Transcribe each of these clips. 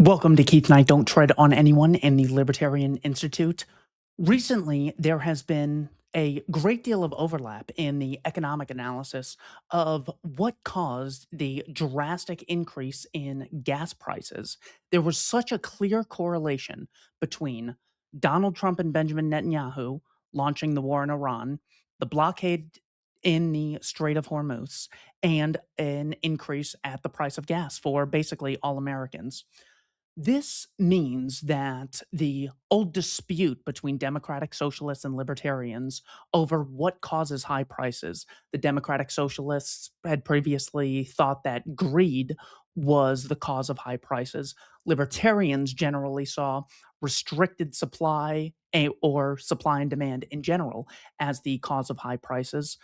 Welcome to Keith Knight Don't Tread on Anyone and the Libertarian Institute. Recently, there has been a great deal of overlap in the economic analysis of what caused the drastic increase in gas prices. There was such a clear correlation between Donald Trump and Benjamin Netanyahu launching the war in Iran, the blockade in the Strait of Hormuz, and an increase at the price of gas for basically all Americans. This means that the old dispute between democratic socialists and libertarians over what causes high prices, the democratic socialists had previously thought that greed was the cause of high prices. Libertarians generally saw restricted supply or supply and demand in general as the cause of high prices.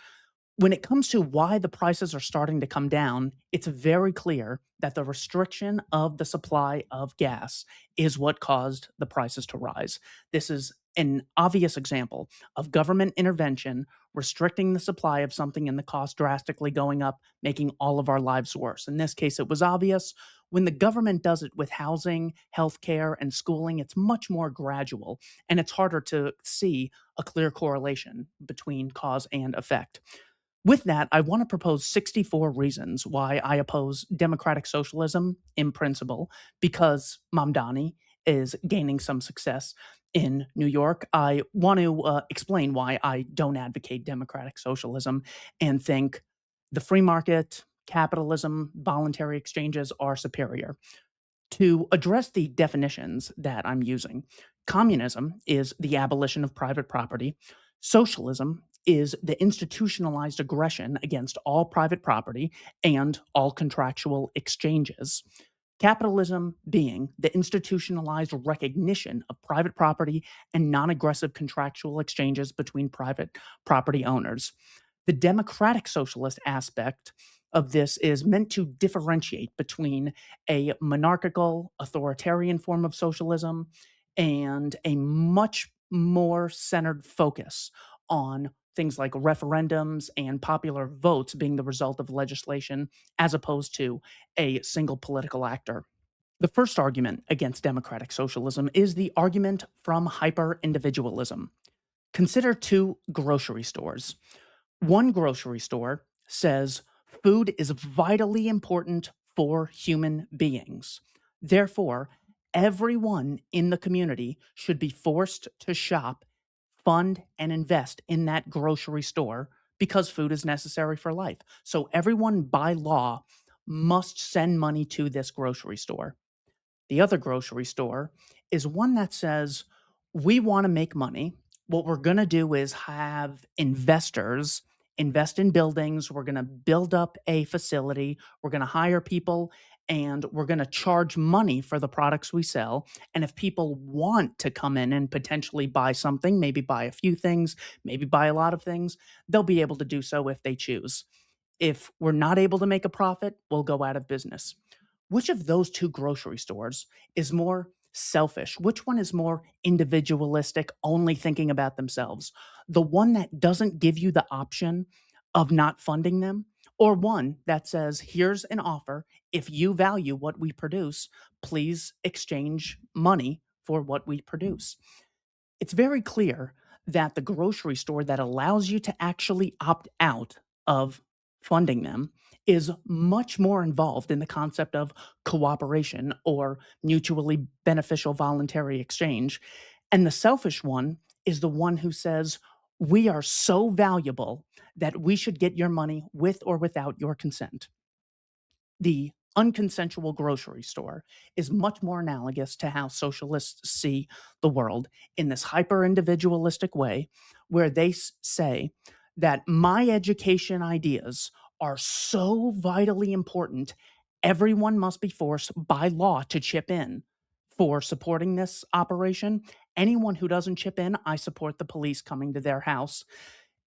When it comes to why the prices are starting to come down, it's very clear that the restriction of the supply of gas is what caused the prices to rise. This is an obvious example of government intervention restricting the supply of something and the cost drastically going up, making all of our lives worse. In this case, it was obvious. When the government does it with housing, healthcare, and schooling, it's much more gradual, and it's harder to see a clear correlation between cause and effect. With that, I want to propose 64 reasons why I oppose democratic socialism in principle, because Mamdani is gaining some success in New York. I want to explain why I don't advocate democratic socialism and think the free market, capitalism, voluntary exchanges are superior. To address the definitions that I'm using, communism is the abolition of private property. Socialism is the institutionalized aggression against all private property and all contractual exchanges. Capitalism being the institutionalized recognition of private property and non aggressive contractual exchanges between private property owners. The democratic socialist aspect of this is meant to differentiate between a monarchical, authoritarian form of socialism and a much more centered focus on things like referendums and popular votes being the result of legislation as opposed to a single political actor. The first argument against democratic socialism is the argument from hyper-individualism. Consider two grocery stores. One grocery store says food is vitally important for human beings. Therefore, everyone in the community should be forced to shop, fund, and invest in that grocery store because food is necessary for life. So everyone by law must send money to this grocery store. The other grocery store is one that says, we want to make money. What we're going to do is have investors invest in buildings. We're going to build up a facility. We're going to hire people and we're going to charge money for the products we sell. And if people want to come in and potentially buy something, maybe buy a few things, maybe buy a lot of things, they'll be able to do so if they choose. If we're not able to make a profit, we'll go out of business. Which of those two grocery stores is more selfish? Which one is more individualistic, only thinking about themselves? The one that doesn't give you the option of not funding them, or one that says, here's an offer. If you value what we produce, please exchange money for what we produce. It's very clear that the grocery store that allows you to actually opt out of funding them is much more involved in the concept of cooperation or mutually beneficial voluntary exchange. And the selfish one is the one who says, we are so valuable that we should get your money with or without your consent. The unconsensual grocery store is much more analogous to how socialists see the world in this hyper individualistic way, where they say that my education ideas are so vitally important, everyone must be forced by law to chip in for supporting this operation. Anyone who doesn't chip in, I support the police coming to their house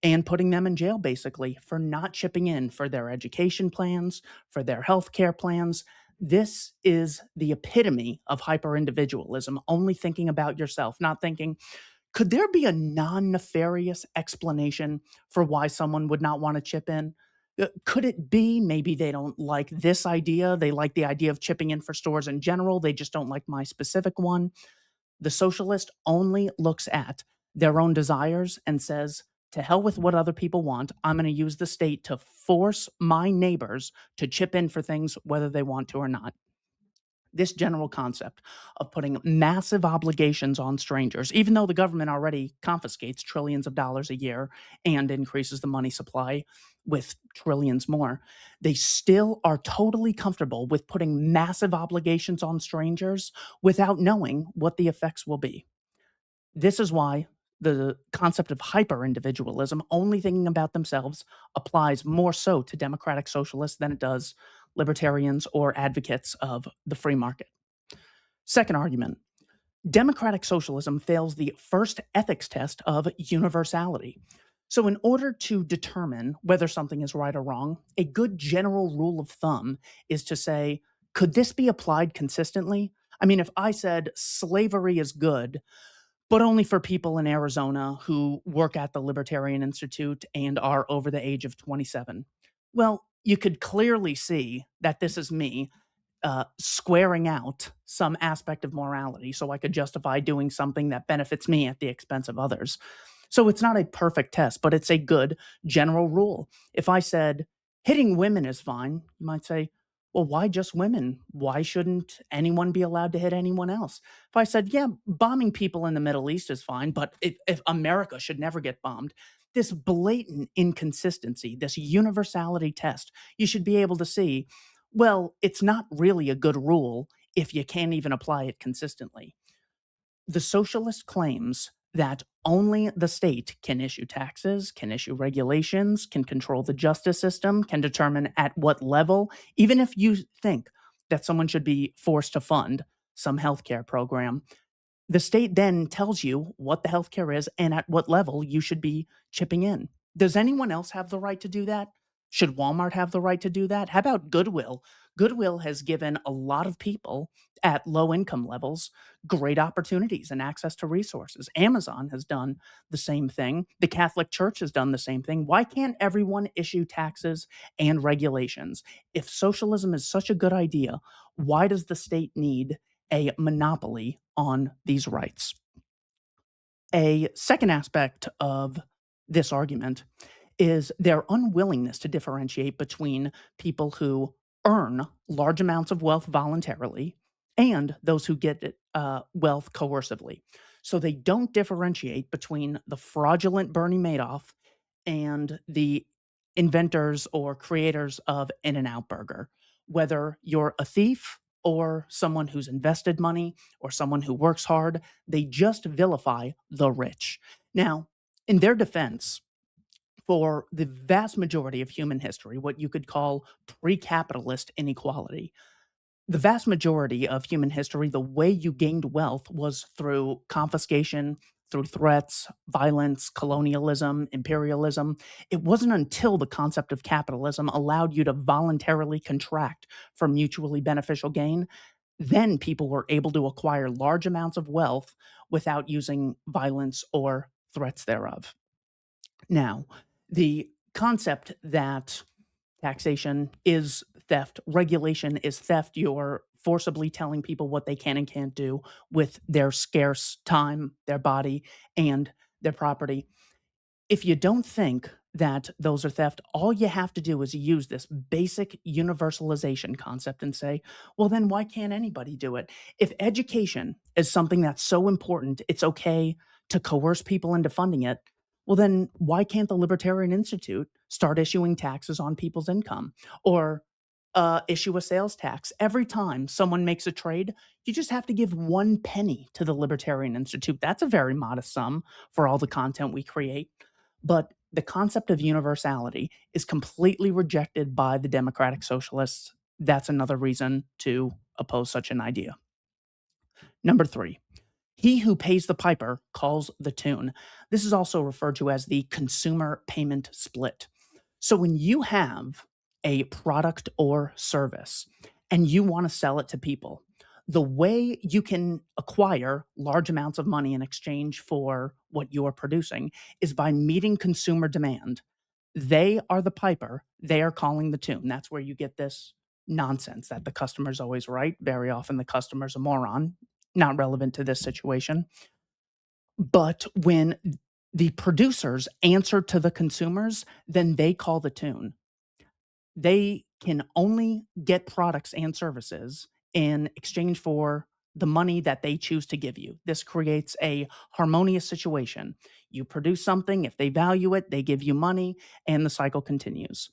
and putting them in jail basically for not chipping in for their education plans, for their healthcare plans. This is the epitome of hyper-individualism, only thinking about yourself, not thinking, could there be a non-nefarious explanation for why someone would not want to chip in? Could it be maybe they don't like this idea? They like the idea of chipping in for stores in general. They just don't like my specific one. The socialist only looks at their own desires and says, to hell with what other people want. I'm going to use the state to force my neighbors to chip in for things whether they want to or not. This general concept of putting massive obligations on strangers, even though the government already confiscates trillions of dollars a year and increases the money supply with trillions more, they still are totally comfortable with putting massive obligations on strangers without knowing what the effects will be. This is why the concept of hyper-individualism, only thinking about themselves, applies more so to democratic socialists than it does libertarians or advocates of the free market. Second argument, democratic socialism fails the first ethics test of universality. So, in order to determine whether something is right or wrong, a good general rule of thumb is to say, could this be applied consistently? I mean, if I said slavery is good, but only for people in Arizona who work at the Libertarian Institute and are over the age of 27. Well, you could clearly see that this is me squaring out some aspect of morality so I could justify doing something that benefits me at the expense of others. So it's not a perfect test, but it's a good general rule. If I said hitting women is fine, you might say, well, why just women? Why shouldn't anyone be allowed to hit anyone else? If I said, yeah, bombing people in the Middle East is fine, but if America should never get bombed, this blatant inconsistency, this universality test, you should be able to see, well, it's not really a good rule if you can't even apply it consistently. The socialist claims that only the state can issue taxes, can issue regulations, can control the justice system, can determine at what level, even if you think that someone should be forced to fund some healthcare program, the state then tells you what the healthcare is and at what level you should be chipping in. Does anyone else have the right to do that? Should Walmart have the right to do that? How about Goodwill? Goodwill has given a lot of people at low income levels great opportunities and access to resources. Amazon has done the same thing. The Catholic Church has done the same thing. Why can't everyone issue taxes and regulations? If socialism is such a good idea, why does the state need a monopoly on these rights? A second aspect of this argument is their unwillingness to differentiate between people who earn large amounts of wealth voluntarily and those who get wealth coercively. So they don't differentiate between the fraudulent Bernie Madoff and the inventors or creators of In-N-Out Burger, whether you're a thief or someone who's invested money or someone who works hard, they just vilify the rich. Now, in their defense, for the vast majority of human history, what you could call pre-capitalist inequality, the vast majority of human history, the way you gained wealth was through confiscation, through threats, violence, colonialism, imperialism. It wasn't until the concept of capitalism allowed you to voluntarily contract for mutually beneficial gain, then people were able to acquire large amounts of wealth without using violence or threats thereof. Now, the concept that taxation is theft, regulation is theft, you're forcibly telling people what they can and can't do with their scarce time, their body, and their property. If you don't think that those are theft, all you have to do is use this basic universalization concept and say, well, then why can't anybody do it? If education is something that's so important, it's okay to coerce people into funding it. Well, then why can't the Libertarian Institute start issuing taxes on people's income or issue a sales tax? Every time someone makes a trade, you just have to give 1 penny to the Libertarian Institute. That's a very modest sum for all the content we create. But the concept of universality is completely rejected by the democratic socialists. That's another reason to oppose such an idea. Number 3, he who pays the piper calls the tune. This is also referred to as the consumer payment split. So when you have a product or service and you want to sell it to people, the way you can acquire large amounts of money in exchange for what you're producing is by meeting consumer demand. They are the piper, they are calling the tune. That's where you get this nonsense that the customer's always right. Very often the customer's a moron, not relevant to this situation. But when the producers answer to the consumers, then they call the tune. They can only get products and services in exchange for the money that they choose to give you. This creates a harmonious situation. You produce something, if they value it, they give you money, and the cycle continues.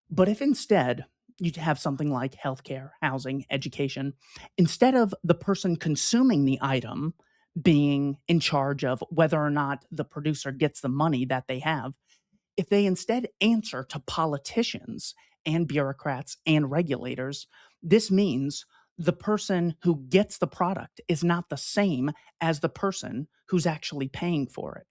But if instead you have something like healthcare, housing, education, instead of the person consuming the item being in charge of whether or not the producer gets the money that they have, if they instead answer to politicians and bureaucrats and regulators, this means the person who gets the product is not the same as the person who's actually paying for it.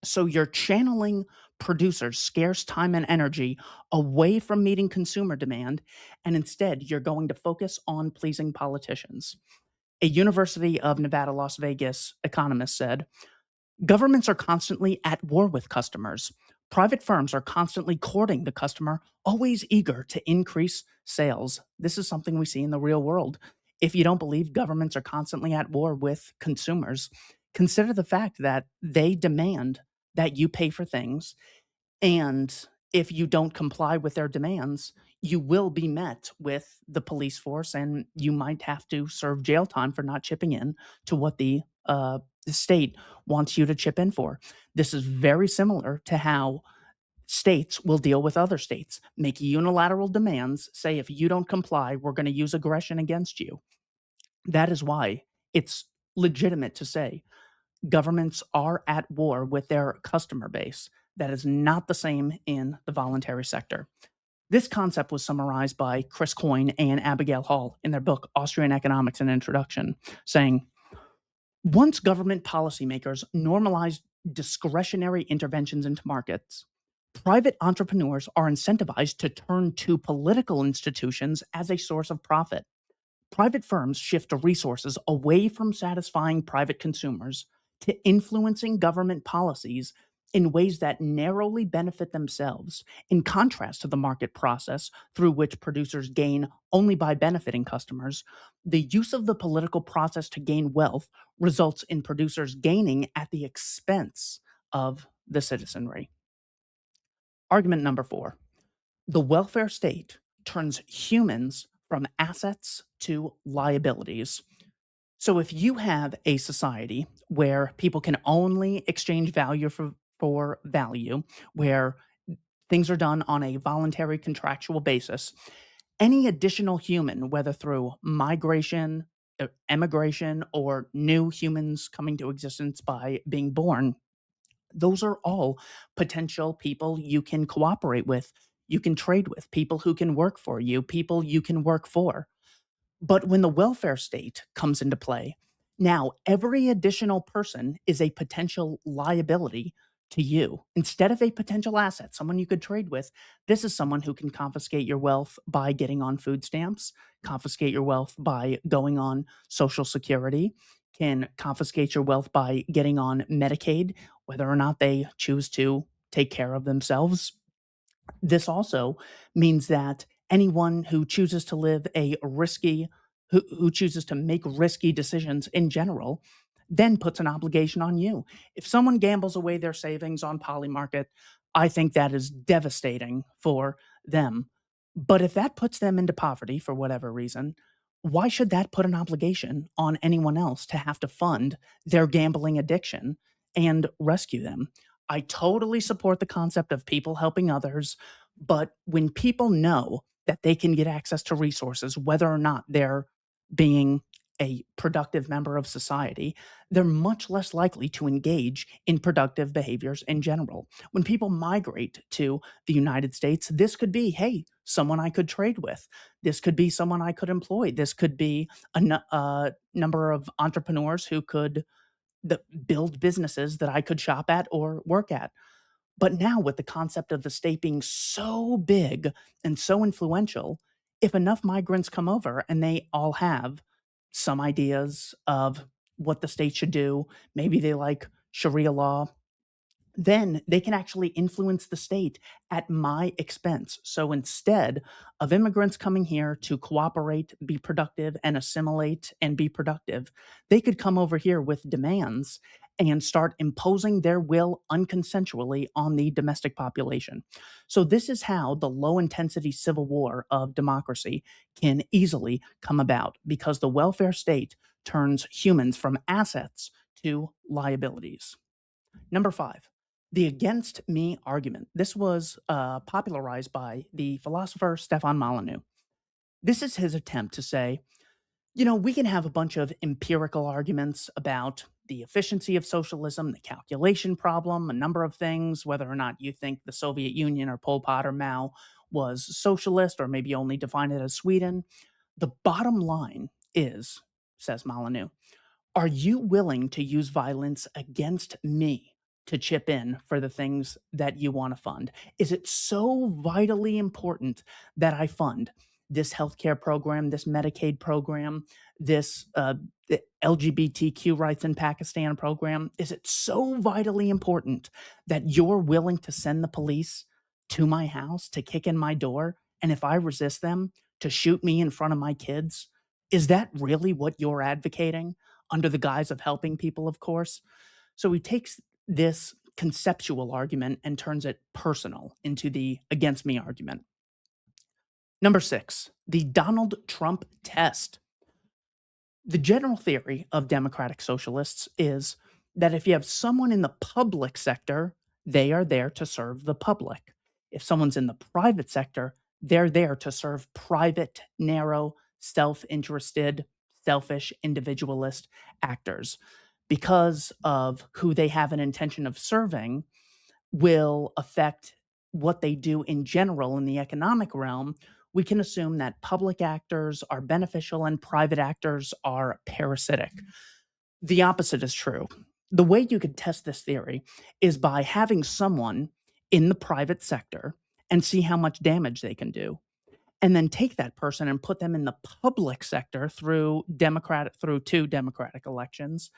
So you're channeling producers' scarce time and energy away from meeting consumer demand, and instead you're going to focus on pleasing politicians. A University of Nevada, Las Vegas economist said, governments are constantly at war with customers. Private firms are constantly courting the customer, always eager to increase sales. This is something we see in the real world. If you don't believe governments are constantly at war with consumers, consider the fact that they demand that you pay for things, and if you don't comply with their demands, you will be met with the police force, and you might have to serve jail time for not chipping in to what the state wants you to chip in for. This is very similar to how states will deal with other states, make unilateral demands, say, if you don't comply, we're going to use aggression against you. That is why it's legitimate to say governments are at war with their customer base. That is not the same in the voluntary sector. This concept was summarized by Chris Coyne and Abigail Hall in their book, Austrian Economics: An Introduction, saying, once government policymakers normalize discretionary interventions into markets, private entrepreneurs are incentivized to turn to political institutions as a source of profit. Private firms shift resources away from satisfying private consumers to influencing government policies in ways that narrowly benefit themselves, in contrast to the market process through which producers gain only by benefiting customers. The use of the political process to gain wealth results in producers gaining at the expense of the citizenry. Argument number 4. The welfare state turns humans from assets to liabilities. So if you have a society where people can only exchange value for value, where things are done on a voluntary contractual basis, any additional human, whether through migration, emigration, or new humans coming to existence by being born, those are all potential people you can cooperate with, you can trade with, people who can work for you, people you can work for. But when the welfare state comes into play, now every additional person is a potential liability to you. Instead of a potential asset, someone you could trade with, this is someone who can confiscate your wealth by getting on food stamps, confiscate your wealth by going on Social Security, can confiscate your wealth by getting on Medicaid, whether or not they choose to take care of themselves. This also means that anyone who chooses to live a risky who chooses to make risky decisions in general then puts an obligation on you. If someone gambles away their savings on Polymarket, I think that is devastating for them. But if that puts them into poverty for whatever reason, why should that put an obligation on anyone else to have to fund their gambling addiction and rescue them? I totally support the concept of people helping others, but when people know that they can get access to resources, whether or not they're being a productive member of society, they're much less likely to engage in productive behaviors in general. When people migrate to the United States, this could be, hey, someone I could trade with. This could be someone I could employ. This could be a number of entrepreneurs who could build businesses that I could shop at or work at. But now, with the concept of the state being so big and so influential, if enough migrants come over and they all have some ideas of what the state should do, maybe they like Sharia law, then they can actually influence the state at my expense. So instead of immigrants coming here to cooperate, be productive, and assimilate and be productive, they could come over here with demands and start imposing their will unconsensually on the domestic population. So, this is how the low intensity civil war of democracy can easily come about because the welfare state turns humans from assets to liabilities. Number five, the against me argument. This was popularized by the philosopher Stefan Molyneux. This is his attempt to say, we can have a bunch of empirical arguments about the efficiency of socialism, the calculation problem, a number of things, whether or not you think the Soviet Union or Pol Pot or Mao was socialist or maybe only define it as Sweden. The bottom line is, says Molyneux, are you willing to use violence against me to chip in for the things that you want to fund? Is it so vitally important that I fund this healthcare program, this Medicaid program, this the LGBTQ rights in Pakistan program? Is it so vitally important that you're willing to send the police to my house to kick in my door? And if I resist them, to shoot me in front of my kids? Is that really what you're advocating? Under the guise of helping people, of course. So he takes this conceptual argument and turns it personal into the against me argument. Number six, the Donald Trump test. The general theory of democratic socialists is that if you have someone in the public sector, they are there to serve the public. If someone's in the private sector, they're there to serve private, narrow, self interested, selfish, individualist actors. Because of who they have an intention of serving, will affect what they do in general in the economic realm, we can assume that public actors are beneficial and private actors are parasitic. The opposite is true. The way you could test this theory is by having someone in the private sector and see how much damage they can do, and then take that person and put them in the public sector through two democratic elections,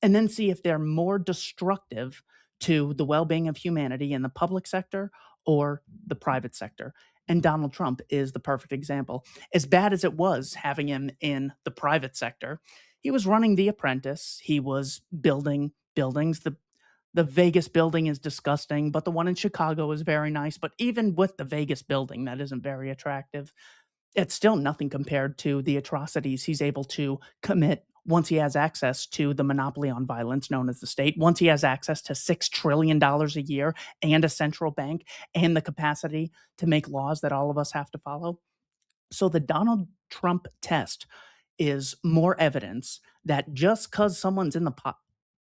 and then see if they're more destructive to the well-being of humanity in the public sector or the private sector. And Donald Trump is the perfect example. As bad as it was having him in the private sector, he was running The Apprentice. He was building buildings. The Vegas building is disgusting, but the one in Chicago is very nice. But even with the Vegas building, that isn't very attractive. It's still nothing compared to the atrocities he's able to commit once he has access to the monopoly on violence known as the state, once he has access to $6 trillion a year and a central bank and the capacity to make laws that all of us have to follow. So the Donald Trump test is more evidence that just because someone's in the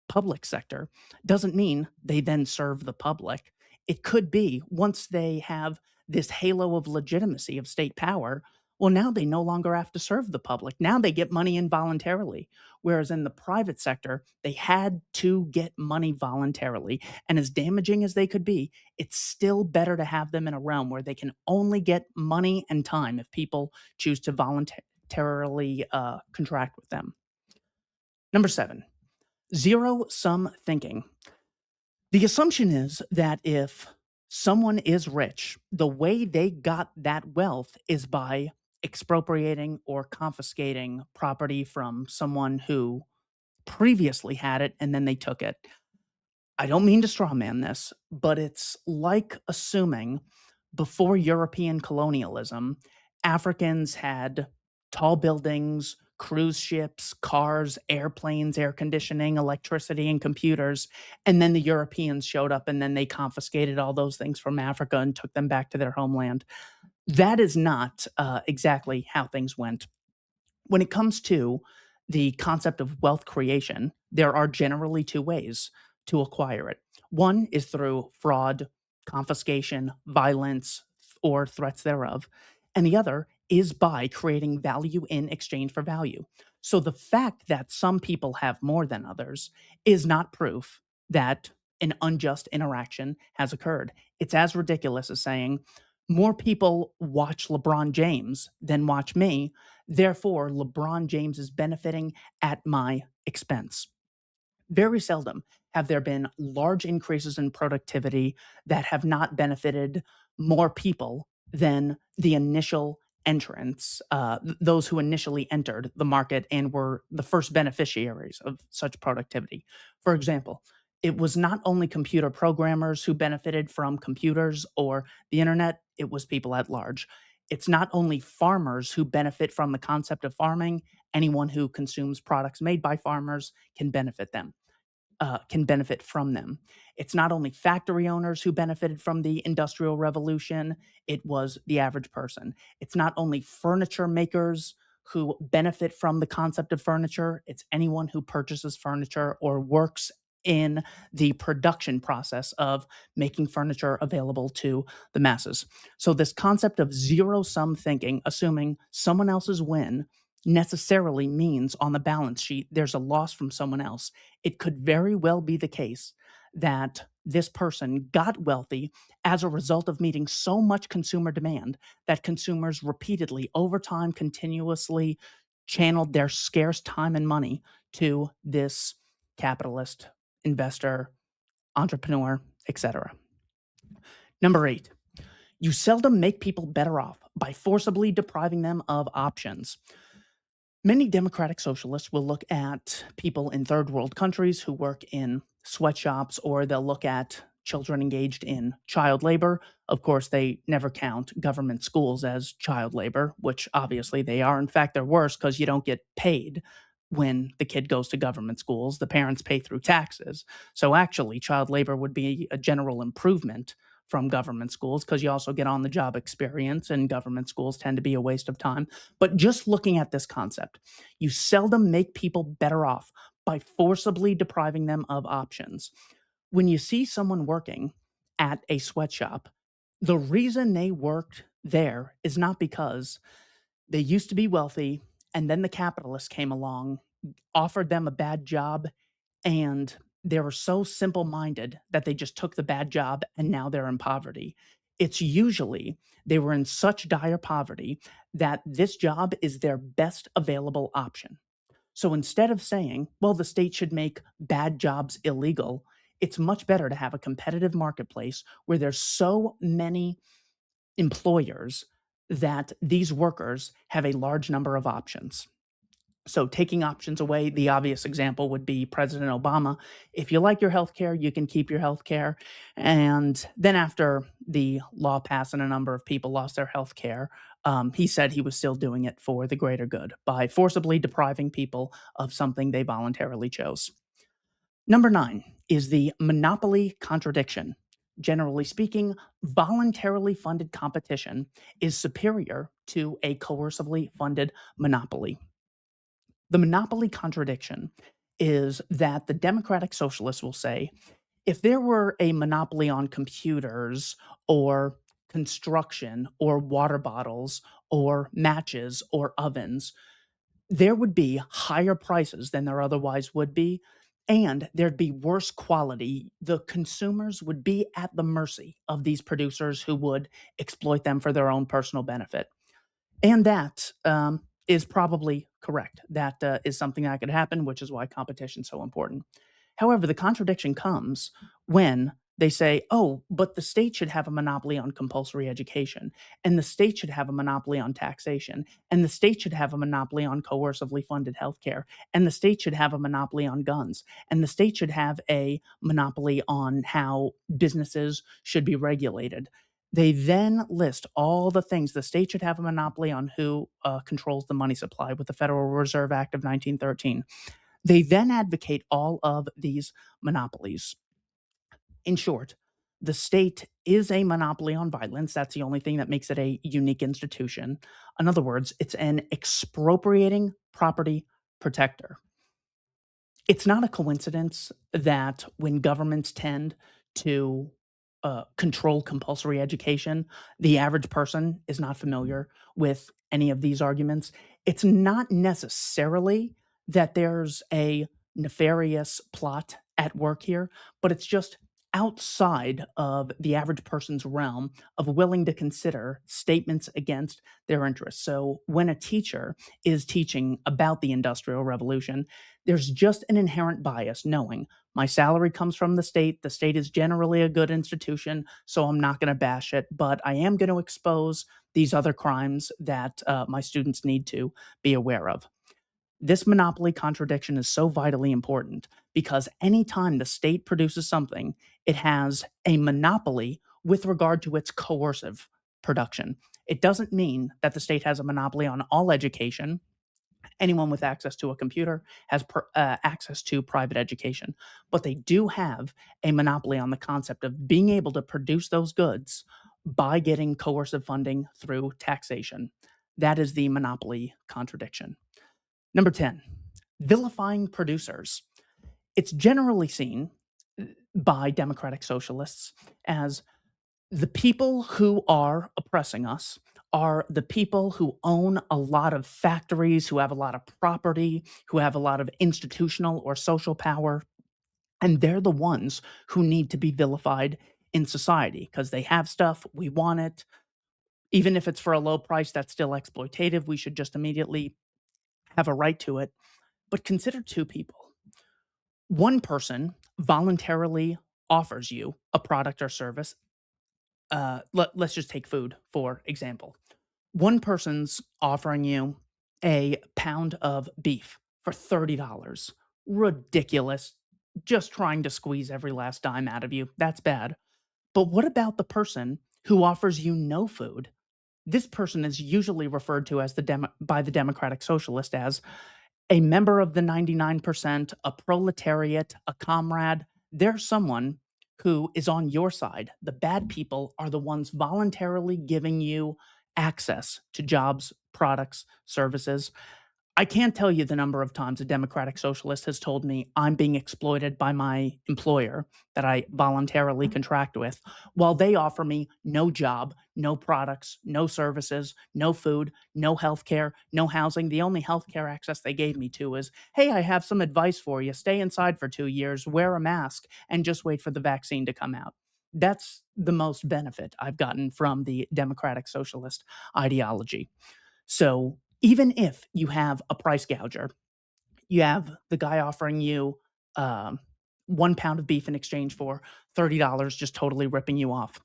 public sector doesn't mean they then serve the public. It could be once they have this halo of legitimacy of state power, well, now they no longer have to serve the public. Now they get money involuntarily. Whereas in the private sector, they had to get money voluntarily. And as damaging as they could be, it's still better to have them in a realm where they can only get money and time if people choose to voluntarily contract with them. Number seven, zero sum thinking. The assumption is that if someone is rich, the way they got that wealth is by expropriating or confiscating property from someone who previously had it and then they took it. I don't mean to strawman this, but it's like assuming before European colonialism, Africans had tall buildings, cruise ships, cars, airplanes, air conditioning, electricity, and computers. And then the Europeans showed up and then they confiscated all those things from Africa and took them back to their homeland. That is not exactly how things went. When it comes to the concept of wealth creation, there are generally two ways to acquire it. One is through fraud, confiscation, violence, or threats thereof. And the other is by creating value in exchange for value. So the fact that some people have more than others is not proof that an unjust interaction has occurred. It's as ridiculous as saying, more people watch LeBron James than watch me. Therefore, LeBron James is benefiting at my expense. Very seldom have there been large increases in productivity that have not benefited more people than the initial entrants, those who initially entered the market and were the first beneficiaries of such productivity. For example, it was not only computer programmers who benefited from computers or the internet, it was people at large. It's not only farmers who benefit from the concept of farming, anyone who consumes products made by farmers can benefit from them. It's not only factory owners who benefited from the Industrial Revolution, it was the average person. It's not only furniture makers who benefit from the concept of furniture, it's anyone who purchases furniture or works in the production process of making furniture available to the masses. So, this concept of zero sum thinking, assuming someone else's win, necessarily means on the balance sheet there's a loss from someone else. It could very well be the case that this person got wealthy as a result of meeting so much consumer demand that consumers repeatedly, over time, continuously channeled their scarce time and money to this capitalist, investor, entrepreneur, etc. Number 8, you seldom make people better off by forcibly depriving them of options. Many democratic socialists will look at people in third world countries who work in sweatshops, or they'll look at children engaged in child labor. Of course, they never count government schools as child labor, which obviously they are. In fact, they're worse because you don't get paid when the kid goes to government schools. The parents pay through taxes. So actually, child labor would be a general improvement from government schools because you also get on the job experience, and government schools tend to be a waste of time. But just looking at this concept, you seldom make people better off by forcibly depriving them of options. When you see someone working at a sweatshop, the reason they worked there is not because they used to be wealthy and then the capitalists came along, offered them a bad job, and they were so simple minded that they just took the bad job and now they're in poverty. It's usually they were in such dire poverty that this job is their best available option. So instead of saying, well, the state should make bad jobs illegal, it's much better to have a competitive marketplace where there's so many employers that these workers have a large number of options. So, taking options away, the obvious example would be President Obama. If you like your healthcare, you can keep your healthcare. And then, after the law passed and a number of people lost their healthcare, he said he was still doing it for the greater good by forcibly depriving people of something they voluntarily chose. Number 9 is the monopoly contradiction. Generally speaking, voluntarily funded competition is superior to a coercively funded monopoly. The monopoly contradiction is that the democratic socialists will say, if there were a monopoly on computers or construction or water bottles or matches or ovens, there would be higher prices than there otherwise would be, and there'd be worse quality. The consumers would be at the mercy of these producers who would exploit them for their own personal benefit. And that is probably correct. That is something that could happen, which is why competition is so important. However, the contradiction comes when they say, oh, but the state should have a monopoly on compulsory education, and the state should have a monopoly on taxation, and the state should have a monopoly on coercively funded healthcare, and the state should have a monopoly on guns, and the state should have a monopoly on how businesses should be regulated. They then list all the things. The state should have a monopoly on who controls the money supply with the Federal Reserve Act of 1913. They then advocate all of these monopolies. In short, the state is a monopoly on violence. That's the only thing that makes it a unique institution. In other words, it's an expropriating property protector. It's not a coincidence that when governments tend to control compulsory education, the average person is not familiar with any of these arguments. It's not necessarily that there's a nefarious plot at work here, but it's just outside of the average person's realm of willing to consider statements against their interests. So when a teacher is teaching about the Industrial Revolution, there's just an inherent bias knowing my salary comes from the state. The state is generally a good institution, so I'm not going to bash it, but I am going to expose these other crimes that my students need to be aware of. This monopoly contradiction is so vitally important because anytime the state produces something, it has a monopoly with regard to its coercive production. It doesn't mean that the state has a monopoly on all education. Anyone with access to a computer has access to private education, but they do have a monopoly on the concept of being able to produce those goods by getting coercive funding through taxation. That is the monopoly contradiction. Number 10, vilifying producers. It's generally seen by democratic socialists as the people who are oppressing us are the people who own a lot of factories, who have a lot of property, who have a lot of institutional or social power, and they're the ones who need to be vilified in society because they have stuff, we want it. Even if it's for a low price, that's still exploitative. We should just immediately have a right to it. But consider two people. One person voluntarily offers you a product or service. Let's just take food, for example. One person's offering you a pound of beef for $30. Ridiculous. Just trying to squeeze every last dime out of you. That's bad. But what about the person who offers you no food? This person is usually referred to as by the Democratic Socialist as a member of the 99%, a proletariat, a comrade. They're someone who is on your side. The bad people are the ones voluntarily giving you access to jobs, products, services. I can't tell you the number of times a democratic socialist has told me I'm being exploited by my employer that I voluntarily contract with, while they offer me no job, no products, no services, no food, no healthcare, no housing. The only healthcare access they gave me to is, hey, I have some advice for you. Stay inside for 2 years, wear a mask, and just wait for the vaccine to come out. That's the most benefit I've gotten from the democratic socialist ideology. So even if you have a price gouger, you have the guy offering you 1 pound of beef in exchange for $30, just totally ripping you off.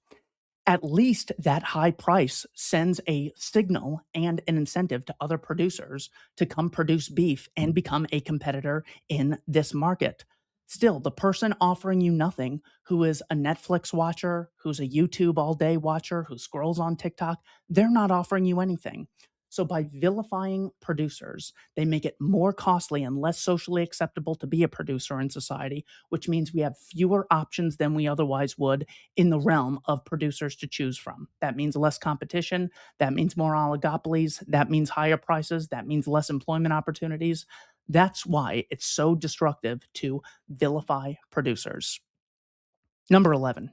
At least that high price sends a signal and an incentive to other producers to come produce beef and become a competitor in this market. Still, the person offering you nothing, who is a Netflix watcher, who's a YouTube all day watcher, who scrolls on TikTok, they're not offering you anything. So, by vilifying producers, they make it more costly and less socially acceptable to be a producer in society, which means we have fewer options than we otherwise would in the realm of producers to choose from. That means less competition. That means more oligopolies. That means higher prices. That means less employment opportunities. That's why it's so destructive to vilify producers. Number 11,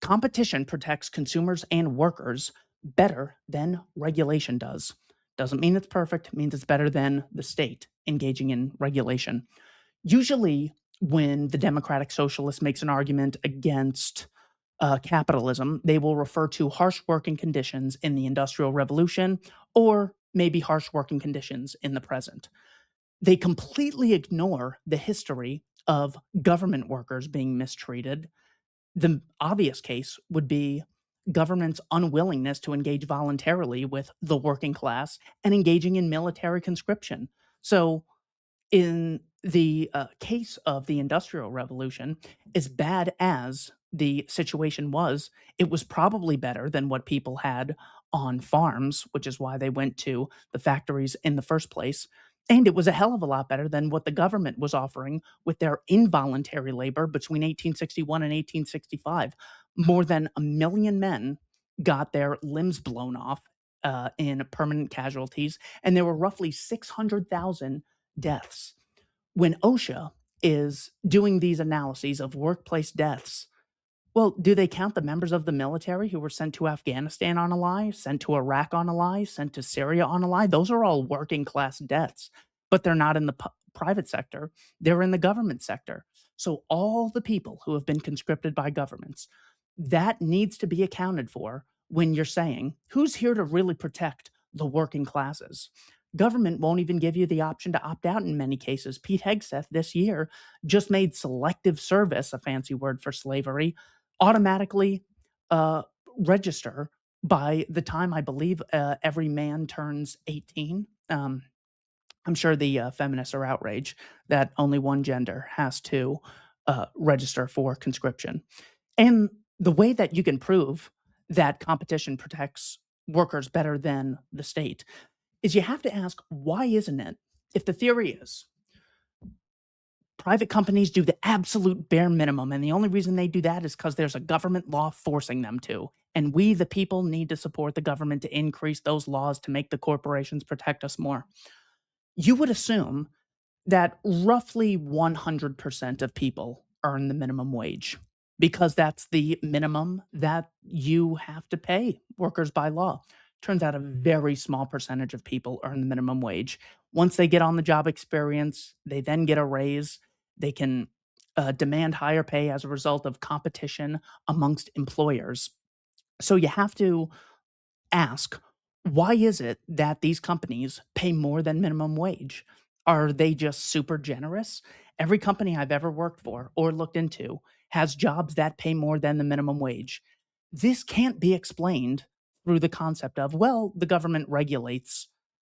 competition protects consumers and workers better than regulation does. Doesn't mean it's perfect, it means it's better than the state engaging in regulation. Usually, when the democratic socialist makes an argument against capitalism, they will refer to harsh working conditions in the Industrial Revolution or maybe harsh working conditions in the present. They completely ignore the history of government workers being mistreated. The obvious case would be government's unwillingness to engage voluntarily with the working class and engaging in military conscription. So, in the case of the Industrial Revolution, as bad as the situation was, it was probably better than what people had on farms, which is why they went to the factories in the first place. And it was a hell of a lot better than what the government was offering with their involuntary labor between 1861 and 1865. More than 1 million men got their limbs blown off in permanent casualties, and there were roughly 600,000 deaths. When OSHA is doing these analyses of workplace deaths, well, do they count the members of the military who were sent to Afghanistan on a lie, sent to Iraq on a lie, sent to Syria on a lie? Those are all working class deaths, but they're not in the private sector, they're in the government sector. So all the people who have been conscripted by governments, that needs to be accounted for when you're saying who's here to really protect the working classes. Government won't even give you the option to opt out in many cases. Pete Hegseth this year just made selective service, a fancy word for slavery, automatically uh, register by the time I believe every man turns 18. I'm sure the feminists are outraged that only one gender has to register for conscription. And the way that you can prove that competition protects workers better than the state is you have to ask, why isn't it? If the theory is private companies do the absolute bare minimum, and the only reason they do that is because there's a government law forcing them to, and we, the people, need to support the government to increase those laws to make the corporations protect us more, you would assume that roughly 100% of people earn the minimum wage because that's the minimum that you have to pay workers by law. Turns out a very small percentage of people earn the minimum wage. Once they get on the job experience, they then get a raise. They can demand higher pay as a result of competition amongst employers. So you have to ask, why is it that these companies pay more than minimum wage? Are they just super generous? Every company I've ever worked for or looked into has jobs that pay more than the minimum wage. This can't be explained through the concept of, well, the government regulates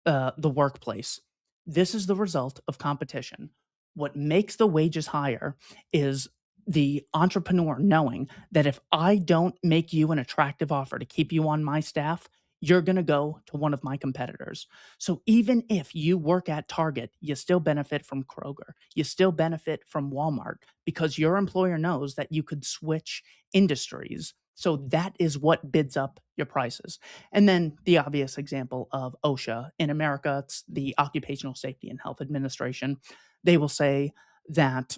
the workplace. This is the result of competition. What makes the wages higher is the entrepreneur knowing that if I don't make you an attractive offer to keep you on my staff, you're going to go to one of my competitors. So even if you work at Target, you still benefit from Kroger. You still benefit from Walmart because your employer knows that you could switch industries. So that is what bids up your prices. And then the obvious example of OSHA in America, it's the Occupational Safety and Health Administration. They will say that,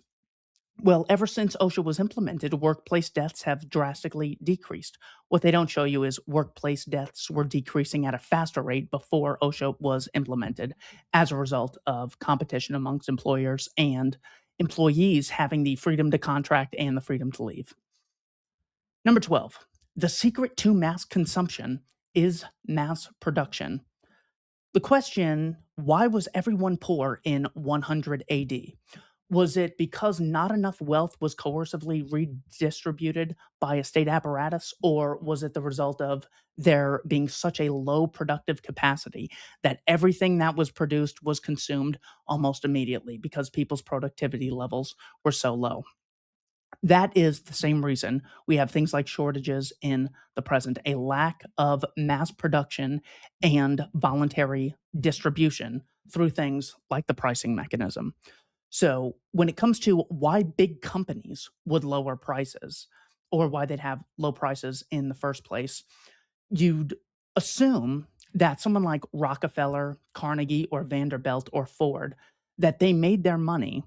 well, ever since OSHA was implemented, workplace deaths have drastically decreased. What they don't show you is workplace deaths were decreasing at a faster rate before OSHA was implemented as a result of competition amongst employers and employees having the freedom to contract and the freedom to leave. Number 12, the secret to mass consumption is mass production. The question, why was everyone poor in 100 AD? Was it because not enough wealth was coercively redistributed by a state apparatus, or was it the result of there being such a low productive capacity that everything that was produced was consumed almost immediately because people's productivity levels were so low? That is the same reason we have things like shortages in the present, a lack of mass production and voluntary distribution through things like the pricing mechanism. So, when it comes to why big companies would lower prices or why they'd have low prices in the first place, you'd assume that someone like Rockefeller, Carnegie, or Vanderbilt or Ford, that they made their money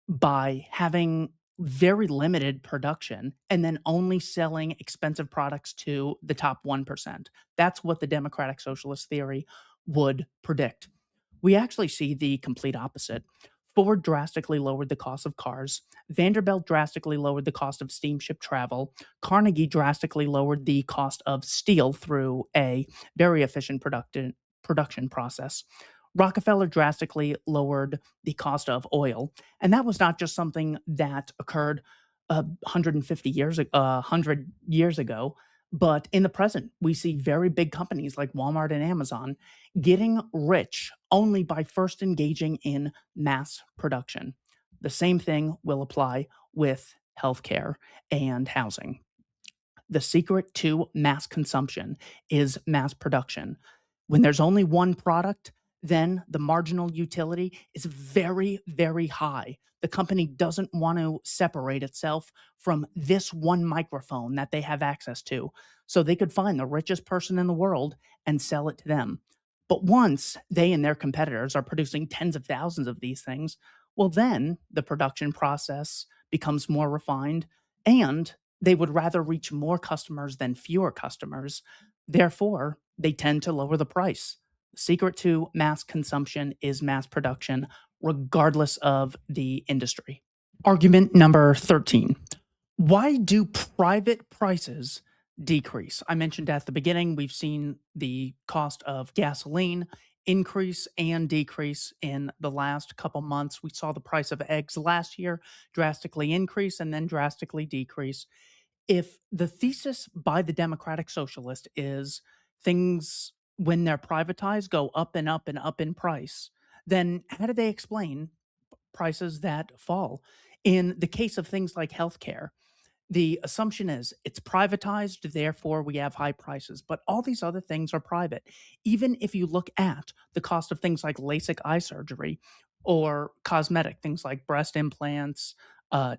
by having very limited production and then only selling expensive products to the top 1%. That's what the democratic socialist theory would predict. We actually see the complete opposite. Ford drastically lowered the cost of cars. Vanderbilt drastically lowered the cost of steamship travel. Carnegie drastically lowered the cost of steel through a very efficient production process. Rockefeller drastically lowered the cost of oil. And that was not just something that occurred 150 years, 100 years ago, but in the present, we see very big companies like Walmart and Amazon getting rich only by first engaging in mass production. The same thing will apply with healthcare and housing. The secret to mass consumption is mass production. When there's only one product, then the marginal utility is very, very high. The company doesn't want to separate itself from this one microphone that they have access to. So they could find the richest person in the world and sell it to them. But once they and their competitors are producing tens of thousands of these things, well, then the production process becomes more refined and they would rather reach more customers than fewer customers. Therefore, they tend to lower the price. The secret to mass consumption is mass production. regardless of the industry. Argument number 13. Why do private prices decrease? I mentioned at the beginning, we've seen the cost of gasoline increase and decrease in the last couple months. We saw the price of eggs last year drastically increase and then drastically decrease. If the thesis by the Democratic Socialist is things, when they're privatized, go up and up and up in price, then how do they explain prices that fall? In the case of things like healthcare, the assumption is it's privatized, therefore we have high prices. But all these other things are private. Even if you look at the cost of things like LASIK eye surgery or cosmetic, things like breast implants,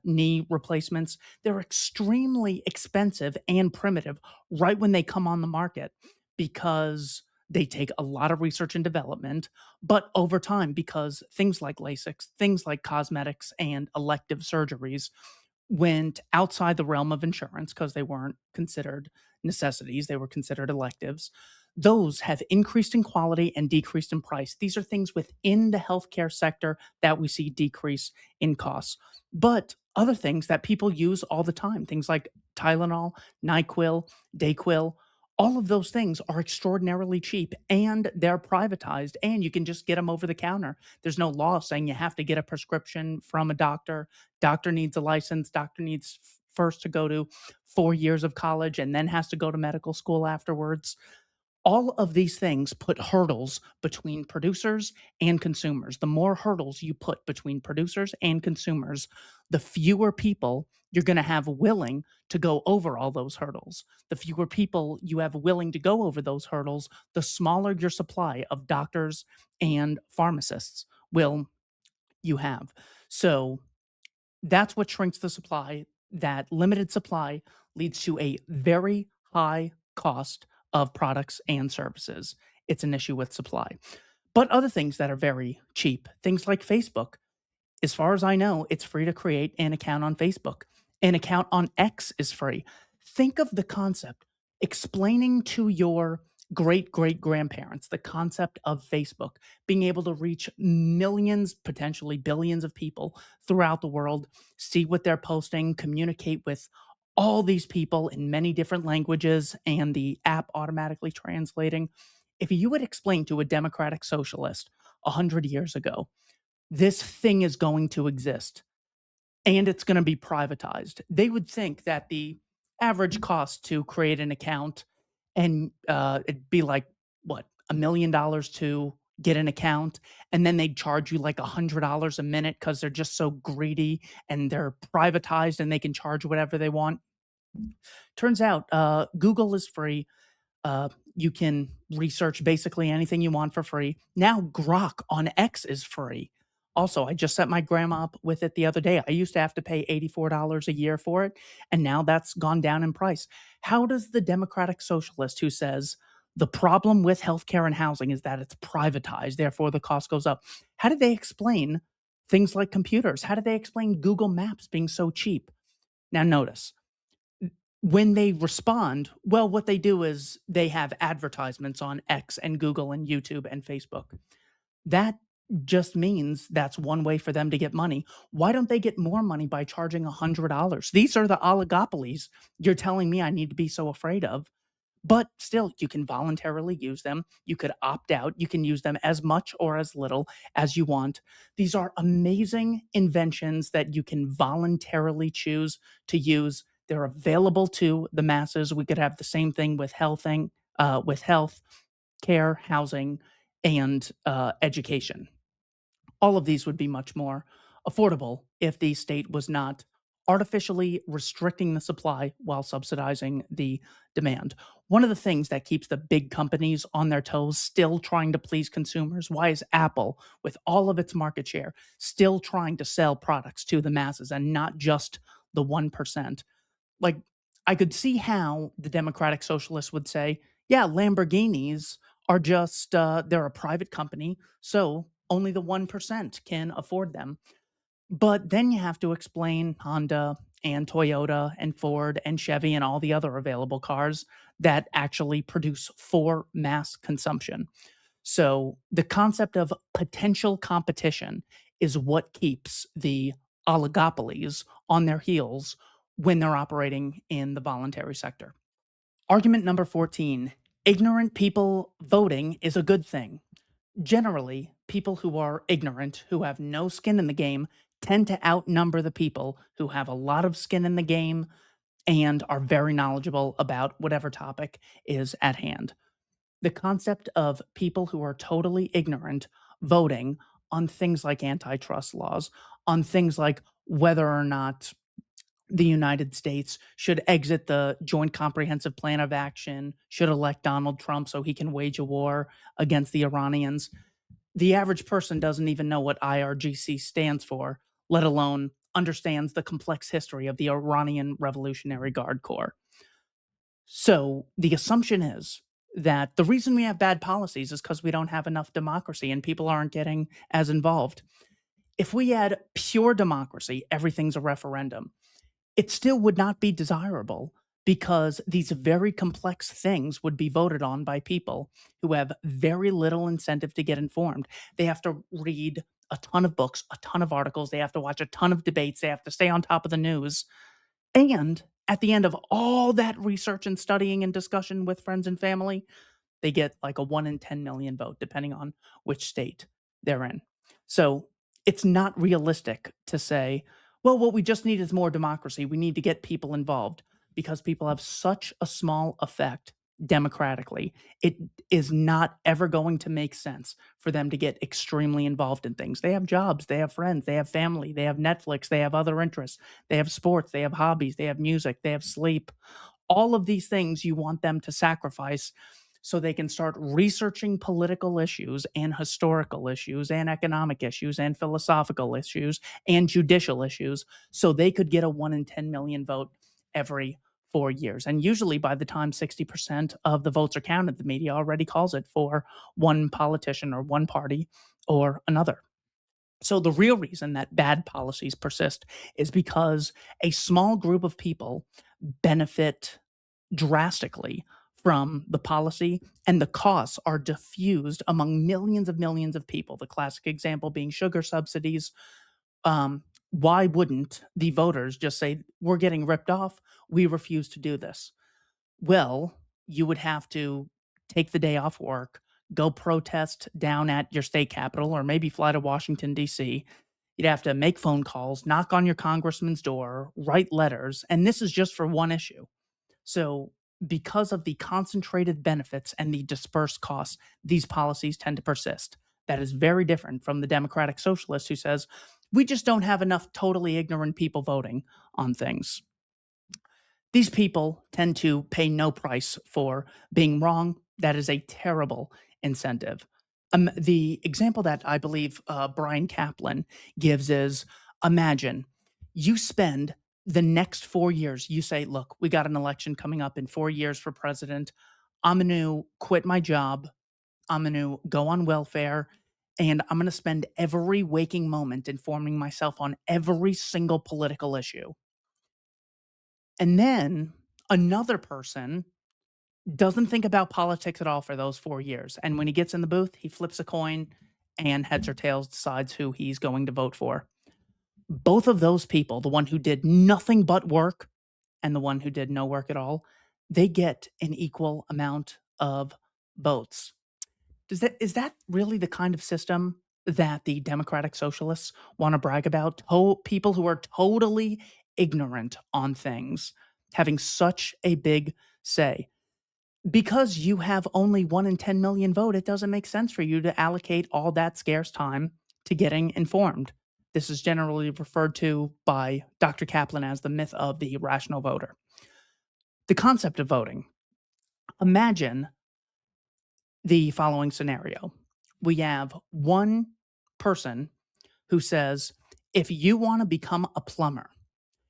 knee replacements, they're extremely expensive and primitive right when they come on the market because they take a lot of research and development. But over time, because things like LASIK, things like cosmetics and elective surgeries went outside the realm of insurance because they weren't considered necessities, they were considered electives. Those have increased in quality and decreased in price. These are things within the healthcare sector that we see decrease in costs. But other things that people use all the time, things like Tylenol, NyQuil, Dayquil, all of those things are extraordinarily cheap and they're privatized and you can just get them over the counter. There's no law saying you have to get a prescription from a doctor. Doctor needs a license. Doctor needs first to go to 4 years of college and then has to go to medical school afterwards. All of these things put hurdles between producers and consumers. The more hurdles you put between producers and consumers, the fewer people you're going to have willing to go over all those hurdles. The fewer people you have willing to go over those hurdles, the smaller your supply of doctors and pharmacists will you have. So that's what shrinks the supply. That limited supply leads to a very high cost of products and services. It's an issue with supply. But other things that are very cheap, things like Facebook, as far as I know, it's free to create an account on Facebook. An account on X is free. Think of the concept explaining to your great great grandparents the concept of Facebook, being able to reach millions, potentially billions of people throughout the world, see what they're posting, communicate with all these people in many different languages, and the app automatically translating. If you would explain to a democratic socialist 100 years ago, this thing is going to exist and it's going to be privatized, they would think that the average cost to create an account and it'd be like, what, $1 million to get an account. And then they'd charge you like $100 a minute because they're just so greedy and they're privatized and they can charge whatever they want. Turns out Google is free. You can research basically anything you want for free. Now Grok on X is free. Also, I just set my grandma up with it the other day. I used to have to pay $84 a year for it, and now that's gone down in price. How does the Democratic Socialist who says the problem with healthcare and housing is that it's privatized, therefore the cost goes up, how do they explain things like computers? How do they explain Google Maps being so cheap? Now, notice when they respond, well, what they do is they have advertisements on X and Google and YouTube and Facebook. That just means that's one way for them to get money. Why don't they get more money by charging $100? These are the oligopolies you're telling me I need to be so afraid of. But still, you can voluntarily use them. You could opt out. You can use them as much or as little as you want. These are amazing inventions that you can voluntarily choose to use. They're available to the masses. We could have the same thing with with health care, housing, and education. All of these would be much more affordable if the state was not artificially restricting the supply while subsidizing the demand. One of the things that keeps the big companies on their toes, still trying to please consumers, why is Apple, with all of its market share, still trying to sell products to the masses and not just the 1%? Like, I could see how the Democratic Socialists would say, yeah, Lamborghinis are just, they're a private company, so only the 1% can afford them. But then you have to explain Honda and Toyota and Ford and Chevy and all the other available cars that actually produce for mass consumption. So the concept of potential competition is what keeps the oligopolies on their heels when they're operating in the voluntary sector. Argument number 14: ignorant people voting is a good thing. Generally, people who are ignorant, who have no skin in the game, tend to outnumber the people who have a lot of skin in the game and are very knowledgeable about whatever topic is at hand. The concept of people who are totally ignorant voting on things like antitrust laws, on things like whether or not the United States should exit the Joint Comprehensive Plan of Action, should elect Donald Trump so he can wage a war against the Iranians. The average person doesn't even know what IRGC stands for, let alone understands the complex history of the Iranian Revolutionary Guard Corps. So the assumption is that the reason we have bad policies is because we don't have enough democracy and people aren't getting as involved. If we had pure democracy, everything's a referendum, it still would not be desirable because these very complex things would be voted on by people who have very little incentive to get informed. They have to read a ton of books, a ton of articles, they have to watch a ton of debates, they have to stay on top of the news. And at the end of all that research and studying and discussion with friends and family, they get like a 1 in 10 million vote, depending on which state they're in. So it's not realistic to say, well, what we just need is more democracy. We need to get people involved because people have such a small effect democratically. It is not ever going to make sense for them to get extremely involved in things. They have jobs, they have friends, they have family, they have Netflix, they have other interests, they have sports, they have hobbies, they have music, they have sleep. All of these things you want them to sacrifice so they can start researching political issues and historical issues and economic issues and philosophical issues and judicial issues so they could get a 1 in 10 million vote every 4 years. And usually by the time 60% of the votes are counted, the media already calls it for one politician or one party or another. So the real reason that bad policies persist is because a small group of people benefit drastically from the policy, and the costs are diffused among millions of people. The classic example being sugar subsidies. Why wouldn't the voters just say, we're getting ripped off, we refuse to do this? Well, you would have to take the day off work, go protest down at your state capital, or maybe fly to Washington, D.C. You'd have to make phone calls, knock on your congressman's door, write letters, and this is just for one issue. So, because of the concentrated benefits and the dispersed costs, these policies tend to persist. That is very different from the democratic socialist who says, we just don't have enough totally ignorant people voting on things. These people tend to pay no price for being wrong. That is a terrible incentive. The example that I believe Brian Kaplan gives is, imagine you spend the next 4 years, you say, look, we got an election coming up in 4 years for president. I'm going to quit my job. I'm going to go on welfare. And I'm going to spend every waking moment informing myself on every single political issue. And then another person doesn't think about politics at all for those 4 years. And when he gets in the booth, he flips a coin and heads or tails decides who he's going to vote for. Both of those people, the one who did nothing but work and the one who did no work at all, they get an equal amount of votes. Is that really the kind of system that the democratic socialists want to brag about? People who are totally ignorant on things having such a big say. Because you have only 1 in 10 million vote, it doesn't make sense for you to allocate all that scarce time to getting informed. This is generally referred to by Dr. Kaplan as the myth of the rational voter. The concept of voting. Imagine the following scenario. We have one person who says, if you want to become a plumber,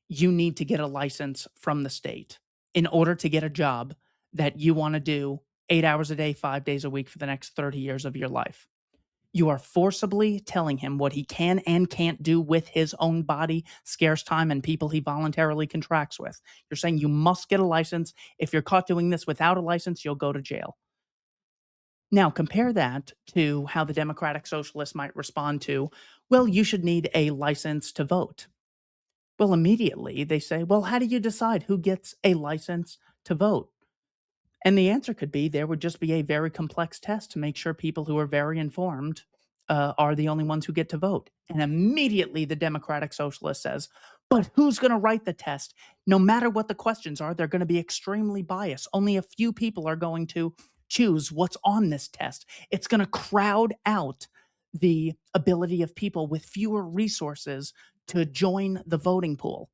you need to get a license from the state in order to get a job that you want to do 8 hours a day, 5 days a week for the next 30 years of your life. You are forcibly telling him what he can and can't do with his own body, scarce time, and people he voluntarily contracts with. You're saying you must get a license. If you're caught doing this without a license, you'll go to jail. Now, compare that to how the democratic socialists might respond to, well, you should need a license to vote. Well, immediately they say, well, how do you decide who gets a license to vote? And the answer could be there would just be a very complex test to make sure people who are very informed are the only ones who get to vote. And immediately the Democratic Socialist says, but who's going to write the test? No matter what the questions are, they're going to be extremely biased. Only a few people are going to choose what's on this test. It's going to crowd out the ability of people with fewer resources to join the voting pool.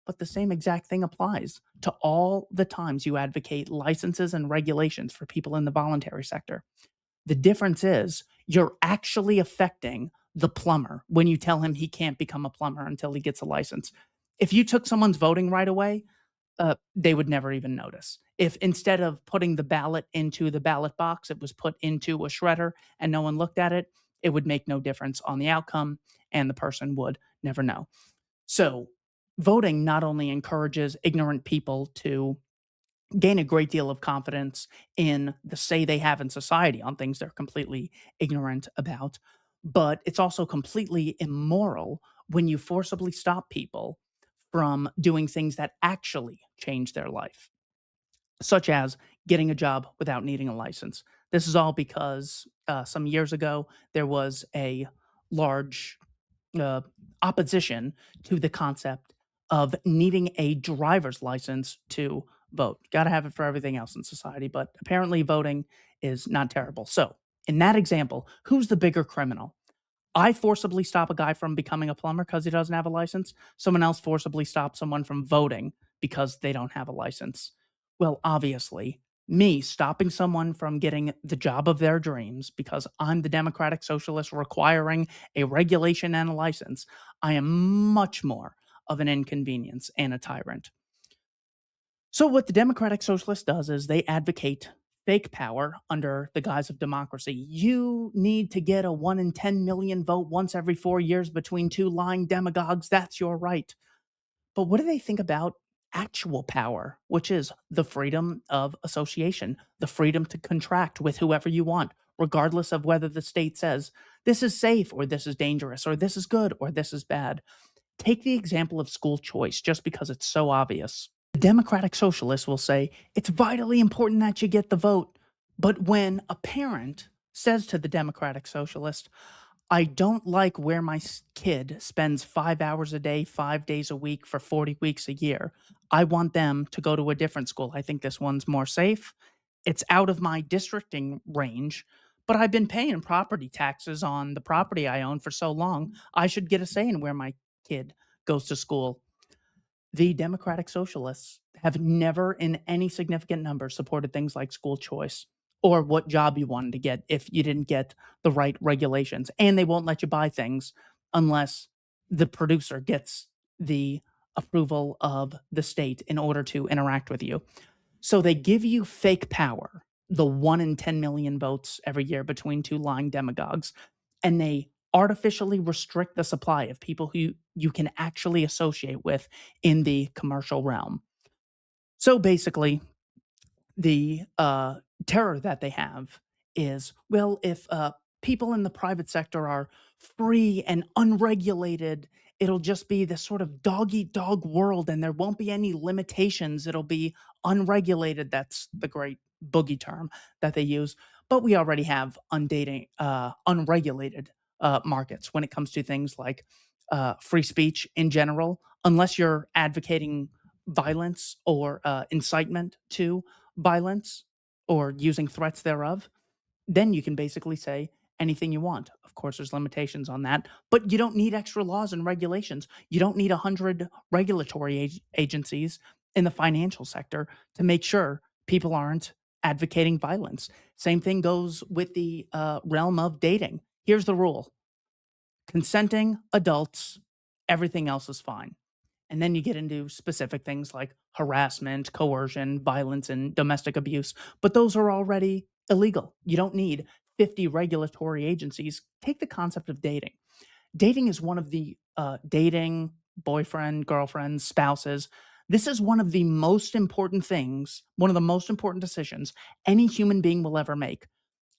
But the same exact thing applies to all the times you advocate licenses and regulations for people in the voluntary sector. The difference is you're actually affecting the plumber when you tell him he can't become a plumber until he gets a license. If you took someone's voting right away, they would never even notice. If instead of putting the ballot into the ballot box, it was put into a shredder and no one looked at it, it would make no difference on the outcome and the person would never know. So, voting not only encourages ignorant people to gain a great deal of confidence in the say they have in society on things they're completely ignorant about, but it's also completely immoral when you forcibly stop people from doing things that actually change their life, such as getting a job without needing a license. This is all because some years ago there was a large uh, opposition to the concept of needing a driver's license to vote. Got to have it for everything else in society, but apparently voting is not terrible. So, in that example, who's the bigger criminal? I forcibly stop a guy from becoming a plumber because he doesn't have a license. Someone else forcibly stops someone from voting because they don't have a license. Well, obviously, me stopping someone from getting the job of their dreams because I'm the Democratic Socialist requiring a regulation and a license, I am much more of an inconvenience and a tyrant. So, what the Democratic Socialist does is they advocate fake power under the guise of democracy. You need to get a 1 in 10 million vote once every 4 years between two lying demagogues. That's your right. But what do they think about actual power, which is the freedom of association, the freedom to contract with whoever you want, regardless of whether the state says this is safe or this is dangerous or this is good or this is bad? Take the example of school choice just because it's so obvious. The Democratic Socialists will say it's vitally important that you get the vote. But when a parent says to the Democratic Socialist, I don't like where my kid spends 5 hours a day, 5 days a week for 40 weeks a year. I want them to go to a different school. I think this one's more safe. It's out of my districting range, but I've been paying property taxes on the property I own for so long. I should get a say in where my kid goes to school. The Democratic Socialists have never, in any significant number, supported things like school choice or what job you wanted to get if you didn't get the right regulations. And they won't let you buy things unless the producer gets the approval of the state in order to interact with you. So they give you fake power, the 1 in 10 million votes every year between two lying demagogues, and they artificially restrict the supply of people who you can actually associate with in the commercial realm. So basically, the terror that they have is, well, if people in the private sector are free and unregulated, it'll just be this sort of dog eat dog world and there won't be any limitations. It'll be unregulated. That's the great boogie term that they use. But we already have unregulated markets when it comes to things like free speech in general, unless you're advocating violence or incitement to violence or using threats thereof, then you can basically say anything you want. Of course, there's limitations on that, but you don't need extra laws and regulations. You don't need 100 regulatory agencies in the financial sector to make sure people aren't advocating violence. Same thing goes with the realm of dating. Here's the rule: consenting adults, everything else is fine. And then you get into specific things like harassment, coercion, violence, and domestic abuse. But those are already illegal. You don't need 50 regulatory agencies. Take the concept of dating. Dating is one of the dating, boyfriend, girlfriend, spouses. This is one of the most important things, one of the most important decisions any human being will ever make.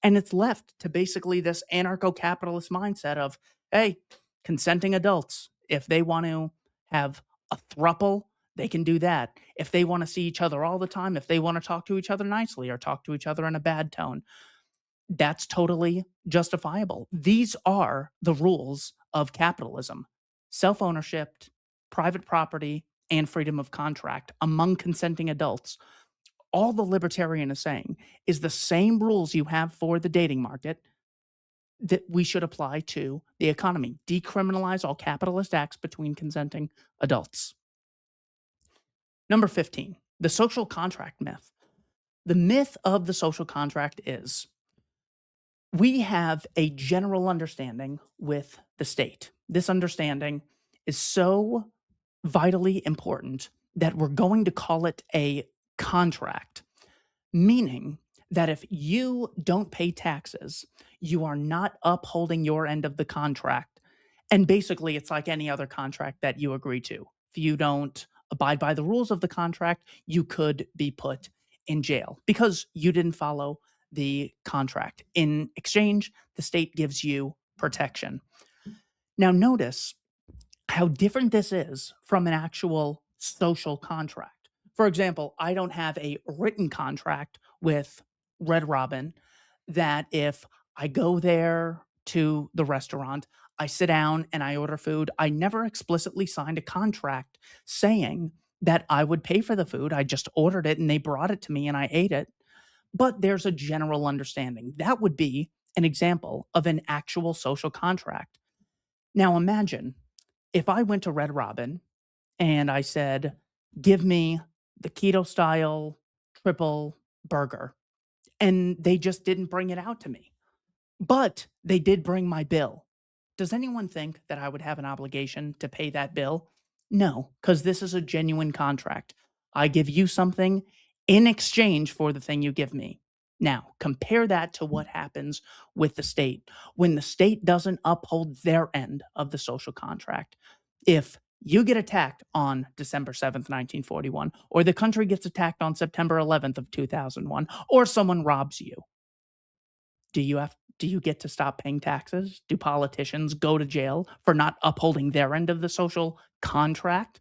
And it's left to basically this anarcho capitalist mindset of, hey, consenting adults, if they want to have a throuple, they can do that. If they want to see each other all the time, if they want to talk to each other nicely or talk to each other in a bad tone, that's totally justifiable. These are the rules of capitalism: self ownership, private property, and freedom of contract among consenting adults. All the libertarian is saying is the same rules you have for the dating market that we should apply to the economy. Decriminalize all capitalist acts between consenting adults. Number 15, the social contract myth. The myth of the social contract is we have a general understanding with the state. This understanding is so vitally important that we're going to call it a contract, meaning that if you don't pay taxes, you are not upholding your end of the contract. And basically, it's like any other contract that you agree to. If you don't abide by the rules of the contract, you could be put in jail because you didn't follow the contract. In exchange, the state gives you protection. Now, notice how different this is from an actual social contract. For example, I don't have a written contract with Red Robin that if I go there to the restaurant, I sit down and I order food, I never explicitly signed a contract saying that I would pay for the food. I just ordered it and they brought it to me and I ate it. But there's a general understanding. That would be an example of an actual social contract. Now imagine if I went to Red Robin and I said, give me the keto style triple burger, and they just didn't bring it out to me, but they did bring my bill. Does anyone think that I would have an obligation to pay that bill? No, because this is a genuine contract. I give you something in exchange for the thing you give me. Now, compare that to what happens with the state when the state doesn't uphold their end of the social contract. If you get attacked on December 7th, 1941, or the country gets attacked on September 11th of 2001, or someone robs you, do you get to stop paying taxes? Do politicians go to jail for not upholding their end of the social contract?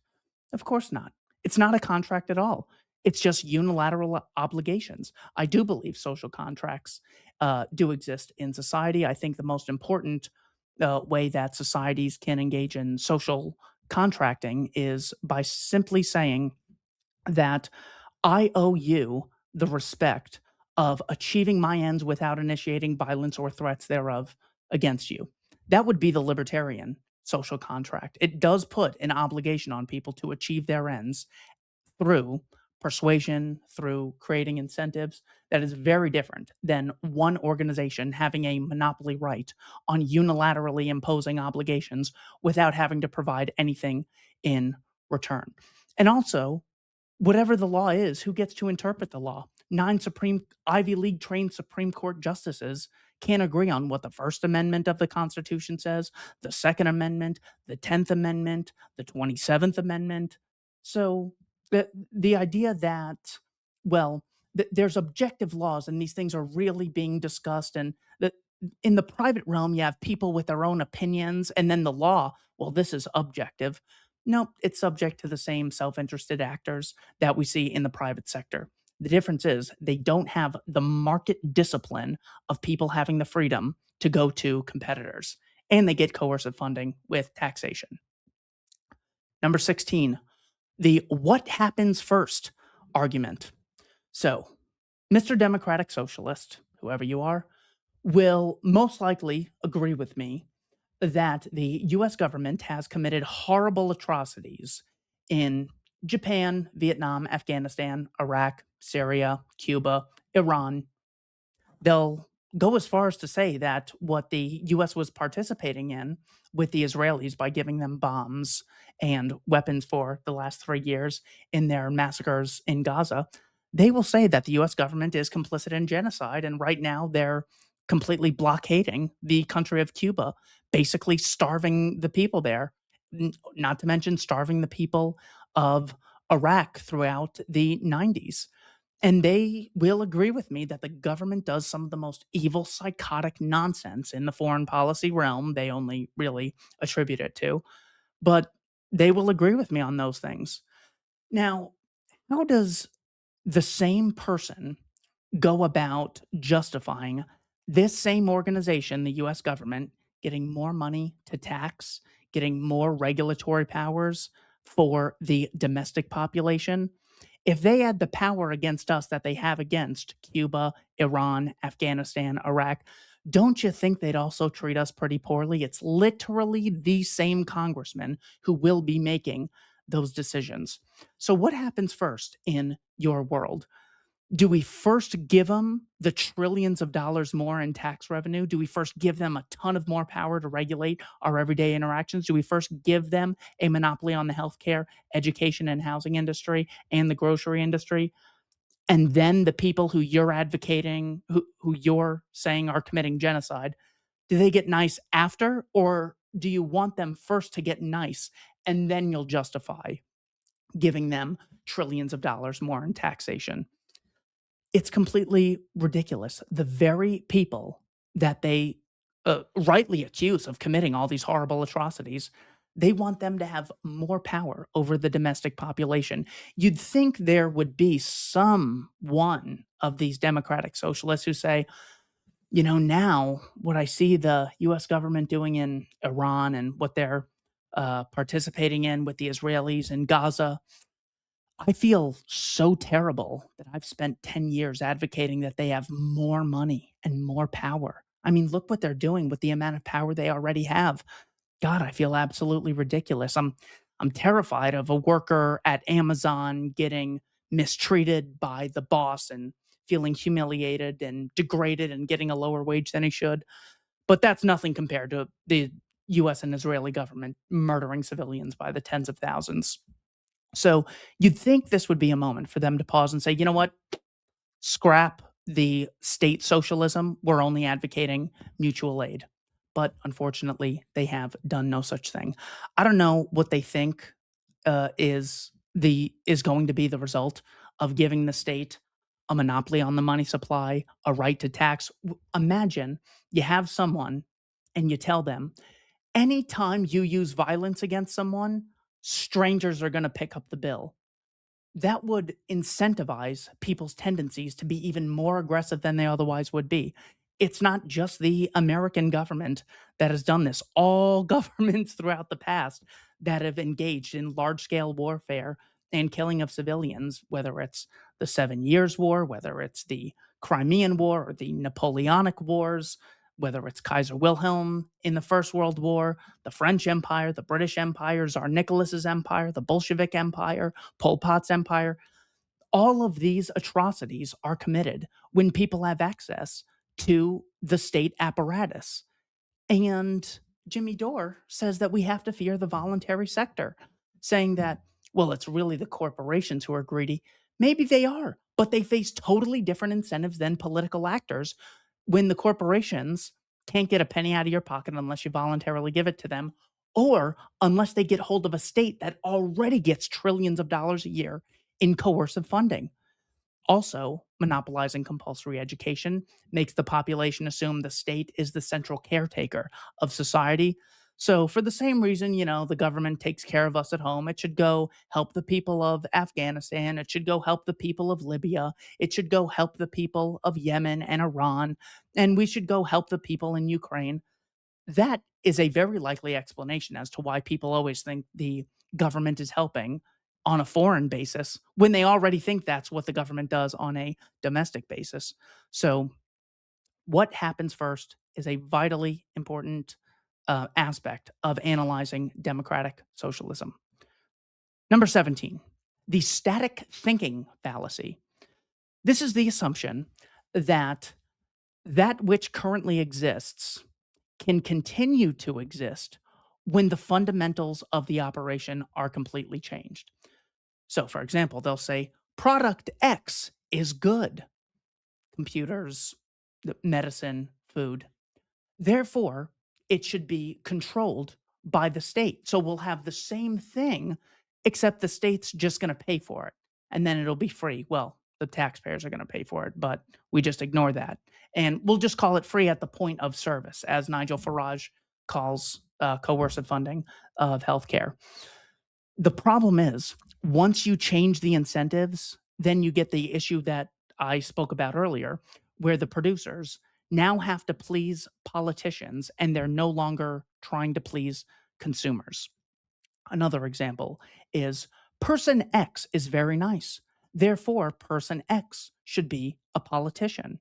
Of course not. It's not a contract at all. It's just unilateral obligations. I do believe social contracts do exist in society. I think the most important way that societies can engage in social contracting is by simply saying that I owe you the respect of achieving my ends without initiating violence or threats thereof against you. That would be the libertarian social contract. It does put an obligation on people to achieve their ends through persuasion, through creating incentives. That is very different than one organization having a monopoly right on unilaterally imposing obligations without having to provide anything in return. And also, whatever the law is, who gets to interpret the law? 9 Ivy League trained Supreme Court justices can't agree on what the First Amendment of the Constitution says, the Second Amendment, the 10th Amendment, the 27th Amendment. So the idea that, well, there's objective laws and these things are really being discussed, and that in the private realm, you have people with their own opinions, and then the law, well, this is objective. No, it's subject to the same self-interested actors that we see in the private sector. The difference is they don't have the market discipline of people having the freedom to go to competitors, and they get coercive funding with taxation. Number 16, the what happens first argument. So, Mr. Democratic Socialist, whoever you are, will most likely agree with me that the US government has committed horrible atrocities in Japan, Vietnam, Afghanistan, Iraq, Syria, Cuba, Iran. They'll go as far as to say that what the US was participating in with the Israelis by giving them bombs and weapons for the last 3 years in their massacres in Gaza, they will say that the US government is complicit in genocide, and right now they're completely blockading the country of Cuba, basically starving the people there, not to mention starving the people of Iraq throughout the 90s. And they will agree with me that the government does some of the most evil, psychotic nonsense in the foreign policy realm. They only really attribute it to, but they will agree with me on those things. Now, how does the same person go about justifying this same organization, the US government, getting more money to tax, getting more regulatory powers for the domestic population? If they had the power against us that they have against Cuba, Iran, Afghanistan, Iraq, don't you think they'd also treat us pretty poorly? It's literally the same congressman who will be making those decisions. So, what happens first in your world? Do we first give them the trillions of dollars more in tax revenue? Do we first give them a ton of more power to regulate our everyday interactions? Do we first give them a monopoly on the healthcare, education, and housing industry and the grocery industry? And then the people who you're advocating, who you're saying are committing genocide, do they get nice after? Or do you want them first to get nice and then you'll justify giving them trillions of dollars more in taxation? It's completely ridiculous. The very people that they rightly accuse of committing all these horrible atrocities, they want them to have more power over the domestic population. You'd think there would be some one of these democratic socialists who say, you know, now what I see the US government doing in Iran and what they're participating in with the Israelis in Gaza, I feel so terrible that I've spent 10 years advocating that they have more money and more power. I mean, look what they're doing with the amount of power they already have. God, I feel absolutely ridiculous. I'm terrified of a worker at Amazon getting mistreated by the boss and feeling humiliated and degraded and getting a lower wage than he should. But that's nothing compared to the US and Israeli government murdering civilians by the tens of thousands. So you'd think this would be a moment for them to pause and say, you know what? Scrap the state socialism. We're only advocating mutual aid. But unfortunately, they have done no such thing. I don't know what they think is going to be the result of giving the state a monopoly on the money supply, a right to tax. Imagine you have someone and you tell them anytime you use violence against someone, strangers are going to pick up the bill. That would incentivize people's tendencies to be even more aggressive than they otherwise would be. It's not just the American government that has done this. All governments throughout the past that have engaged in large scale warfare and killing of civilians, whether it's the 7 Years' War, whether it's the Crimean War or the Napoleonic Wars, whether it's Kaiser Wilhelm in the First World War, the French Empire, the British Empire, Tsar Nicholas's empire, the Bolshevik Empire, Pol Pot's empire. All of these atrocities are committed when people have access to the state apparatus. And Jimmy Dore says that we have to fear the voluntary sector, saying that, well, it's really the corporations who are greedy. Maybe they are, but they face totally different incentives than political actors when the corporations can't get a penny out of your pocket unless you voluntarily give it to them, or unless they get hold of a state that already gets trillions of dollars a year in coercive funding. Also, monopolizing compulsory education makes the population assume the state is the central caretaker of society. So, for the same reason, you know, the government takes care of us at home, it should go help the people of Afghanistan. It should go help the people of Libya. It should go help the people of Yemen and Iran. And we should go help the people in Ukraine. That is a very likely explanation as to why people always think the government is helping on a foreign basis when they already think that's what the government does on a domestic basis. So, what happens first is a vitally important aspect of analyzing democratic socialism. Number 17, the static thinking fallacy. This is the assumption that that which currently exists can continue to exist when the fundamentals of the operation are completely changed. So, for example, they'll say product X is good: computers, medicine, food. Therefore, it should be controlled by the state. So we'll have the same thing, except the state's just going to pay for it and then it'll be free. Well, the taxpayers are going to pay for it, but we just ignore that. And we'll just call it free at the point of service, as Nigel Farage calls coercive funding of healthcare. The problem is, once you change the incentives, then you get the issue that I spoke about earlier, where the producers now have to please politicians and they're no longer trying to please consumers. Another example is person X is very nice. Therefore, person X should be a politician.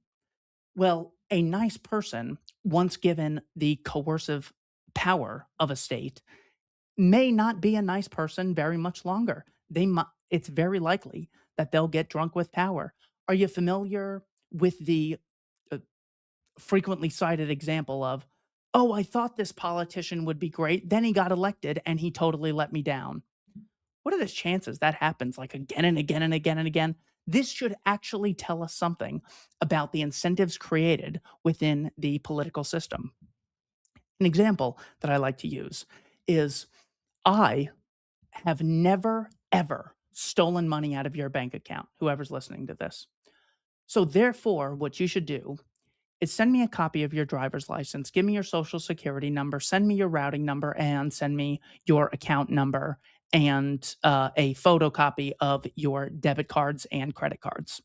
Well, a nice person, once given the coercive power of a state, may not be a nice person very much longer. It's very likely that they'll get drunk with power. Are you familiar with the uh, frequently cited example of, "Oh, I thought this politician would be great, then he got elected and he totally let me down." What are the chances that happens like again and again and again and again? This should actually tell us something about the incentives created within the political system. An example that I like to use is I have never, ever stolen money out of your bank account, whoever's listening to this. So, therefore, what you should do is send me a copy of your driver's license, give me your social security number, send me your routing number, and send me your account number and a photocopy of your debit cards and credit cards.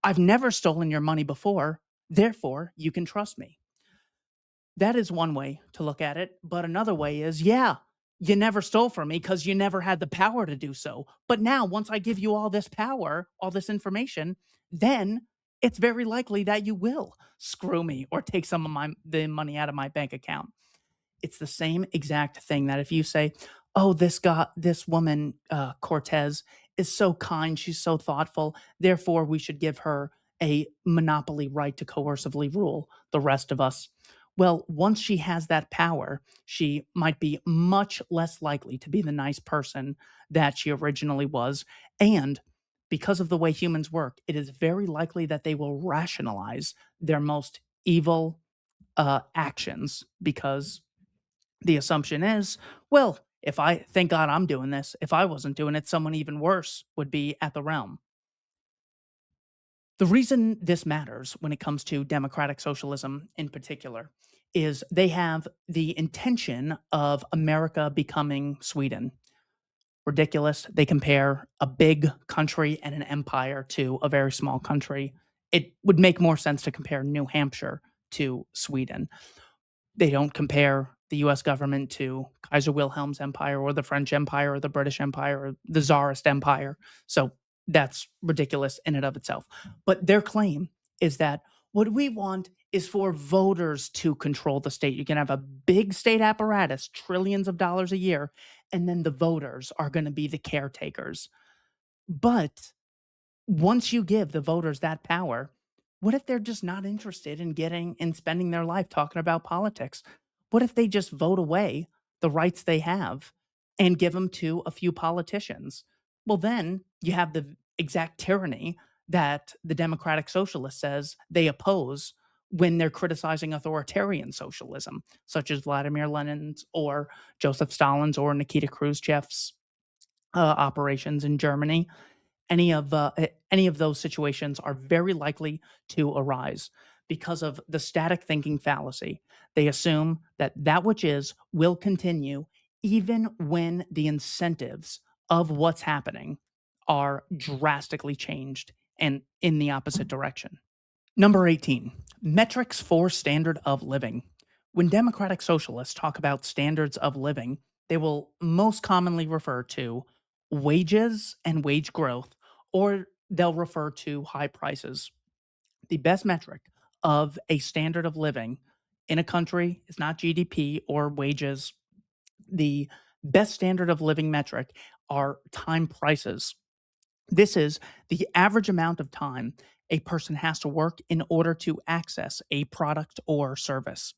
I've never stolen your money before, therefore, you can trust me. That is one way to look at it, but another way is, yeah, you never stole from me because you never had the power to do so. But now, once I give you all this power, all this information, then it's very likely that you will screw me or take some of the money out of my bank account. It's the same exact thing that if you say, "Oh, this woman, Cortez, is so kind, she's so thoughtful, therefore we should give her a monopoly right to coercively rule the rest of us." Well, once she has that power, she might be much less likely to be the nice person that she originally was. And because of the way humans work, it is very likely that they will rationalize their most evil actions because the assumption is, well, if I thank God I'm doing this, if I wasn't doing it, someone even worse would be at the realm. The reason this matters when it comes to democratic socialism in particular is they have the intention of America becoming Sweden. Ridiculous. They compare a big country and an empire to a very small country. It would make more sense to compare New Hampshire to Sweden. They don't compare the US government to Kaiser Wilhelm's empire or the French Empire or the British Empire or the Tsarist Empire. So that's ridiculous in and of itself. But their claim is that what we want is for voters to control the state. You can have a big state apparatus, trillions of dollars a year, and then the voters are going to be the caretakers. But once you give the voters that power, what if they're just not interested in getting and spending their life talking about politics? What if they just vote away the rights they have and give them to a few politicians? Well, then you have the exact tyranny that the Democratic Socialist says they oppose when they're criticizing authoritarian socialism, such as Vladimir Lenin's or Joseph Stalin's or Nikita Khrushchev's operations in Germany. Any of those situations are very likely to arise because of the static thinking fallacy. They assume that that which is will continue even when the incentives of what's happening are drastically changed and in the opposite direction. Number 18, metrics for standard of living. When democratic socialists talk about standards of living, they will most commonly refer to wages and wage growth, or they'll refer to high prices. The best metric of a standard of living in a country is not GDP or wages. The best standard of living metric are time prices. This is the average amount of time a person has to work in order to access a product or service.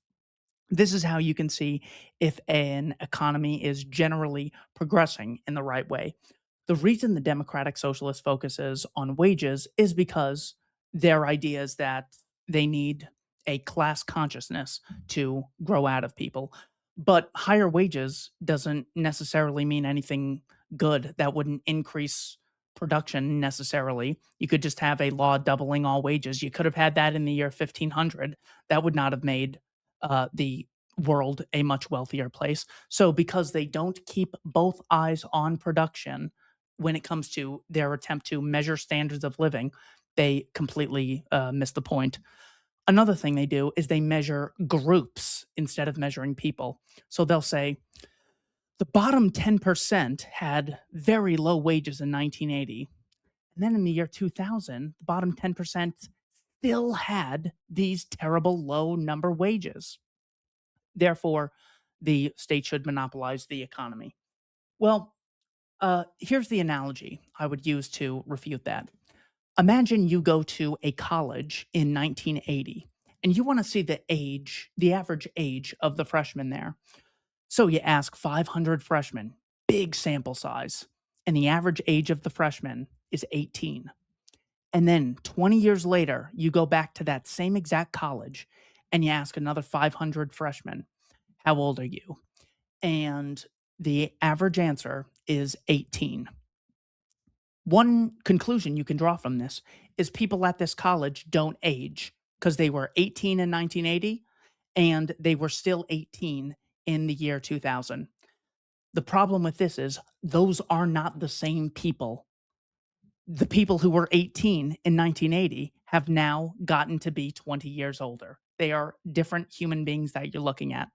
This is how you can see if an economy is generally progressing in the right way. The reason the Democratic Socialist focuses on wages is because their idea is that they need a class consciousness to grow out of people. But higher wages doesn't necessarily mean anything good. That wouldn't increase production necessarily. You could just have a law doubling all wages. You could have had that in the year 1500. That would not have made the world a much wealthier place. So, because they don't keep both eyes on production when it comes to their attempt to measure standards of living, they completely miss the point. Another thing they do is they measure groups instead of measuring people. So they'll say the bottom 10% had very low wages in 1980. And then in the year 2000, the bottom 10% still had these terrible low number wages. Therefore, the state should monopolize the economy. Well, here's the analogy I would use to refute that. Imagine you go to a college in 1980 and you want to see the average age of the freshmen there. So you ask 500 freshmen, big sample size, and the average age of the freshmen is 18. And then 20 years later, you go back to that same exact college and you ask another 500 freshmen, how old are you? And the average answer is 18. One conclusion you can draw from this is people at this college don't age because they were 18 in 1980 and they were still 18 in the year 2000. The problem with this is those are not the same people. The people who were 18 in 1980 have now gotten to be 20 years older. They are different human beings that you're looking at.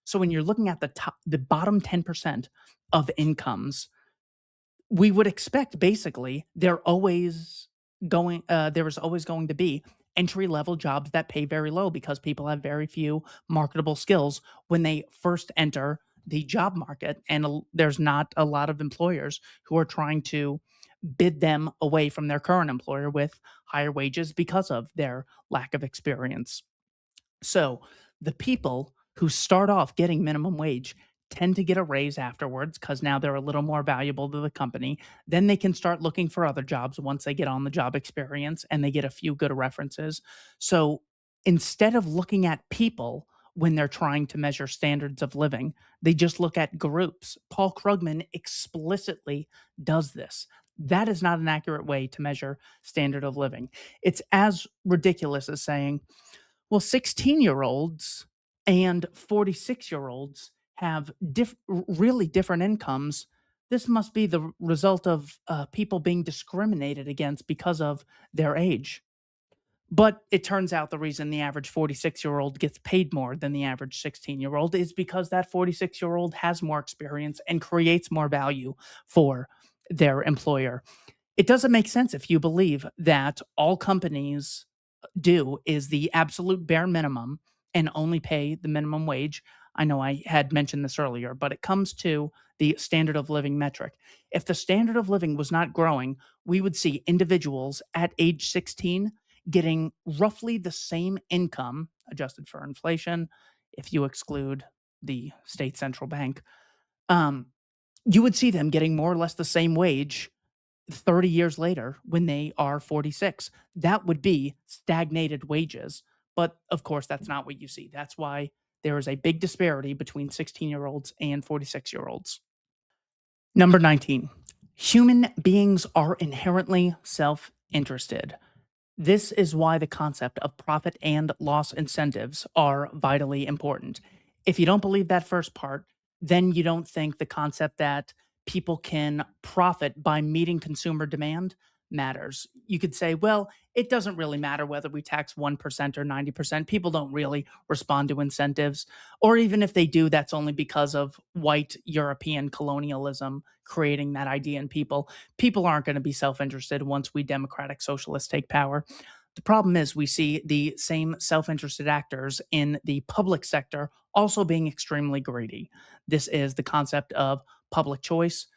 So when you're looking at the bottom 10% of incomes, we would expect basically there is always going to be entry level jobs that pay very low because people have very few marketable skills when they first enter the job market, and there's not a lot of employers who are trying to bid them away from their current employer with higher wages because of their lack of experience. So the people who start off getting minimum wage tend to get a raise afterwards because now they're a little more valuable to the company. Then they can start looking for other jobs once they get on the job experience and they get a few good references. So instead of looking at people when they're trying to measure standards of living, they just look at groups. Paul Krugman explicitly does this. That is not an accurate way to measure standard of living. It's as ridiculous as saying, well, 16-year-olds and 46-year-olds have really different incomes. This must be the result of people being discriminated against because of their age. But it turns out the reason the average 46-year-old gets paid more than the average 16-year-old is because that 46-year-old has more experience and creates more value for their employer. It doesn't make sense if you believe that all companies do is the absolute bare minimum and only pay the minimum wage. I know I had mentioned this earlier, but it comes to the standard of living metric. If the standard of living was not growing, we would see individuals at age 16 getting roughly the same income adjusted for inflation, if you exclude the state central bank. Um, you would see them getting more or less the same wage 30 years later when they are 46. That would be stagnated wages. But of course, that's not what you see. That's why there is a big disparity between 16-year-olds and 46-year-olds. Number 19, human beings are inherently self interested. This is why the concept of profit and loss incentives are vitally important. If you don't believe that first part, then you don't think the concept that people can profit by meeting consumer demand matters. You could say, well, it doesn't really matter whether we tax 1% or 90%. People don't really respond to incentives. Or even if they do, that's only because of white European colonialism creating that idea in people. People aren't going to be self interested once we democratic socialists take power. The problem is we see the same self-interested actors in the public sector also being extremely greedy. This is the concept of public choice.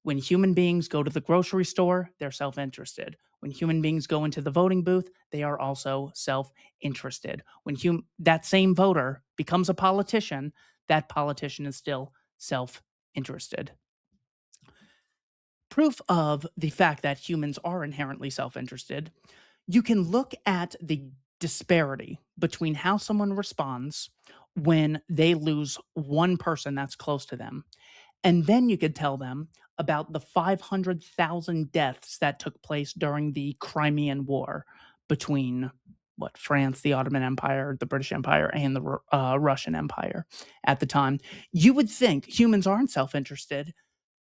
When human beings go to the grocery store, they're self-interested. When human beings go into the voting booth, they are also self-interested. When that same voter becomes a politician, that politician is still self-interested. Proof of the fact that humans are inherently self-interested, you can look at the disparity between how someone responds when they lose one person that's close to them. And then you could tell them, about the 500,000 deaths that took place during the Crimean War between France, the Ottoman Empire, the British Empire, and the Russian Empire at the time. You would think humans aren't self-interested.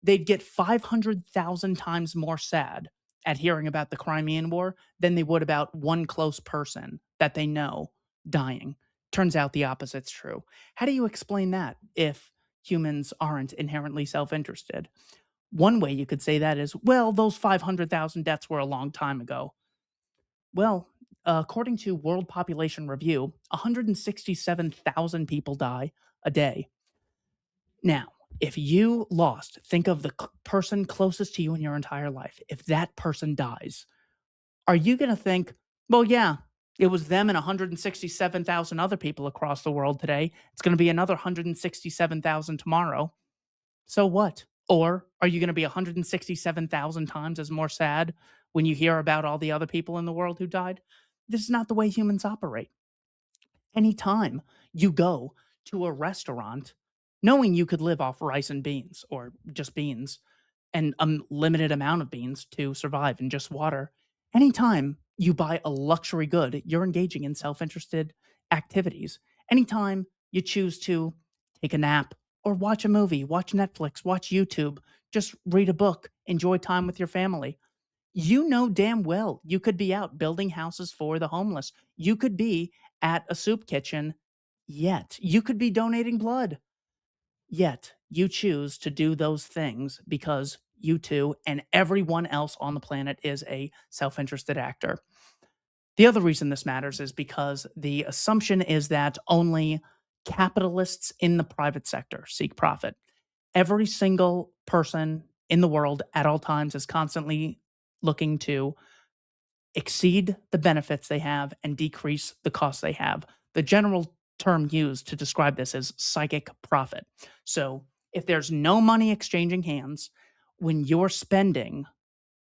They'd get 500,000 times more sad at hearing about the Crimean War than they would about one close person that they know dying. Turns out the opposite's true. How do you explain that if humans aren't inherently self-interested? One way you could say that is, well, those 500,000 deaths were a long time ago. Well, according to World Population Review, 167,000 people die a day. Now, if you lost, think of the person closest to you in your entire life. If that person dies, are you going to think, well, yeah, it was them and 167,000 other people across the world today. It's going to be another 167,000 tomorrow. So what? Or are you going to be 167,000 times as more sad when you hear about all the other people in the world who died? This is not the way humans operate. Anytime you go to a restaurant, knowing you could live off rice and beans or just beans and a limited amount of beans to survive and just water, anytime you buy a luxury good, you're engaging in self-interested activities. Anytime you choose to take a nap or watch a movie, watch Netflix, watch YouTube, just read a book, enjoy time with your family, you know damn well you could be out building houses for the homeless. You could be at a soup kitchen, yet you could be donating blood. Yet you choose to do those things because you too and everyone else on the planet is a self-interested actor. The other reason this matters is because the assumption is that only capitalists in the private sector seek profit. Every single person in the world at all times is constantly looking to exceed the benefits they have and decrease the costs they have. The general term used to describe this is psychic profit. So if there's no money exchanging hands, when you're spending,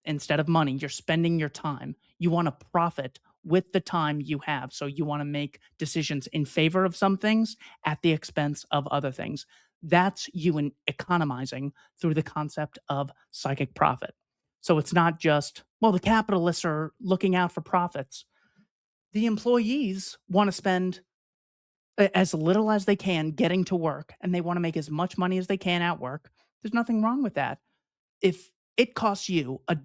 instead of money, you're spending your time. You want to profit with the time you have. So you want to make decisions in favor of some things at the expense of other things. That's you economizing through the concept of psychic profit. So it's not just, well, the capitalists are looking out for profits. The employees want to spend as little as they can getting to work and they want to make as much money as they can at work. There's nothing wrong with that. If it costs you a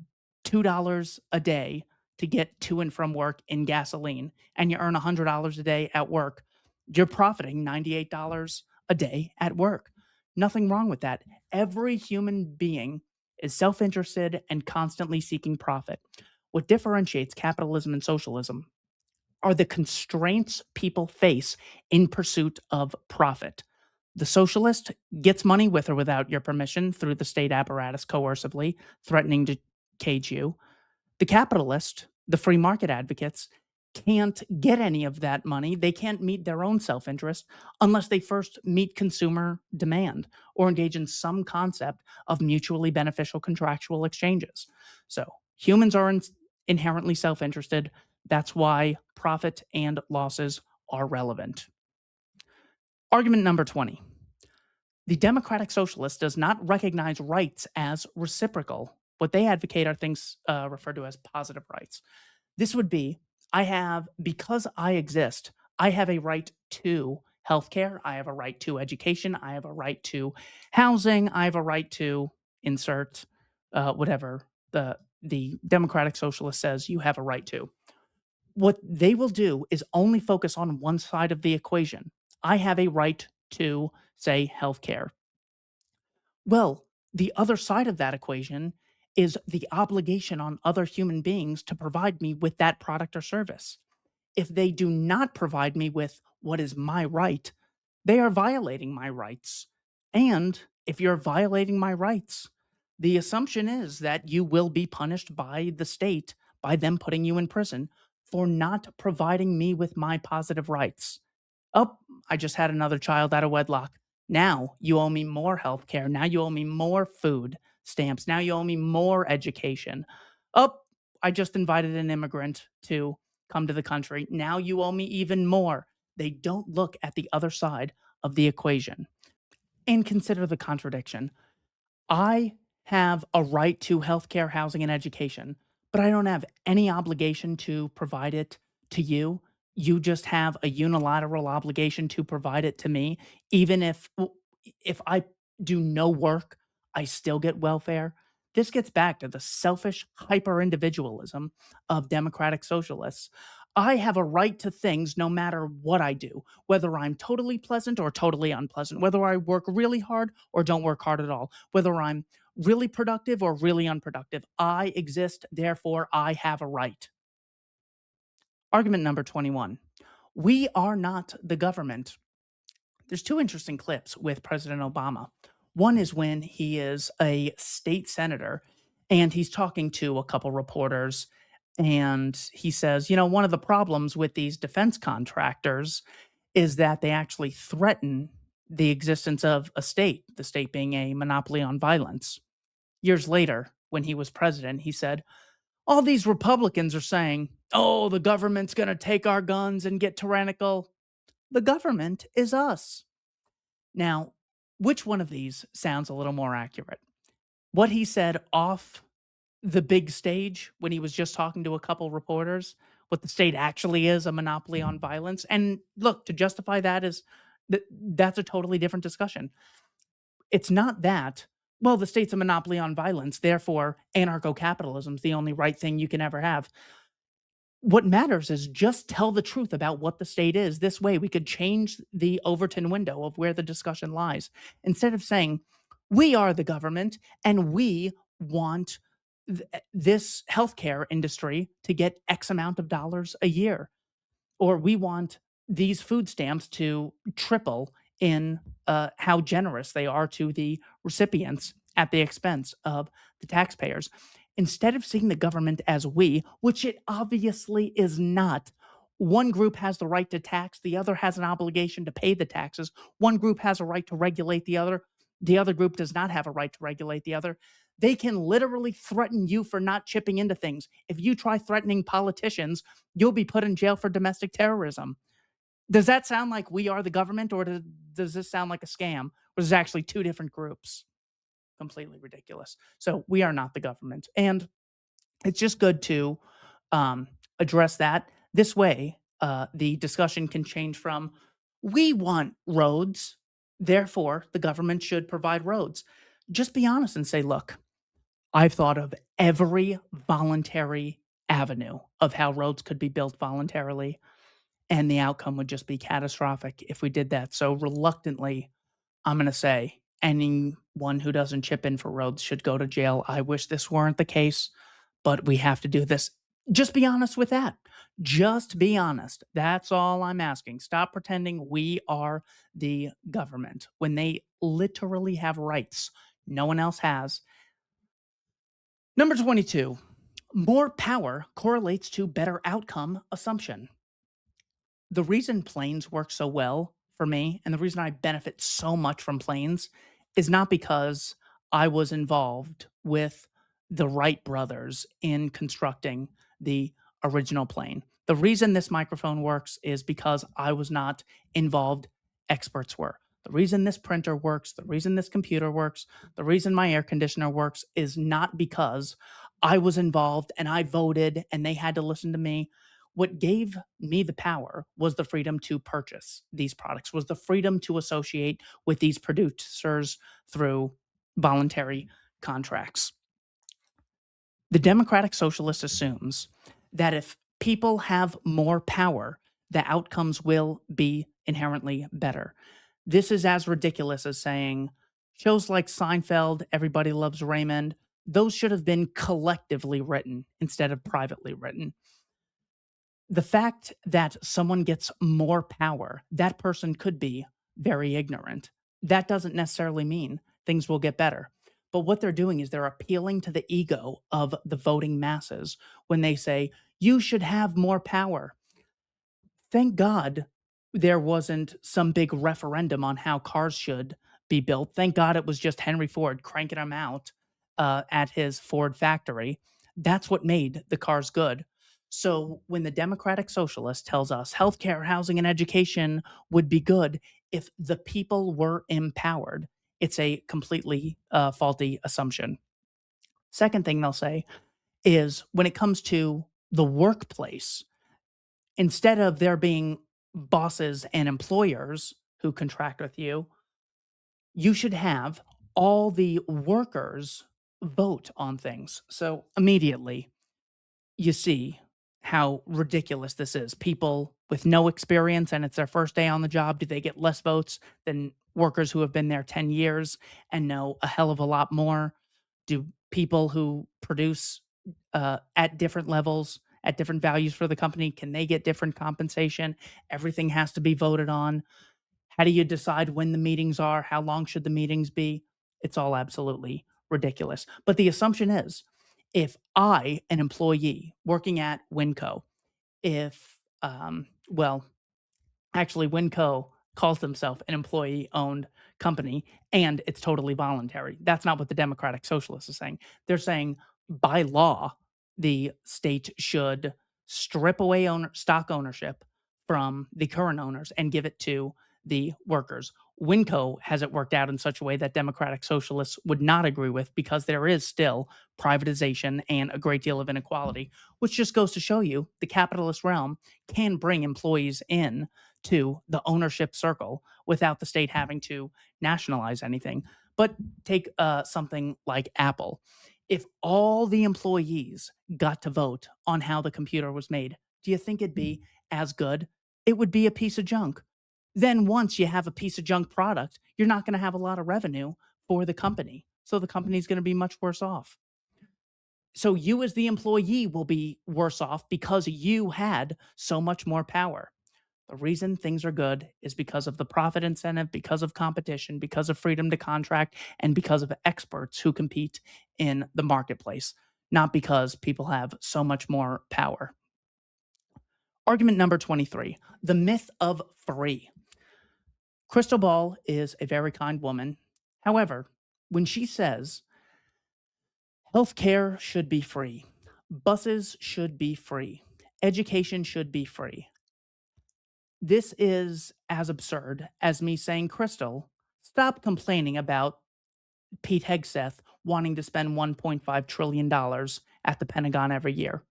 $2 a day to get to and from work in gasoline and you earn $100 a day at work, you're profiting $98 a day at work. Nothing wrong with that. Every human being is self-interested and constantly seeking profit. What differentiates capitalism and socialism are the constraints people face in pursuit of profit. The socialist gets money with or without your permission through the state apparatus coercively, threatening to cage you. The capitalist, the free market advocates, can't get any of that money. They can't meet their own self interest unless they first meet consumer demand or engage in some concept of mutually beneficial contractual exchanges. So humans are inherently self interested. That's why profit and losses are relevant. Argument number 20. The democratic socialist does not recognize rights as reciprocal. What they advocate are things referred to as positive rights. This would be, because I exist, I have a right to healthcare, I have a right to education, I have a right to housing, I have a right to insert whatever the democratic socialist says you have a right to. What they will do is only focus on one side of the equation. I have a right to, say, healthcare. Well, the other side of that equation is the obligation on other human beings to provide me with that product or service. If they do not provide me with what is my right, they are violating my rights. And if you're violating my rights, the assumption is that you will be punished by the state, by them putting you in prison for not providing me with my positive rights. Oh, I just had another child out of wedlock. Now you owe me more health care. Now you owe me more food stamps. Now you owe me more education. Oh, I just invited an immigrant to come to the country. Now you owe me even more. They don't look at the other side of the equation and consider the contradiction. I have a right to healthcare, housing, and education, but I don't have any obligation to provide it to you. You just have a unilateral obligation to provide it to me, even if I do no work, I still get welfare. This gets back to the selfish hyper individualism of democratic socialists. I have a right to things no matter what I do, whether I'm totally pleasant or totally unpleasant, whether I work really hard or don't work hard at all, whether I'm really productive or really unproductive. I exist, therefore, I have a right. Argument number 21. We are not the government. There's two interesting clips with President Obama. One is when he is a state senator and he's talking to a couple reporters, and he says, one of the problems with these defense contractors is that they actually threaten the existence of a state, the state being a monopoly on violence. Years later, when he was president, he said, all these Republicans are saying, oh, the government's going to take our guns and get tyrannical. The government is us. Now, which one of these sounds a little more accurate? What he said off the big stage when he was just talking to a couple reporters, what the state actually is, a monopoly on violence. And look, to justify that is that's a totally different discussion. It's not that, well, the state's a monopoly on violence, therefore anarcho-capitalism is the only right thing you can ever have. What matters is just tell the truth about what the state is. This way, we could change the Overton window of where the discussion lies. Instead of saying, we are the government and we want this healthcare industry to get X amount of dollars a year, or we want these food stamps to triple in how generous they are to the recipients at the expense of the taxpayers. Instead of seeing the government as we, which it obviously is not, one group has the right to tax, the other has an obligation to pay the taxes. One group has a right to regulate the other group does not have a right to regulate the other. They can literally threaten you for not chipping into things. If you try threatening politicians, you'll be put in jail for domestic terrorism. Does that sound like we are the government, or does this sound like a scam? Or there's actually two different groups? Completely ridiculous. So we are not the government. And it's just good to address that. This way, the discussion can change from, we want roads, therefore the government should provide roads. Just be honest and say, look, I've thought of every voluntary avenue of how roads could be built voluntarily, and the outcome would just be catastrophic if we did that. So reluctantly, I'm going to say anyone who doesn't chip in for roads should go to jail. I wish this weren't the case, but we have to do this. Just be honest with that. Just be honest. That's all I'm asking. Stop pretending we are the government when they literally have rights no one else has. Number 22, more power correlates to better outcome assumption. The reason planes work so well for me, and the reason I benefit so much from planes, is not because I was involved with the Wright brothers in constructing the original plane. The reason this microphone works is because I was not involved, experts were. The reason this printer works, the reason this computer works, the reason my air conditioner works is not because I was involved and I voted and they had to listen to me. What gave me the power was the freedom to purchase these products, was the freedom to associate with these producers through voluntary contracts. The democratic socialist assumes that if people have more power, the outcomes will be inherently better. This is as ridiculous as saying shows like Seinfeld, Everybody Loves Raymond, those should have been collectively written instead of privately written. The fact that someone gets more power, that person could be very ignorant. That doesn't necessarily mean things will get better. But what they're doing is they're appealing to the ego of the voting masses when they say, you should have more power. Thank God there wasn't some big referendum on how cars should be built. Thank God it was just Henry Ford cranking them out at his Ford factory. That's what made the cars good. So when the democratic socialist tells us healthcare, housing, and education would be good if the people were empowered, it's a completely faulty assumption. Second thing they'll say is when it comes to the workplace, instead of there being bosses and employers who contract with you, you should have all the workers vote on things. So immediately you see how ridiculous this is. People with no experience and it's their first day on the job, do they get less votes than workers who have been there 10 years and know a hell of a lot more? Do people who produce at different levels, at different values for the company, can they get different compensation? Everything has to be voted on. How do you decide when the meetings are? How long should the meetings be? It's all absolutely ridiculous. But the assumption is if I, an employee working at Winco, if, well, actually, Winco calls themselves an employee-owned company, and it's totally voluntary. That's not what the Democratic Socialists are saying. They're saying, by law, the state should strip away stock ownership from the current owners and give it to the workers. Winco has it worked out in such a way that Democratic Socialists would not agree with because there is still privatization and a great deal of inequality, which just goes to show you the capitalist realm can bring employees in to the ownership circle without the state having to nationalize anything. But take something like Apple. If all the employees got to vote on how the computer was made, do you think it'd be as good? It would be a piece of junk. Then once you have a piece of junk product, you're not going to have a lot of revenue for the company. So the company's going to be much worse off. So you as the employee will be worse off because you had so much more power. The reason things are good is because of the profit incentive, because of competition, because of freedom to contract, and because of experts who compete in the marketplace, not because people have so much more power. Argument number 23, the myth of free. Crystal Ball is a very kind woman. However, when she says healthcare should be free, buses should be free, education should be free, this is as absurd as me saying, Crystal, stop complaining about Pete Hegseth wanting to spend $1.5 trillion at the Pentagon every year.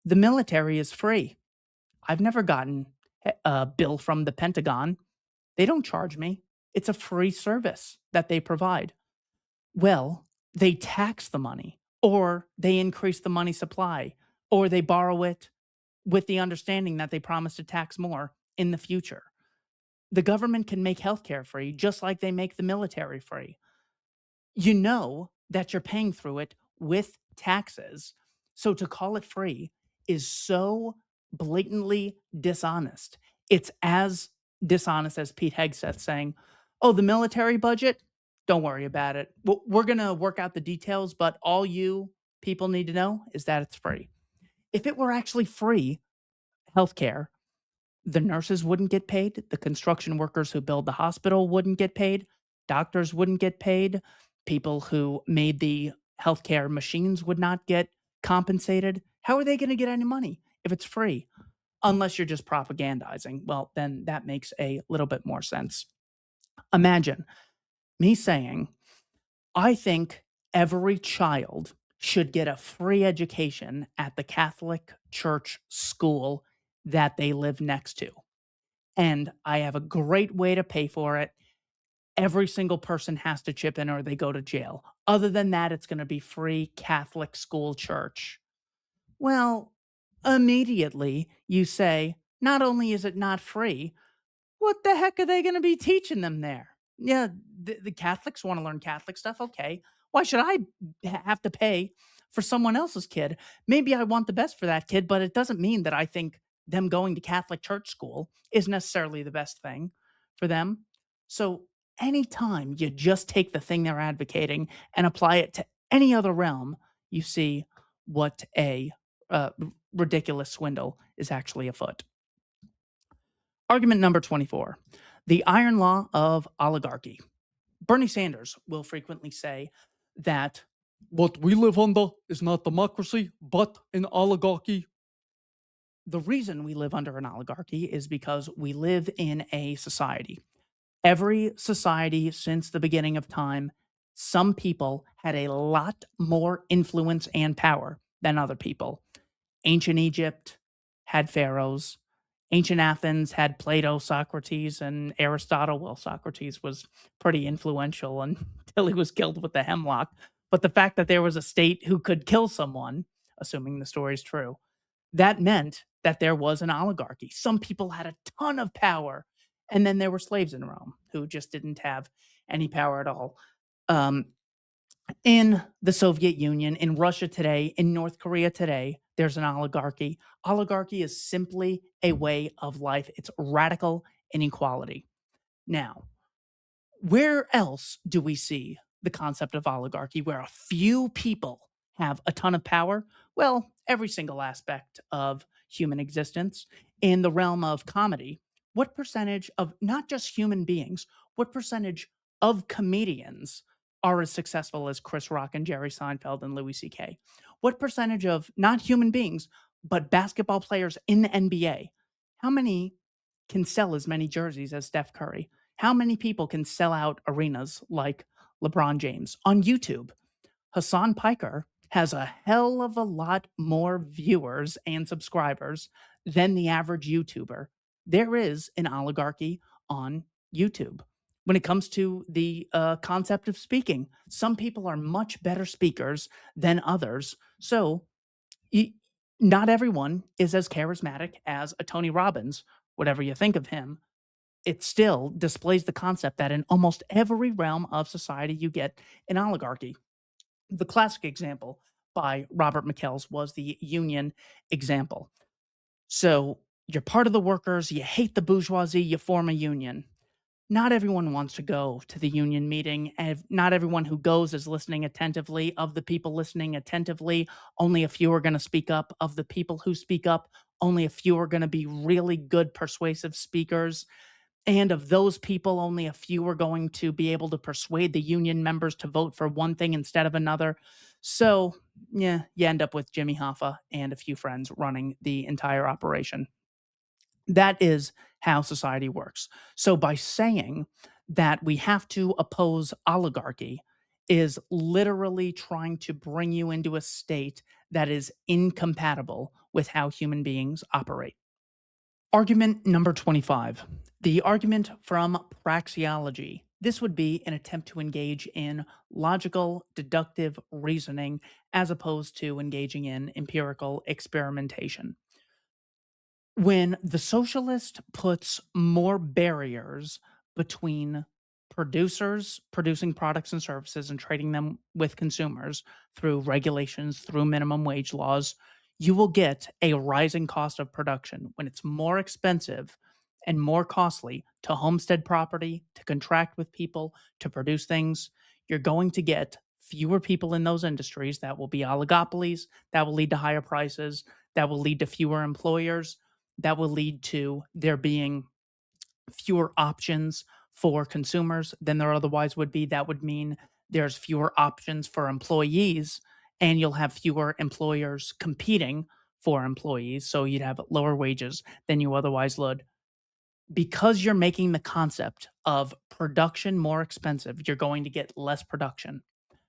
The military is free. I've never gotten a bill from the Pentagon. They don't charge me. It's a free service that they provide. Well, they tax the money, or they increase the money supply, or they borrow it with the understanding that they promise to tax more in the future. The government can make healthcare free just like they make the military free. You know that you're paying through it with taxes. So to call it free is so blatantly dishonest. It's as dishonest as Pete Hegseth saying, oh, the military budget, don't worry about it. We're going to work out the details, but all you people need to know is that it's free. If it were actually free healthcare, the nurses wouldn't get paid, the construction workers who build the hospital wouldn't get paid, doctors wouldn't get paid, people who made the healthcare machines would not get compensated. How are they going to get any money if it's free? Unless you're just propagandizing. Well, then that makes a little bit more sense. Imagine me saying, I think every child should get a free education at the Catholic Church school that they live next to, and I have a great way to pay for it. Every single person has to chip in or they go to jail. Other than that, it's going to be free Catholic school church. Well, immediately you say, not only is it not free, what the heck are they going to be teaching them there? Yeah, the Catholics want to learn Catholic stuff. Okay. Why should I have to pay for someone else's kid? Maybe I want the best for that kid, but it doesn't mean that I think them going to Catholic church school is necessarily the best thing for them. So anytime you just take the thing they're advocating and apply it to any other realm, you see what a ridiculous swindle is actually afoot. Argument number 24, the iron law of oligarchy. Bernie Sanders will frequently say that what we live under is not democracy, but an oligarchy. The reason we live under an oligarchy is because we live in a society. Every society since the beginning of time Some people had a lot more influence and power than other people. Ancient Egypt had pharaohs. Ancient Athens had Plato, Socrates, and Aristotle. Well, Socrates was pretty influential until he was killed with the hemlock. But the fact that there was a state who could kill someone, assuming the story is true, that meant that there was an oligarchy. Some people had a ton of power. And then there were slaves in Rome who just didn't have any power at all. Um, in the Soviet Union, in Russia today, in North Korea today, there's an oligarchy. Oligarchy is simply a way of life, it's radical inequality. Now, where else do we see the concept of oligarchy where a few people have a ton of power? Well, every single aspect of human existence. In the realm of comedy, what percentage of not just human beings, what percentage of comedians are as successful as Chris Rock and Jerry Seinfeld and Louis C.K.? What percentage of not human beings, but basketball players in the NBA? How many can sell as many jerseys as Steph Curry? How many people can sell out arenas like LeBron James on YouTube? Hassan Piker has a hell of a lot more viewers and subscribers than the average YouTuber. There is an oligarchy on YouTube. When it comes to the concept of speaking, some people are much better speakers than others. So, y- not everyone is as charismatic as a Tony Robbins, whatever you think of him. It still displays the concept that in almost every realm of society, you get an oligarchy. The classic example by Robert McKells was the union example. So you're part of the workers, you hate the bourgeoisie, you form a union. Not everyone wants to go to the union meeting, and not everyone who goes is listening attentively. Of the people listening attentively, only a few are going to speak up. Of the people who speak up, only a few are going to be really good persuasive speakers. And of those people, only a few are going to be able to persuade the union members to vote for one thing instead of another. So, yeah, you end up with Jimmy Hoffa and a few friends running the entire operation. That is how society works. So, by saying that we have to oppose oligarchy, is literally trying to bring you into a state that is incompatible with how human beings operate. Argument number 25. The argument from Praxeology. This would be an attempt to engage in logical, deductive reasoning as opposed to engaging in empirical experimentation. When the socialist puts more barriers between producers producing products and services and trading them with consumers through regulations, through minimum wage laws, you will get a rising cost of production. When it's more expensive and more costly to homestead property, to contract with people, to produce things, you're going to get fewer people in those industries. That will be oligopolies, that will lead to higher prices, that will lead to fewer employers, that will lead to there being fewer options for consumers than there otherwise would be. That would mean there's fewer options for employees, and you'll have fewer employers competing for employees. So you'd have lower wages than you otherwise would. Because you're making the concept of production more expensive, you're going to get less production.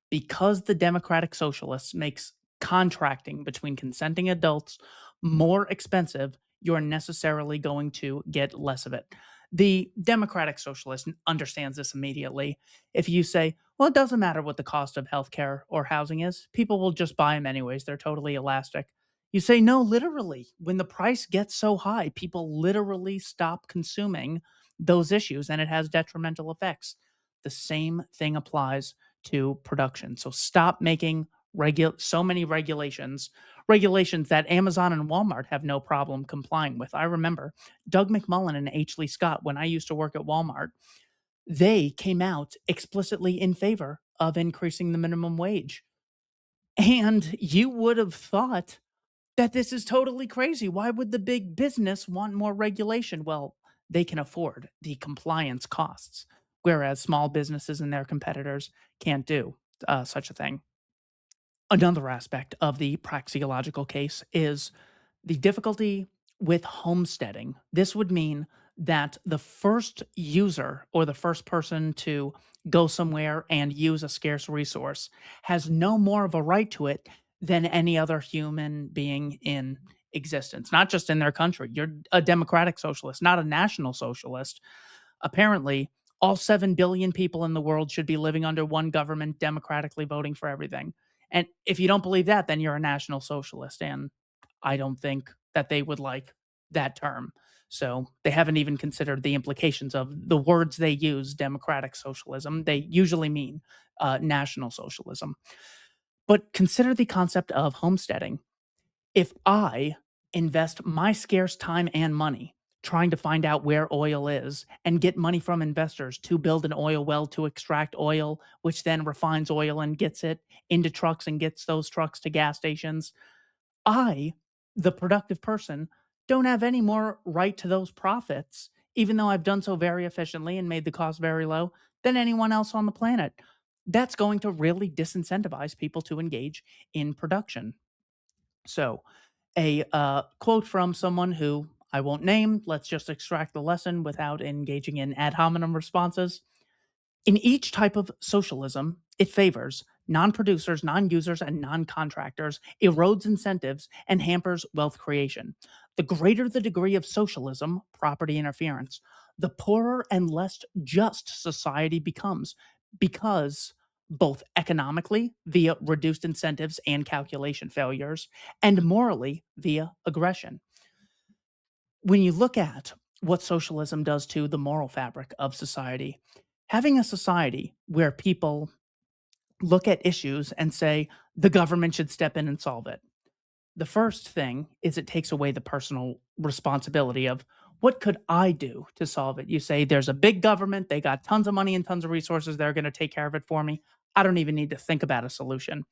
Because the democratic socialists makes contracting between consenting adults more expensive, you're necessarily going to get less of it. The democratic socialist understands this immediately. If you say, well, it doesn't matter what the cost of healthcare or housing is, people will just buy them anyways. They're totally elastic. You say, no, literally, when the price gets so high, people literally stop consuming those issues and it has detrimental effects. The same thing applies to production. So stop making so many regulations that Amazon and Walmart have no problem complying with. I remember Doug McMullen and H. Lee Scott, when I used to work at Walmart, they came out explicitly in favor of increasing the minimum wage. And you would have thought that this is totally crazy. Why would the big business want more regulation? Well, they can afford the compliance costs, whereas small businesses and their competitors can't do such a thing. Another aspect of the praxeological case is the difficulty with homesteading. This would mean that the first user or the first person to go somewhere and use a scarce resource has no more of a right to it than any other human being in existence, not just in their country. You're a democratic socialist, not a national socialist. Apparently, all 7 billion people in the world should be living under one government, democratically voting for everything. And if you don't believe that, then you're a national socialist. And I don't think that they would like that term. So they haven't even considered the implications of the words they use, democratic socialism. They usually mean national socialism. But consider the concept of homesteading. If I invest my scarce time and money trying to find out where oil is and get money from investors to build an oil well to extract oil, which then refines oil and gets it into trucks and gets those trucks to gas stations, I, the productive person, don't have any more right to those profits, even though I've done so very efficiently and made the cost very low, than anyone else on the planet. That's going to really disincentivize people to engage in production. So, a quote from someone who I won't name, let's just extract the lesson without engaging in ad hominem responses. In each type of socialism, it favors non producers, non users, and non contractors, erodes incentives, and hampers wealth creation. The greater the degree of socialism, property interference, the poorer and less just society becomes because both economically via reduced incentives and calculation failures, and morally via aggression. When you look at what socialism does to the moral fabric of society, having a society where people look at issues and say the government should step in and solve it. The first thing is it takes away the personal responsibility of what could I do to solve it? You say there's a big government, they got tons of money and tons of resources, they're going to take care of it for me. I don't even need to think about a solution.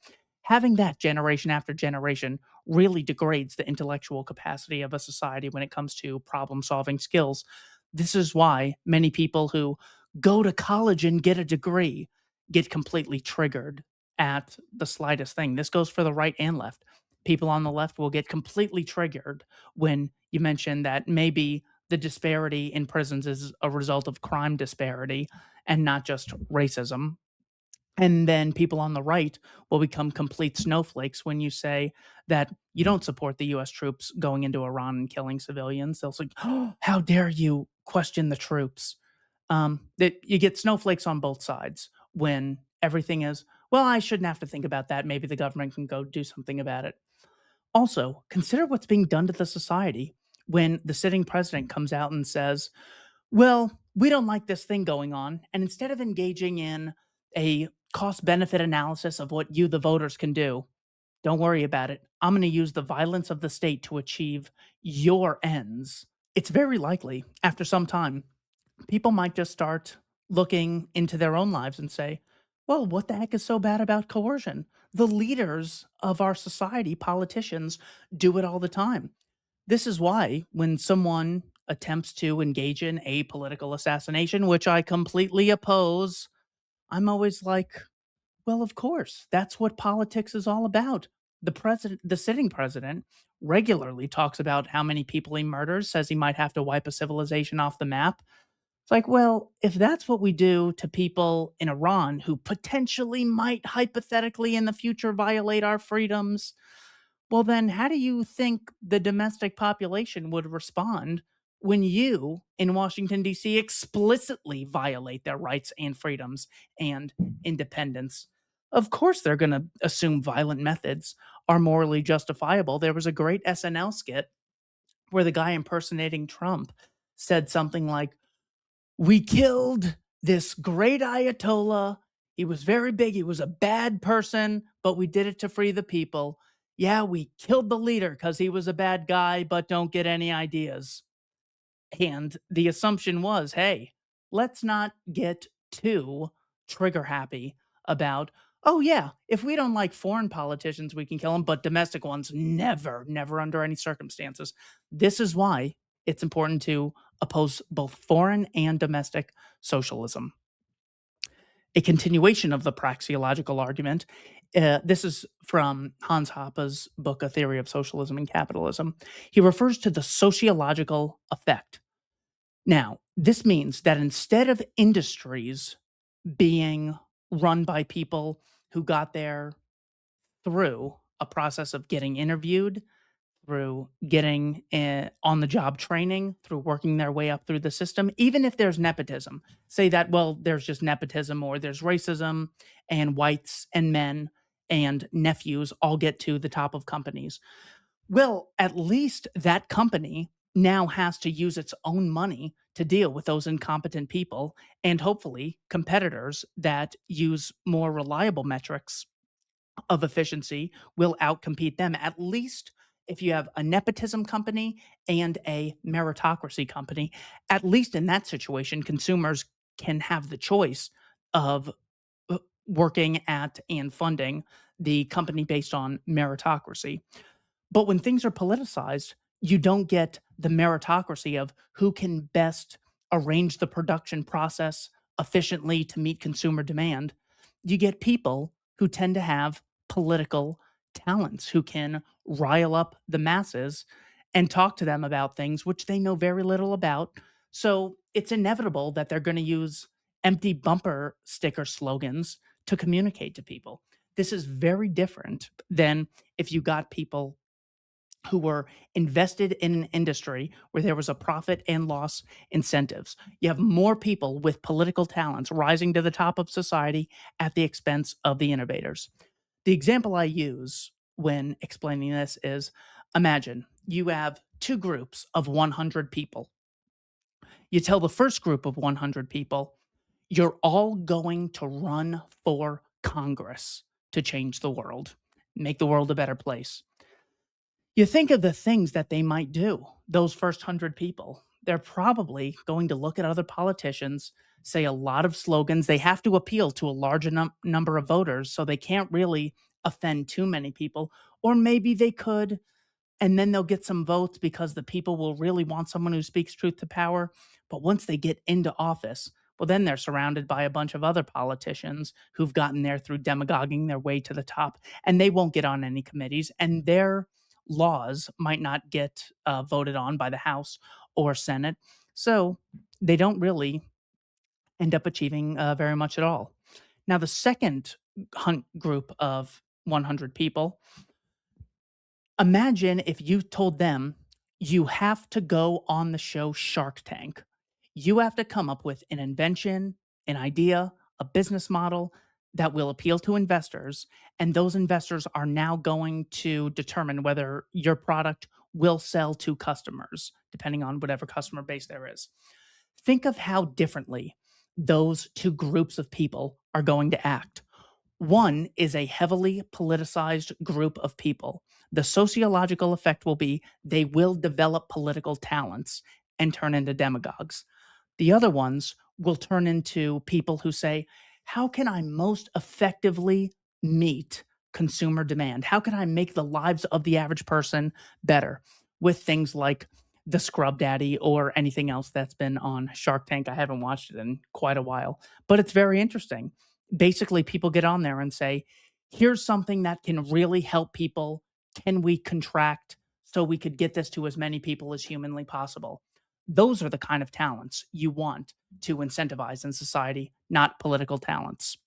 Having that generation after generation really degrades the intellectual capacity of a society when it comes to problem solving skills. This is why many people who go to college and get a degree get completely triggered at the slightest thing. This goes for the right and left. People on the left will get completely triggered when you mention that maybe the disparity in prisons is a result of crime disparity and not just racism. And then people on the right will become complete snowflakes when you say that you don't support the US troops going into Iran and killing civilians. They'll say, oh, how dare you question the troops? That you get snowflakes on both sides when everything is, well, I shouldn't have to think about that. Maybe the government can go do something about it. Also, consider what's being done to the society when the sitting president comes out and says, well, we don't like this thing going on. And instead of engaging in a cost benefit analysis of what you, the voters, can do, don't worry about it. I'm going to use the violence of the state to achieve your ends. It's very likely after some time, people might just start looking into their own lives and say, well, what the heck is so bad about coercion? The leaders of our society, politicians, do it all the time. This is why when someone attempts to engage in a political assassination, which I completely oppose, I'm always like, well, of course, that's what politics is all about. The sitting president, regularly talks about how many people he murders, says he might have to wipe a civilization off the map. It's like, well, if that's what we do to people in Iran who potentially might hypothetically in the future violate our freedoms, well, then how do you think the domestic population would respond when you in Washington, D.C. explicitly violate their rights and freedoms and independence? Of course, they're going to assume violent methods are morally justifiable. There was a great SNL skit where the guy impersonating Trump said something like, we killed this great Ayatollah. He was very big. He was a bad person, but we did it to free the people. Yeah, we killed the leader because he was a bad guy, but don't get any ideas. And the assumption was, hey, let's not get too trigger happy about, oh, yeah, if we don't like foreign politicians, we can kill them, but domestic ones, never, never under any circumstances. This is why it's important to oppose both foreign and domestic socialism. A continuation of the praxeological argument. This is from Hans Hoppe's book, A Theory of Socialism and Capitalism. He refers to the sociological effect Now, this means that instead of industries being run by people who got there through a process of getting interviewed, through getting on the job training, through working their way up through the system, even if there's nepotism. Say that, well, there's just nepotism or there's racism and whites and men and nephews all get to the top of companies. Well, at least that company now has to use its own money to deal with those incompetent people and hopefully competitors that use more reliable metrics of efficiency will outcompete them. At least if you have a nepotism company and a meritocracy company, at least in that situation, consumers can have the choice of working at and funding the company based on meritocracy. But when things are politicized, you don't get the meritocracy of who can best arrange the production process efficiently to meet consumer demand. You get people who tend to have political talents, who can rile up the masses and talk to them about things which they know very little about. So it's inevitable that they're going to use empty bumper sticker slogans to communicate to people. This is very different than if you got people who were invested in an industry where there was a profit and loss incentives. You have more people with political talents rising to the top of society at the expense of the innovators. The example I use when explaining this is, imagine you have two groups of 100 people. You tell the first group of 100 people, you're all going to run for Congress to change the world, make the world a better place. You think of the things that they might do, those first 100 people. They're probably going to look at other politicians, say a lot of slogans. They have to appeal to a large number of voters, so they can't really offend too many people. Or maybe they could, and then they'll get some votes because the people will really want someone who speaks truth to power. But once they get into office, well, then they're surrounded by a bunch of other politicians who've gotten there through demagoguing their way to the top, and they won't get on any committees, and their laws might not get voted on by the House or Senate. So they don't really end up achieving very much at all. Now, the second group of 100 people, imagine if you told them you have to go on the show Shark Tank. You have to come up with an invention, an idea, a business model that will appeal to investors. And those investors are now going to determine whether your product will sell to customers, depending on whatever customer base there is. Think of how differently those two groups of people are going to act. One is a heavily politicized group of people. The sociological effect will be they will develop political talents and turn into demagogues. The other ones will turn into people who say, how can I most effectively meet consumer demand? How can I make the lives of the average person better with things like the Scrub Daddy or anything else that's been on Shark Tank? I haven't watched it in quite a while, but it's very interesting. Basically, people get on there and say, here's something that can really help people. Can we contract so we could get this to as many people as humanly possible? Those are the kind of talents you want to incentivize in society, not political talents.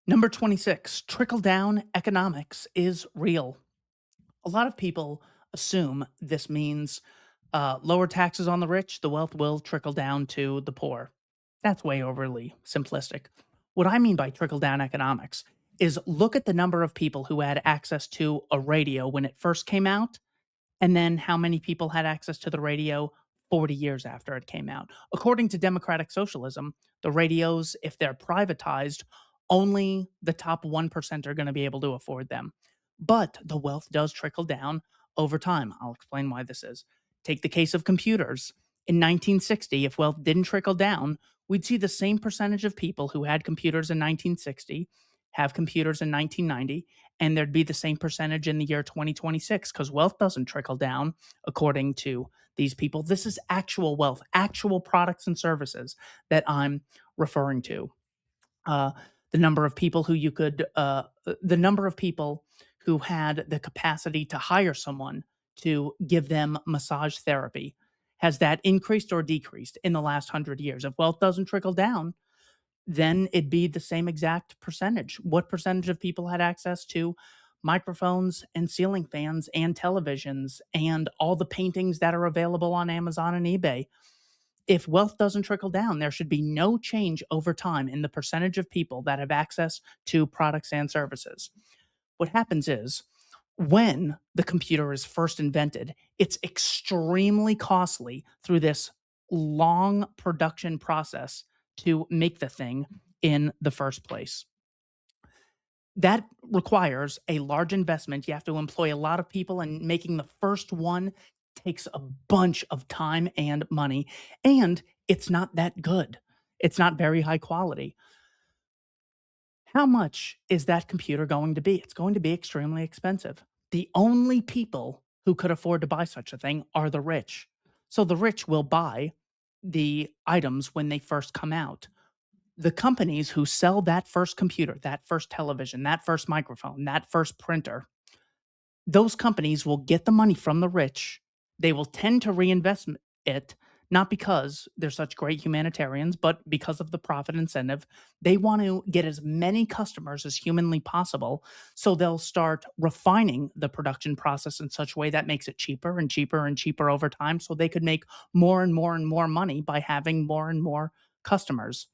Number 26, trickle down economics is real. A lot of people assume this means lower taxes on the rich, the wealth will trickle down to the poor. That's way overly simplistic. What I mean by trickle down economics is look at the number of people who had access to a radio when it first came out, and then how many people had access to the radio 40 years after it came out. According to democratic socialism, the radios, if they're privatized, only the top 1% are going to be able to afford them. But the wealth does trickle down over time. I'll explain why this is. Take the case of computers. In 1960, if wealth didn't trickle down, we'd see the same percentage of people who had computers in 1960 have computers in 1990, and there'd be the same percentage in the year 2026 because wealth doesn't trickle down according to these people. This is actual wealth, actual products and services that I'm referring to. Uh, the number of people who you could, the number of people who had the capacity to hire someone to give them massage therapy Has that increased or decreased in the last 100 years? If wealth doesn't trickle down, then it'd be the same exact percentage. What percentage of people had access to microphones and ceiling fans and televisions and all the paintings that are available on Amazon and eBay? If wealth doesn't trickle down, there should be no change over time in the percentage of people that have access to products and services. What happens is when the computer is first invented, it's extremely costly through this long production process to make the thing in the first place. That requires a large investment. You have to employ a lot of people, and making the first one takes a bunch of time and money, and it's not that good. It's not very high quality. How much is that computer going to be? It's going to be extremely expensive. The only people who could afford to buy such a thing are the rich. So the rich will buy the items when they first come out. The companies who sell that first computer, that first television, that first microphone, that first printer, those companies will get the money from the rich. They will tend to reinvest it, not because they're such great humanitarians, but because of the profit incentive. They want to get as many customers as humanly possible. So they'll start refining the production process in such a way that makes it cheaper and cheaper and cheaper over time. So they could make more and more and more money by having more and more customers.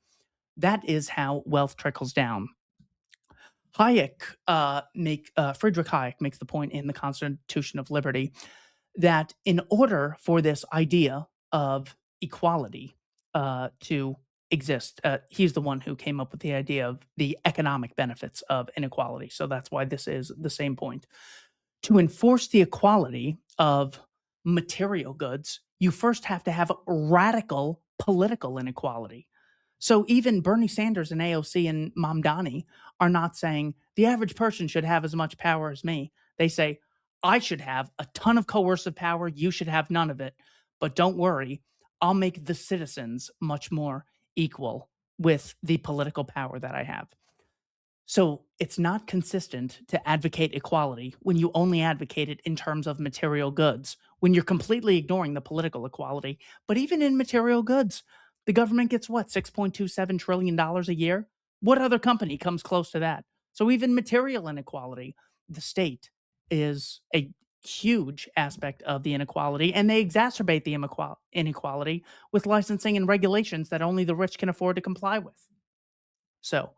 That is how wealth trickles down. Friedrich Hayek makes the point in the Constitution of Liberty that in order for this idea of equality to exist, he's the one who came up with the idea of the economic benefits of inequality. So that's why this is the same point. To enforce the equality of material goods, you first have to have radical political inequality. So even Bernie Sanders and AOC and Mamdani are not saying the average person should have as much power as me. They say, I should have a ton of coercive power. You should have none of it. But don't worry, I'll make the citizens much more equal with the political power that I have. So it's not consistent to advocate equality when you only advocate it in terms of material goods, when you're completely ignoring the political equality. But even in material goods, the government gets what, $6.27 trillion a year? What other company comes close to that? So even material inequality, the state is a huge aspect of the inequality, and they exacerbate the inequality with licensing and regulations that only the rich can afford to comply with. So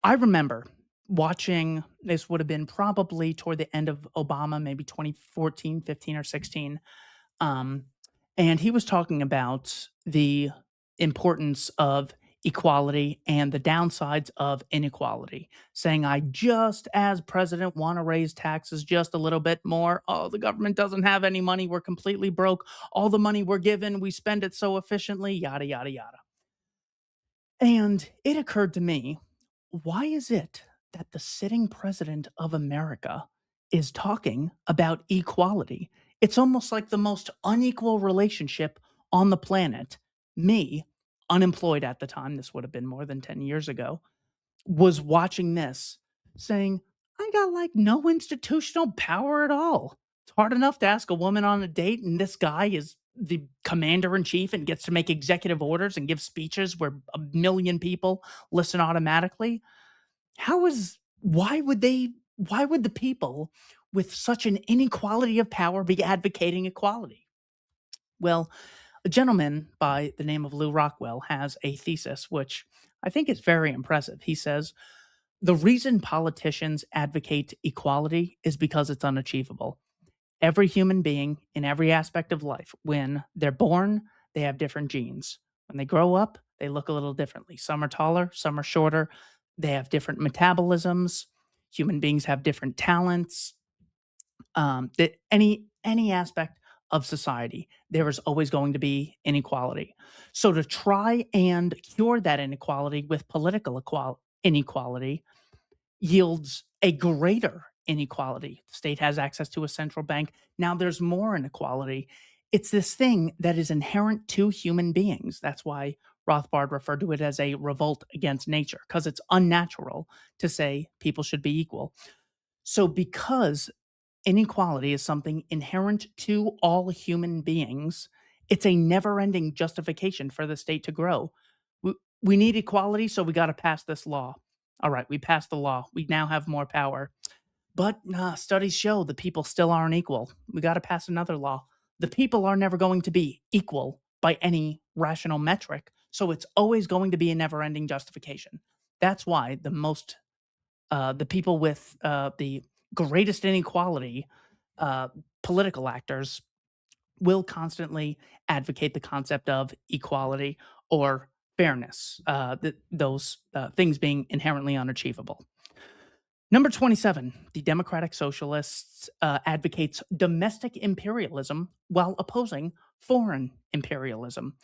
I remember watching, this would have been probably toward the end of Obama, maybe 2014, 15, or 16. Um, and he was talking about the importance of equality and the downsides of inequality, saying, I just, as president, want to raise taxes just a little bit more. Oh, the government doesn't have any money. We're completely broke. All the money we're given, we spend it so efficiently, yada, yada, yada. And it occurred to me, why is it that the sitting president of America is talking about equality? It's almost like the most unequal relationship on the planet. Me, unemployed at the time, this would have been more than 10 years ago, was watching this saying, I got like no institutional power at all. It's hard enough to ask a woman on a date, and this guy is the commander in chief and gets to make executive orders and give speeches where a million people listen automatically. Why would the people with such an inequality of power be advocating equality? Well, a gentleman by the name of Lou Rockwell has a thesis which I think is very impressive. He says, the reason politicians advocate equality is because it's unachievable. Every human being in every aspect of life, when they're born, they have different genes. When they grow up, they look a little differently. Some are taller, some are shorter. They have different metabolisms. Human beings have different talents. Any aspect of society, there is always going to be inequality. So to try and cure that inequality with political inequality yields a greater inequality. The state has access to a central bank. Now there's more inequality. It's this thing that is inherent to human beings. That's why Rothbard referred to it as a revolt against nature, because it's unnatural to say people should be equal. So because inequality is something inherent to all human beings, It's a never-ending justification for the state to grow. We need equality, so we got to pass this law. All right, we passed the law. We now have more power. But studies show the people still aren't equal. We got to pass another law. The people are never going to be equal by any rational metric. So it's always going to be a never ending justification. That's why the people with the greatest inequality, uh, political actors, will constantly advocate the concept of equality or fairness, those things being inherently unachievable. Number 27, the Democratic Socialists advocates domestic imperialism while opposing foreign imperialism.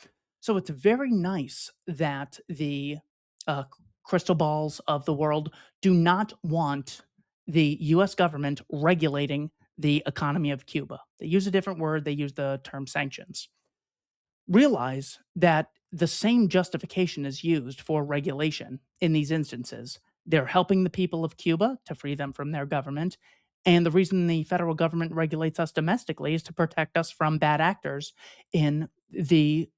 So it's very nice that the uh, crystal balls of the world do not want the US government regulating the economy of Cuba. They use a different word, they use the term sanctions. Realize that the same justification is used for regulation in these instances. They're helping the people of Cuba to free them from their government. And the reason the federal government regulates us domestically is to protect us from bad actors in the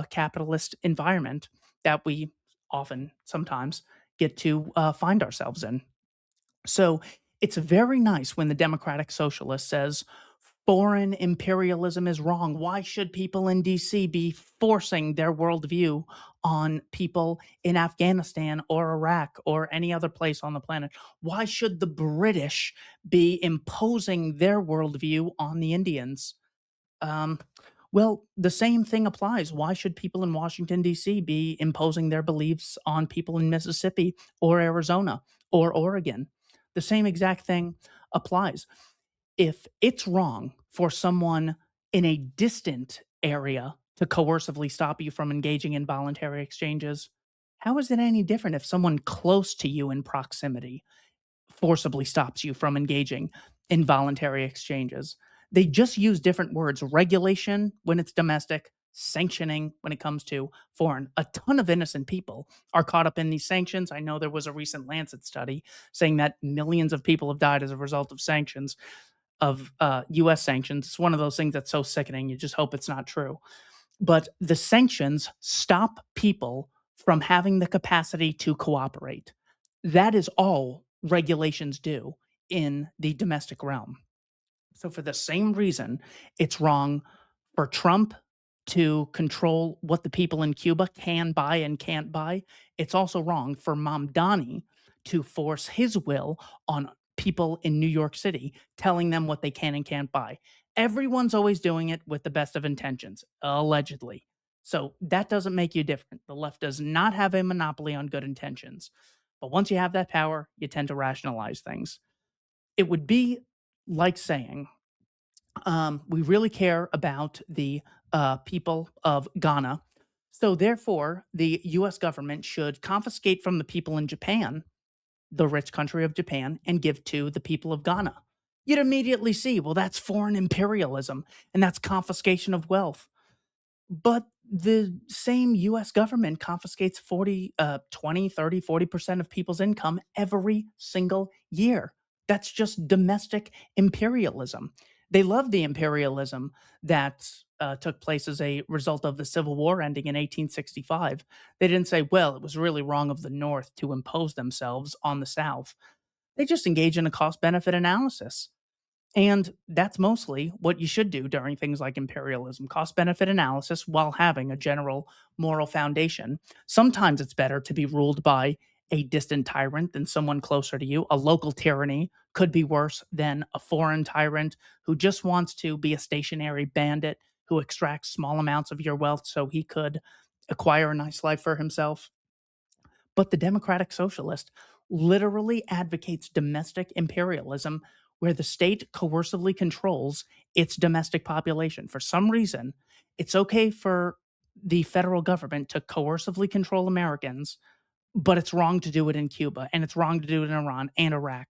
capitalist environment that we often, sometimes, get to find ourselves in. So it's very nice when the Democratic Socialist says foreign imperialism is wrong. Why should people in DC be forcing their worldview on people in Afghanistan or Iraq or any other place on the planet? Why should the British be imposing their worldview on the Indians? Um, well, the same thing applies. Why should people in Washington, D.C. be imposing their beliefs on people in Mississippi or Arizona or Oregon? The same exact thing applies. If it's wrong for someone in a distant area to coercively stop you from engaging in voluntary exchanges, how is it any different if someone close to you in proximity forcibly stops you from engaging in voluntary exchanges? They just use different words: regulation when it's domestic, sanctioning when it comes to foreign. A ton of innocent people are caught up in these sanctions. I know there was a recent Lancet study saying that millions of people have died as a result of sanctions, of US sanctions. It's one of those things that's so sickening, you just hope it's not true. But the sanctions stop people from having the capacity to cooperate. That is all regulations do in the domestic realm. So, for the same reason, it's wrong for Trump to control what the people in Cuba can buy and can't buy. It's also wrong for Mamdani to force his will on people in New York City, telling them what they can and can't buy. Everyone's always doing it with the best of intentions, allegedly. So that doesn't make you different. The left does not have a monopoly on good intentions. But once you have that power, you tend to rationalize things. It would be like saying, we really care about the people of Ghana. So, therefore, the US government should confiscate from the people in Japan, the rich country of Japan, and give to the people of Ghana. You'd immediately see, well, that's foreign imperialism and that's confiscation of wealth. But the same US government confiscates 20, 30, 40% of people's income every single year. That's just domestic imperialism. They love the imperialism that took place as a result of the Civil War ending in 1865. They didn't say, well, it was really wrong of the North to impose themselves on the South. They just engage in a cost benefit analysis. And that's mostly what you should do during things like imperialism: cost benefit analysis while having a general moral foundation. Sometimes it's better to be ruled by a distant tyrant than someone closer to you. A local tyranny could be worse than a foreign tyrant who just wants to be a stationary bandit who extracts small amounts of your wealth so he could acquire a nice life for himself. But the Democratic Socialist literally advocates domestic imperialism where the state coercively controls its domestic population. For some reason, it's okay for the federal government to coercively control Americans, but it's wrong to do it in Cuba and it's wrong to do it in Iran and Iraq.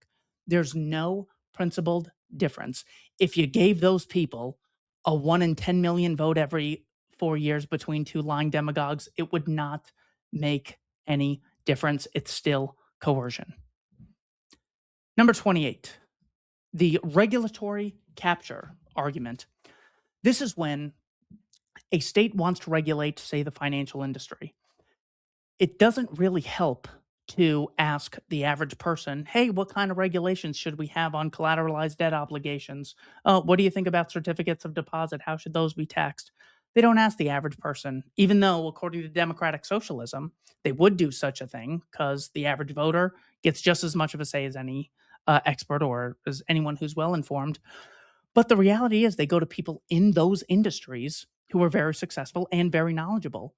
There's no principled difference. If you gave those people a 1 in 10 million vote every 4 years between two lying demagogues, it would not make any difference. It's still coercion. Number 28, the regulatory capture argument. This is when A state wants to regulate, say, the financial industry. It doesn't really help to ask the average person, hey, what kind of regulations should we have on collateralized debt obligations? What do you think about certificates of deposit? How should those be taxed? They don't ask the average person, even though, according to democratic socialism, they would do such a thing because the average voter gets just as much of a say as any expert or as anyone who's well informed. But the reality is, they go to people in those industries who are very successful and very knowledgeable.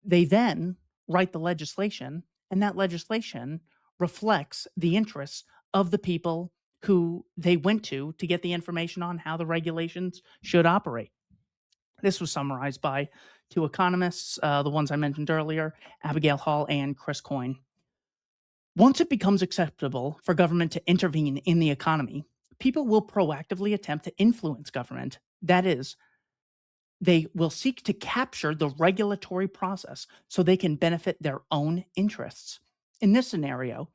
They then write the legislation, and that legislation reflects the interests of the people who they went to get the information on how the regulations should operate. This was summarized by two economists, the ones I mentioned earlier, Abigail Hall and Chris Coyne. Once it becomes acceptable for government to intervene in the economy, people will proactively attempt to influence government. That is, they will seek to capture the regulatory process so they can benefit their own interests. In this scenario,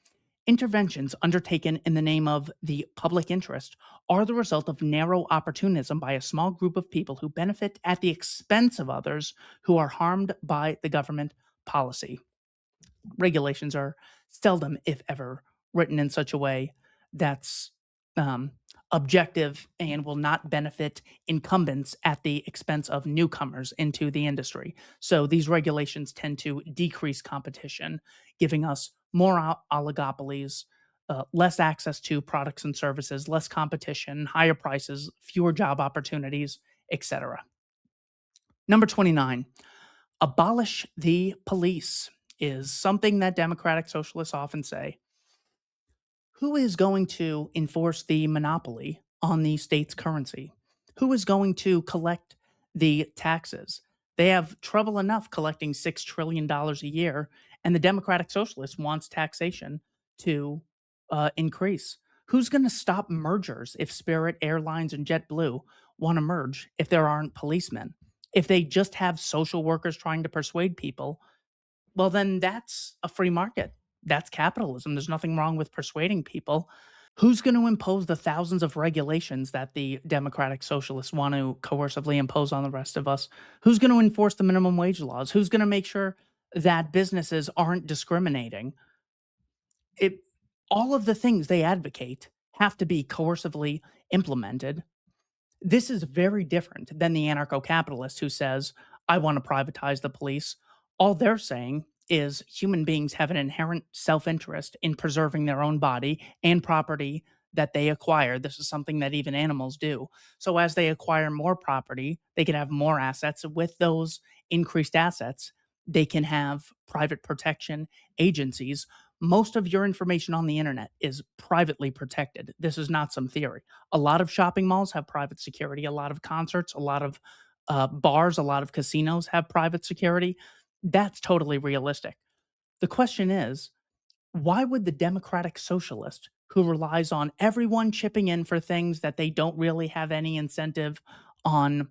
interventions undertaken in the name of the public interest are the result of narrow opportunism by a small group of people who benefit at the expense of others who are harmed by the government policy. Regulations are seldom, if ever, written in such a way that's um, objective and will not benefit incumbents at the expense of newcomers into the industry. So these regulations tend to decrease competition, giving us more oligopolies, less access to products and services, less competition, higher prices, fewer job opportunities, etc. Number 29, abolish the police is something that democratic socialists often say. Who is going to enforce the monopoly on the state's currency? Who is going to collect the taxes? They have trouble enough collecting $6 trillion a year, and the democratic socialist wants taxation to increase. Who's going to stop mergers if Spirit Airlines and JetBlue want to merge if there aren't policemen? If they just have social workers trying to persuade people, well, then that's a free market. That's capitalism. There's nothing wrong with persuading people. Who's going to impose the thousands of regulations that the democratic socialists want to coercively impose on the rest of us? Who's going to enforce the minimum wage laws? Who's going to make sure that businesses aren't discriminating? It All of the things they advocate have to be coercively implemented. This is very different than the anarcho capitalist who says, I want to privatize the police. All they're saying is human beings have an inherent self interest in preserving their own body and property that they acquire. This is something that even animals do. So, as they acquire more property, they can have more assets. With those increased assets, they can have private protection agencies. Most of your information on the internet is privately protected. This is not some theory. A lot of shopping malls have private security. A lot of concerts, a lot of bars, a lot of casinos have private security. That's totally realistic. The question is, why would the democratic socialist who relies on everyone chipping in for things that they don't really have any incentive on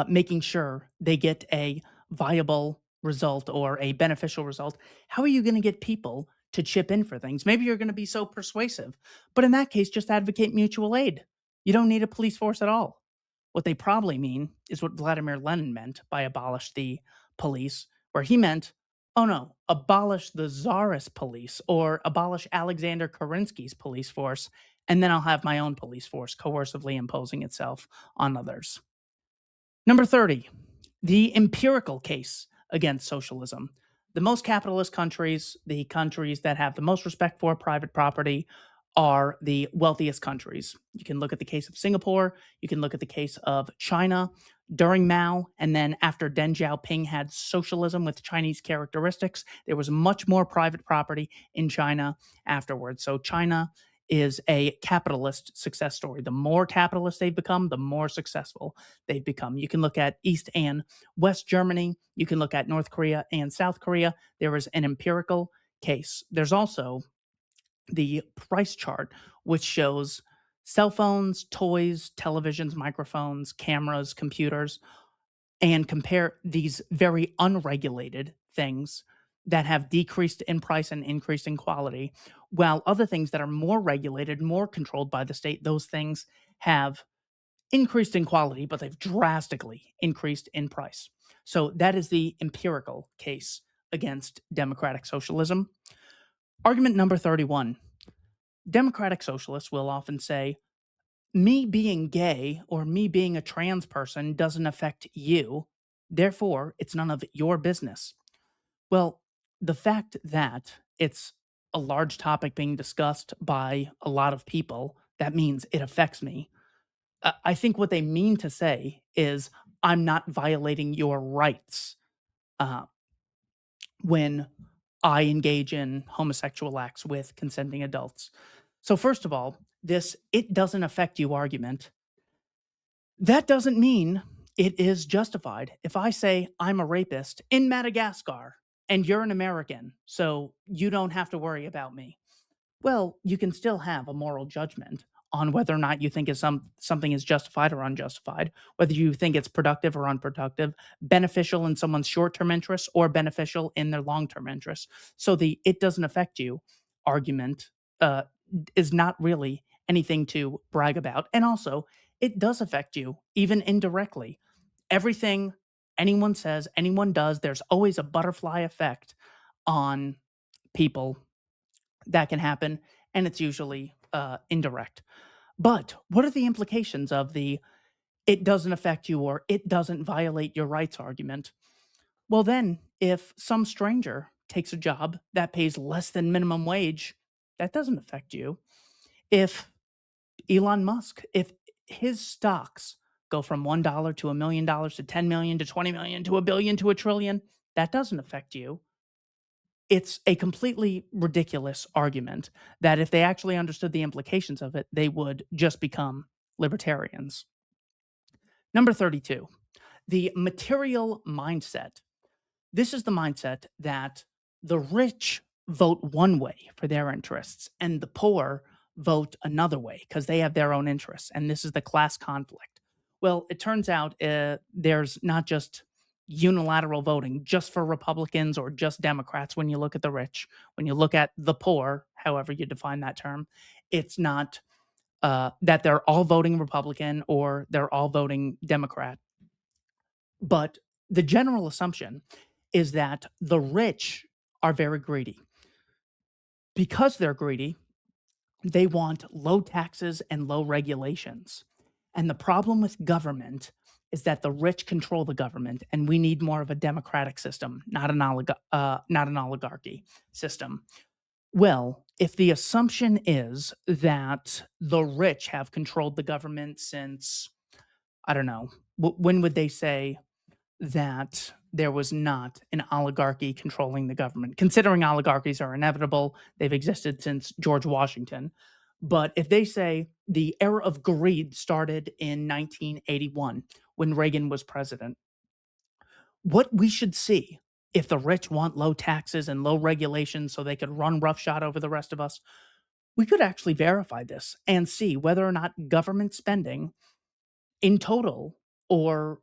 making sure they get a viable result or a beneficial result, how are you going to get people to chip in for things? Maybe you're going to be so persuasive, but in that case, just advocate mutual aid. You don't need a police force at all. What they probably mean is what Vladimir Lenin meant by abolish the police, where he meant, oh no, abolish the czarist police or abolish Alexander Kerensky's police force, and then I'll have my own police force coercively imposing itself on others. Number 30, the empirical case against socialism. The most capitalist countries, the countries that have the most respect for private property, are the wealthiest countries. You can look at the case of Singapore, you can look at the case of China during Mao, and then after Deng Xiaoping had socialism with Chinese characteristics, there was much more private property in China afterwards. So China is a capitalist success story. The more capitalist they've become, the more successful they've become. You can look at East and West Germany. You can look at North Korea and South Korea. There is an empirical case. There's also the price chart, which shows cell phones, toys, televisions, microphones, cameras, computers, and compare these very unregulated things that have decreased in price and increased in quality, while other things that are more regulated, more controlled by the state, those things have increased in quality, but they've drastically increased in price. So that is the empirical case against democratic socialism. Argument number 31. Democratic socialists will often say, me being gay or me being a trans person doesn't affect you. Therefore, it's none of your business. Well, the fact that it's a large topic being discussed by a lot of people, that means it affects me. I think what they mean to say is, I'm not violating your rights uh, when I engage in homosexual acts with consenting adults. So, first of all, this it doesn't affect you argument, that doesn't mean it is justified. If I say I'm a rapist in Madagascar and you're an American, so you don't have to worry about me. Well, you can still have a moral judgment on whether or not you think something is justified or unjustified, whether you think it's productive or unproductive, beneficial in someone's short-term interests or beneficial in their long-term interests. So the "it doesn't affect you" argument uh, is not really anything to brag about. And also, it does affect you, even indirectly. Everything anyone says, anyone does, there's always a butterfly effect on people that can happen, and it's usually indirect. But what are the implications of the "it doesn't affect you" or "it doesn't violate your rights" argument? Well, then, if some stranger takes a job that pays less than minimum wage, that doesn't affect you. If Elon Musk, if his stocks go from $1 to $1 million to 10 million to 20 million to a billion to a trillion, that doesn't affect you. It's a completely ridiculous argument that if they actually understood the implications of it, they would just become libertarians. Number 32, the material mindset. This is the mindset that the rich vote one way for their interests and the poor vote another way because they have their own interests. And this is the class conflict. Well, it turns out there's not just unilateral voting just for Republicans or just Democrats when you look at the rich. When you look at the poor, however you define that term, it's not that they're all voting Republican or they're all voting Democrat. But the general assumption is that the rich are very greedy. Because they're greedy, they want low taxes and low regulations. And the problem with government is that the rich control the government, and we need more of a democratic system, not an oligarchy system. Well, if the assumption is that the rich have controlled the government since, I don't know, when would they say that there was not an oligarchy controlling the government? Considering oligarchies are inevitable, they've existed since George Washington. But if they say the era of greed started in 1981 when Reagan was president, what we should see, if the rich want low taxes and low regulations so they could run roughshod over the rest of us, we could actually verify this and see whether or not government spending in total or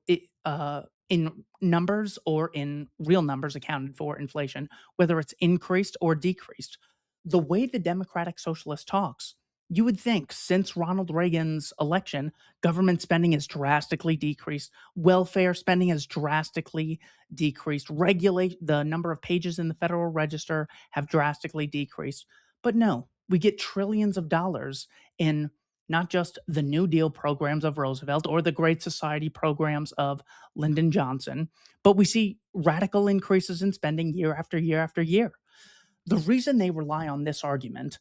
in numbers or in real numbers accounted for inflation, whether it's increased or decreased. The way the Democratic Socialist talks, you would think since Ronald Reagan's election, government spending has drastically decreased, welfare spending has drastically decreased, regulate the number of pages in the Federal Register have drastically decreased. But no, we get trillions of dollars in not just the New Deal programs of Roosevelt or the Great Society programs of Lyndon Johnson, but we see radical increases in spending year after year after year. The reason they rely on this argument,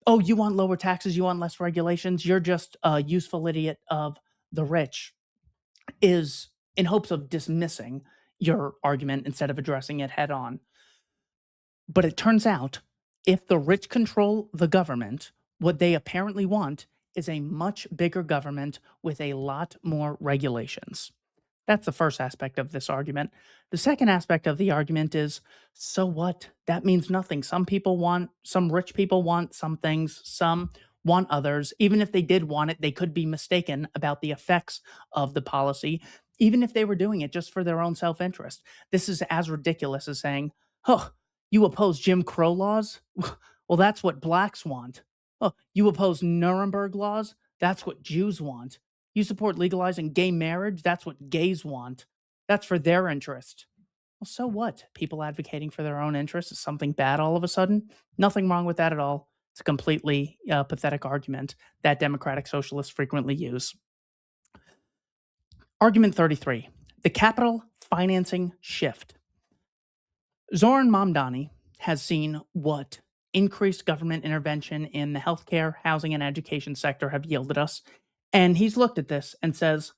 oh, you want lower taxes, you want less regulations, you're just a useful idiot of the rich, is in hopes of dismissing your argument instead of addressing it head on. But it turns out if the rich control the government, what they apparently want is a much bigger government with a lot more regulations. That's the first aspect of this argument. The second aspect of the argument is, so what? That means nothing. Some rich people want some things, some want others. Even if they did want it, they could be mistaken about the effects of the policy, even if they were doing it just for their own self interest. This is as ridiculous as saying, oh, you oppose Jim Crow laws? Well, that's what blacks want. Oh, you oppose Nuremberg laws? That's what Jews want. You support legalizing gay marriage? That's what gays want. That's for their interest. Well, so what? People advocating for their own interests is something bad all of a sudden? Nothing wrong with that at all. It's a completely pathetic argument that democratic socialists frequently use. Argument 33, the capital financing shift. Zoran Mamdani has seen what increased government intervention in the healthcare, housing, and education sector have yielded us. And he's looked at this and says,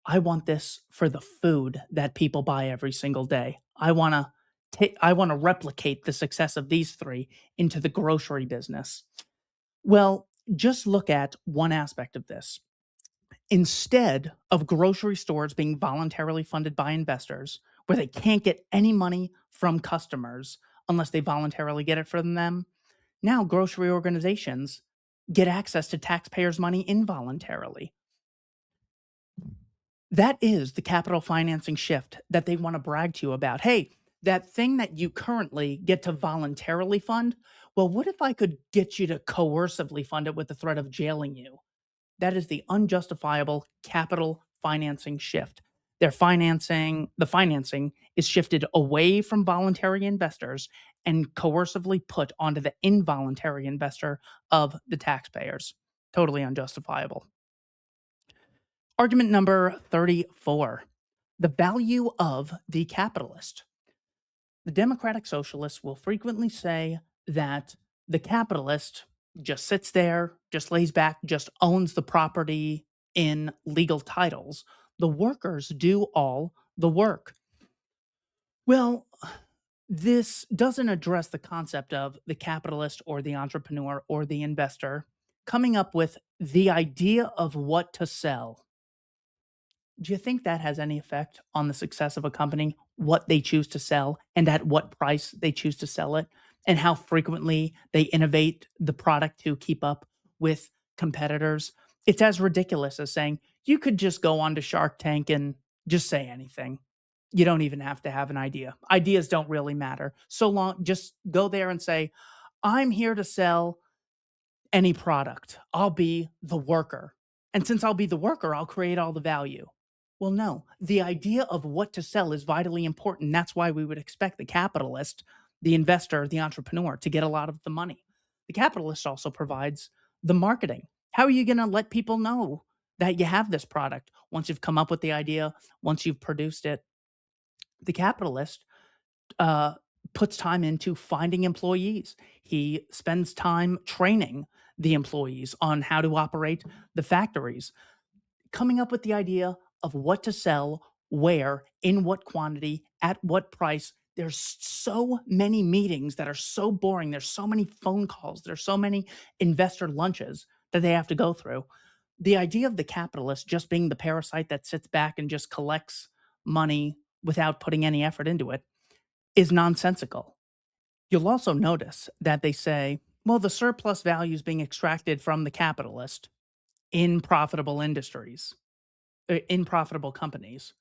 I want this for the food that people buy every single day. I want to replicate the success of these three into the grocery business. Well, just look at one aspect of this. Instead of grocery stores being voluntarily funded by investors, where they can't get any money from customers unless they voluntarily get it from them, now grocery organizations get access to taxpayers' money involuntarily. That is the capital financing shift that they want to brag to you about. Hey, that thing that you currently get to voluntarily fund, well, what if I could get you to coercively fund it with the threat of jailing you? That is the unjustifiable capital financing shift. The financing is shifted away from voluntary investors and coercively put onto the involuntary investor of the taxpayers. Totally unjustifiable. Argument number 34, the value of the capitalist. The democratic socialists will frequently say that the capitalist just sits there, just lays back, just owns the property in legal titles. The workers do all the work. Well, this doesn't address the concept of the capitalist or the entrepreneur or the investor coming up with the idea of what to sell. Do you think that has any effect on the success of a company, what they choose to sell and at what price they choose to sell it, and how frequently they innovate the product to keep up with competitors? It's as ridiculous as saying you could just go onto Shark Tank and just say anything. You don't even have to have an idea. Ideas don't really matter. So long, just go there and say, I'm here to sell any product. I'll be the worker. And since I'll be the worker, I'll create all the value. Well, no, the idea of what to sell is vitally important. That's why we would expect the capitalist, the investor, the entrepreneur to get a lot of the money. The capitalist also provides the marketing. How are you going to let people know that you have this product once you've come up with the idea, once you've produced it? The capitalist uh, puts time into finding employees. He spends time training the employees on how to operate the factories, coming up with the idea of what to sell, where, in what quantity, at what price. There's so many meetings that are so boring. There's so many phone calls. There's so many investor lunches that they have to go through. The idea of the capitalist just being the parasite that sits back and just collects money without putting any effort into it is nonsensical. You'll also notice that they say, well, the surplus value is being extracted from the capitalist in profitable industries, in profitable companies.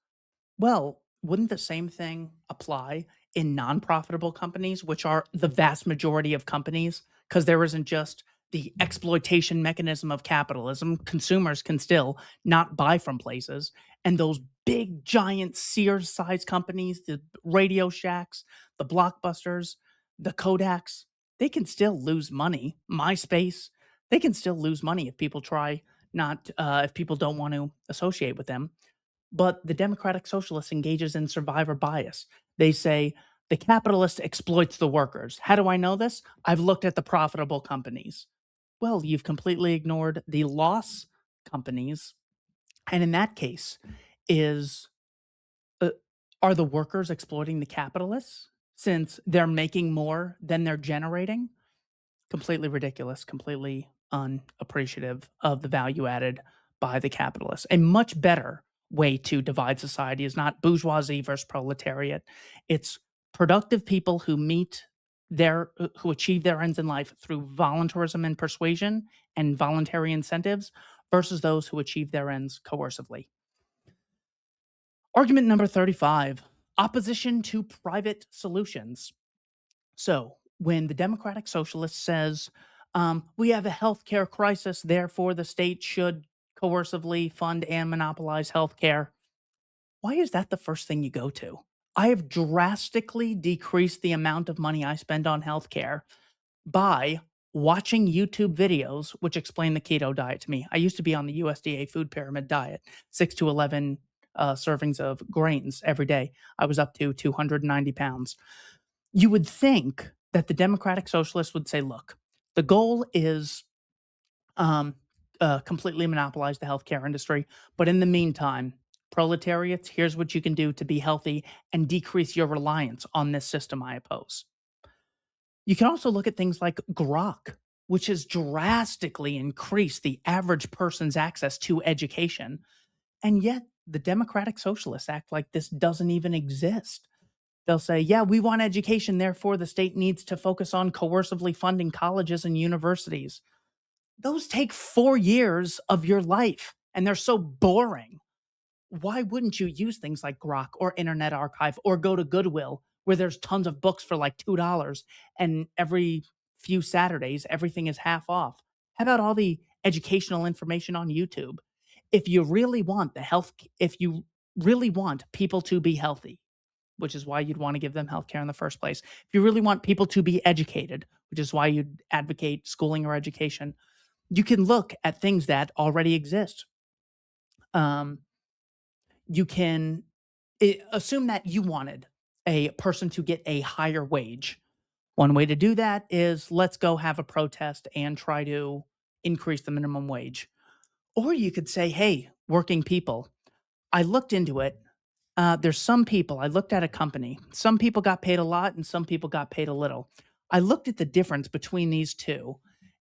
Well, wouldn't the same thing apply in non-profitable companies, which are the vast majority of companies? Because there isn't just the exploitation mechanism of capitalism. Consumers can still not buy from places. And those big, giant Sears-sized companies, the Radio Shacks, the Blockbusters, the Kodaks, they can still lose money. MySpace, they can still lose money if people try not, if people don't want to associate with them. But the democratic socialist engages in survivor bias. They say the capitalist exploits the workers. How do I know this? I've looked at the profitable companies. Well, you've completely ignored the loss companies. And in that case, is uh, are the workers exploiting the capitalists since they're making more than they're generating? Completely ridiculous, completely unappreciative of the value added by the capitalists. A much better way to divide society is not bourgeoisie versus proletariat. It's productive people who who achieve their ends in life through voluntarism and persuasion and voluntary incentives versus those who achieve their ends coercively. Argument number 35, opposition to private solutions. So, when the Democratic Socialist says, we have a healthcare crisis, therefore the state should coercively fund and monopolize healthcare, why is that the first thing you go to? I have drastically decreased the amount of money I spend on healthcare by watching YouTube videos which explain the keto diet to me. I used to be on the USDA food pyramid diet, 6 to 11 servings of grains every day. I was up to 290 pounds. You would think that the Democratic Socialists would say, look, the goal is um, completely monopolize the healthcare industry. But in the meantime, proletariats, here's what you can do to be healthy and decrease your reliance on this system I oppose. You can also look at things like Grok, which has drastically increased the average person's access to education. And yet, the Democratic Socialists act like this doesn't even exist. They'll say, yeah, we want education, therefore, the state needs to focus on coercively funding colleges and universities. Those take 4 years of your life, and they're so boring. Why wouldn't you use things like Grok or Internet Archive or go to Goodwill where there's tons of books for like $2 and every few Saturdays everything is half off? How about all the educational information on YouTube? If you really want if you really want people to be healthy, which is why you'd want to give them healthcare in the first place. If you really want people to be educated, which is why you'd advocate schooling or education, you can look at things that already exist. Um, you can assume that you wanted a person to get a higher wage. One way to do that is let's go have a protest and try to increase the minimum wage. Or you could say, hey, working people, I looked into it. There's some people, I looked at a company, some people got paid a lot and some people got paid a little. I looked at the difference between these two,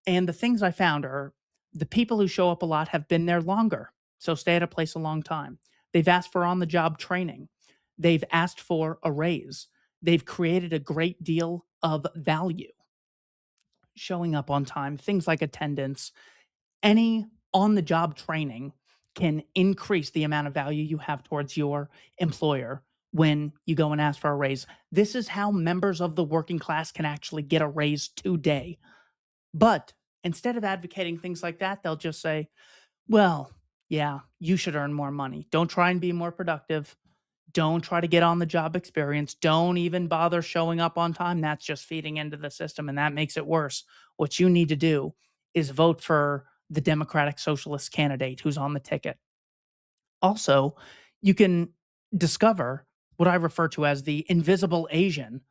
and the things I found are the people who show up a lot have been there longer, so stay at a place a long time. They've asked for on the job training, they've asked for a raise, they've created a great deal of value, showing up on time, things like attendance, any on the job training can increase the amount of value you have towards your employer when you go and ask for a raise. This is how members of the working class can actually get a raise today. But instead of advocating things like that, they'll just say, well, yeah, you should earn more money. Don't try and be more productive. Don't try to get on the job experience. Don't even bother showing up on time. That's just feeding into the system and that makes it worse. What you need to do is vote for the Democratic Socialist candidate who's on the ticket. Also, you can discover what I refer to as the invisible Asian.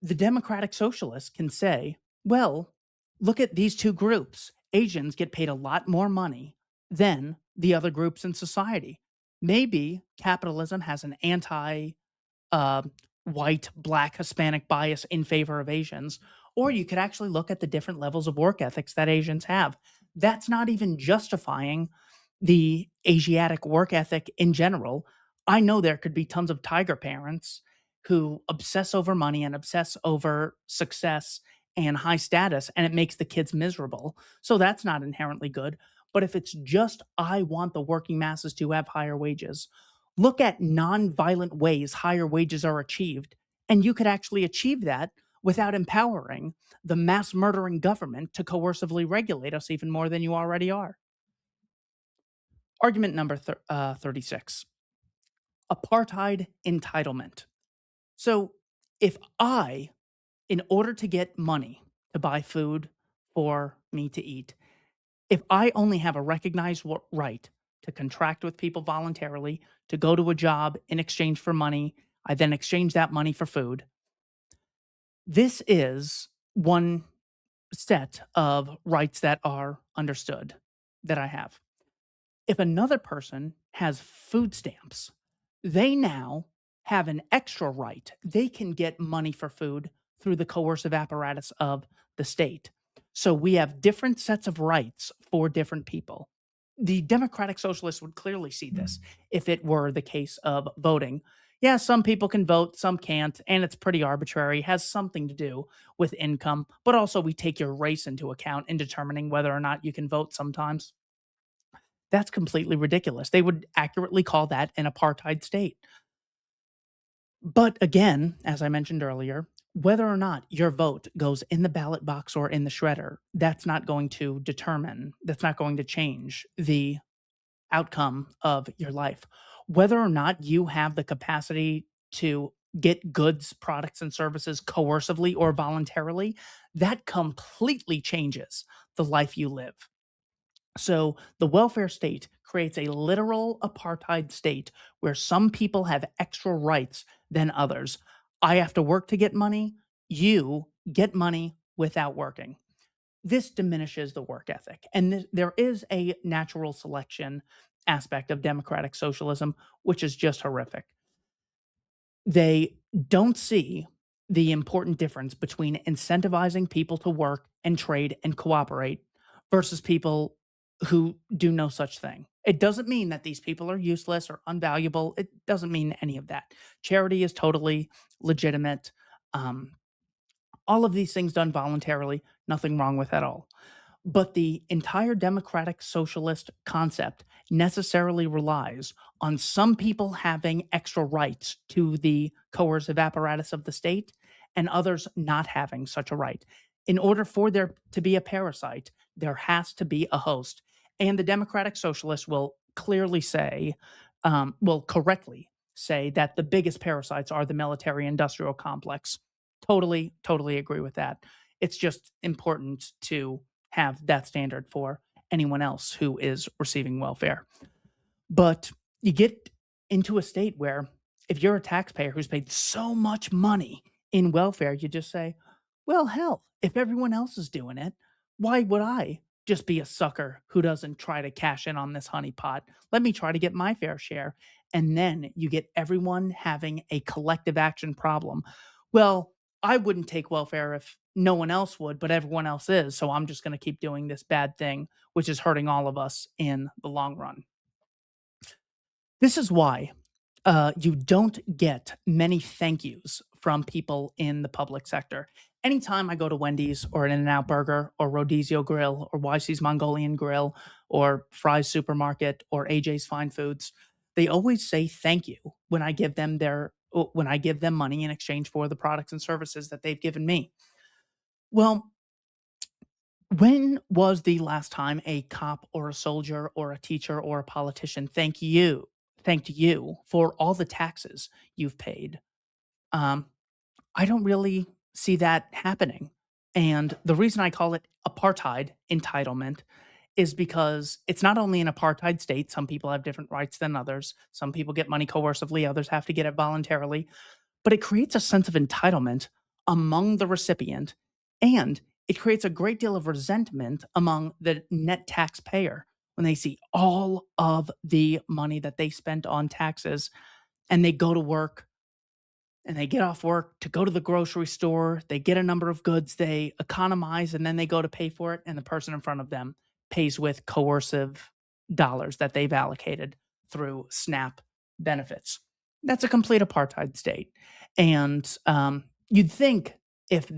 The Democratic Socialists can say, well, look at these two groups. Asians get paid a lot more money than the other groups in society. Maybe capitalism has an anti uh, white, black, Hispanic bias in favor of Asians, or you could actually look at the different levels of work ethics that Asians have. That's not even justifying the Asiatic work ethic in general. I know there could be tons of tiger parents who obsess over money and obsess over success and high status, and it makes the kids miserable. So that's not inherently good. But if it's just, I want the working masses to have higher wages, look at nonviolent ways higher wages are achieved. And you could actually achieve that without empowering the mass murdering government to coercively regulate us even more than you already are. Argument number 36, apartheid entitlement. So, if I, in order to get money to buy food for me to eat, if I only have a recognized right to contract with people voluntarily, to go to a job in exchange for money, I then exchange that money for food. This is one set of rights that are understood that I have. If another person has food stamps, they now have an extra right. They can get money for food through the coercive apparatus of the state. So we have different sets of rights for different people. The Democratic Socialists would clearly see this if it were the case of voting. Yeah, some people can vote, some can't, and it's pretty arbitrary, has something to do with income, but also we take your race into account in determining whether or not you can vote sometimes. That's completely ridiculous. They would accurately call that an apartheid state. But again, as I mentioned earlier, Whether or not your vote goes in the ballot box or in the shredder, that's not going to change the outcome of your life. Whether or not you have the capacity to get goods, products, and services coercively or voluntarily, that completely changes the life you live. So the welfare state creates a literal apartheid state where some people have extra rights than others. I have to work to get money. You get money without working. This diminishes the work ethic. And there is a natural selection aspect of democratic socialism, which is just horrific. They don't see the important difference between incentivizing people to work and trade and cooperate versus people who do no such thing. It doesn't mean that these people are useless or unvaluable. It doesn't mean any of that. Charity is totally legitimate. Um, all of these things done voluntarily, nothing wrong with at all. But the entire democratic socialist concept necessarily relies on some people having extra rights to the coercive apparatus of the state and others not having such a right. In order for there to be a parasite, there has to be a host. And the democratic socialists will clearly say, will correctly say that the biggest parasites are the military industrial complex. Totally, totally agree with that. It's just important to have that standard for anyone else who is receiving welfare. But you get into a state where if you're a taxpayer who's paid so much money in welfare, you just say, well, hell, if everyone else is doing it, why would I just be a sucker who doesn't try to cash in on this honeypot? Let me try to get my fair share. And then you get everyone having a collective action problem. Well, I wouldn't take welfare if no one else would, but everyone else is. So I'm just going to keep doing this bad thing, which is hurting all of us in the long run. This is why you don't get many thank yous from people in the public sector. Anytime I go to Wendy's or an In-N-Out Burger or Rodizio Grill or YC's Mongolian Grill or Fry's Supermarket or AJ's Fine Foods, they always say thank you when I give them money in exchange for the products and services that they've given me. Well, when was the last time a cop or a soldier or a teacher or a politician thanked you for all the taxes you've paid? Um, I don't really see that happening. And the reason I call it apartheid entitlement is because it's not only an apartheid state, some people have different rights than others. Some people get money coercively, others have to get it voluntarily, but it creates a sense of entitlement among the recipient, and it creates a great deal of resentment among the net taxpayer when they see all of the money that they spent on taxes and they go to work and they get off work to go to the grocery store, they get a number of goods, they economize, and then they go to pay for it, and the person in front of them pays with coercive dollars that they've allocated through SNAP benefits. That's a complete apartheid state. And you'd think if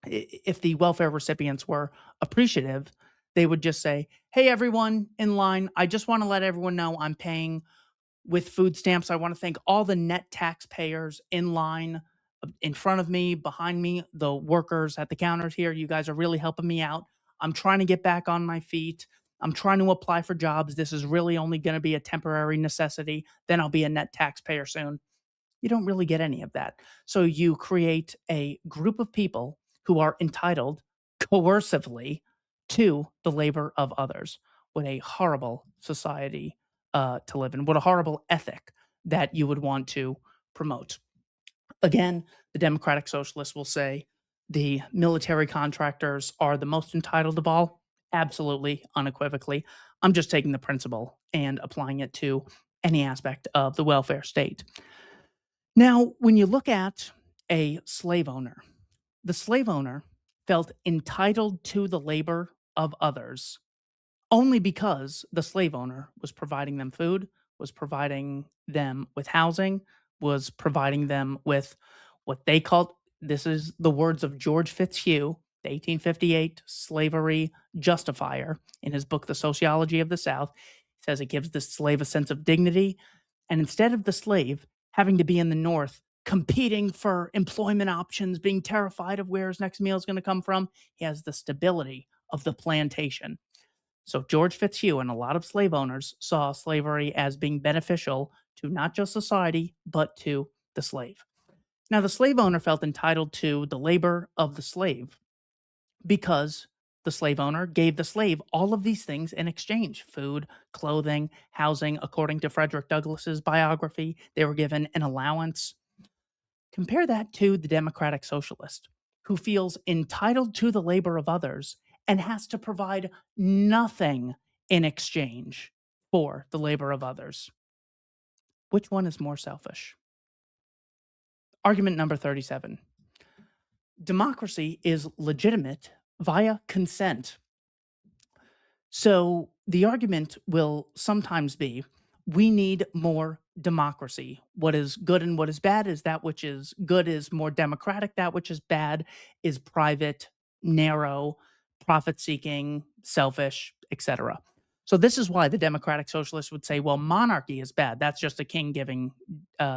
if the welfare recipients were appreciative, they would just say, "Hey, everyone in line, I just want to let everyone know I'm paying with food stamps. I want to thank all the net taxpayers in line in front of me, behind me, the workers at the counters here. You guys are really helping me out. I'm trying to get back on my feet. I'm trying to apply for jobs. This is really only going to be a temporary necessity. Then I'll be a net taxpayer soon." You don't really get any of that. So you create a group of people who are entitled coercively to the labor of others. What a horrible society to live in. What a horrible ethic that you would want to promote. Again, the Democratic Socialists will say the military contractors are the most entitled of all. Absolutely, unequivocally. I'm just taking the principle and applying it to any aspect of the welfare state. Now, when you look at a slave owner, the slave owner felt entitled to the labor of others only because the slave owner was providing them food, was providing them with housing, was providing them with what they called, this is the words of George Fitzhugh, the 1858 slavery justifier in his book, The Sociology of the South. He says it gives the slave a sense of dignity. And instead of the slave having to be in the North competing for employment options, being terrified of where his next meal is going to come from. He has the stability of the plantation. So George Fitzhugh and a lot of slave owners saw slavery as being beneficial to not just society, but to the slave. Now, the slave owner felt entitled to the labor of the slave because the slave owner gave the slave all of these things in exchange: food, clothing, housing. According to Frederick Douglass's biography, they were given an allowance. Compare that to the democratic socialist who feels entitled to the labor of others and has to provide nothing in exchange for the labor of others. Which one is more selfish? Argument number 37. Democracy is legitimate via consent. So the argument will sometimes be we need more democracy. What is good and what is bad is that which is good is more democratic, that which is bad is private, narrow, profit seeking, selfish, etc. So this is why the democratic socialists would say, well, monarchy is bad. That's just a king giving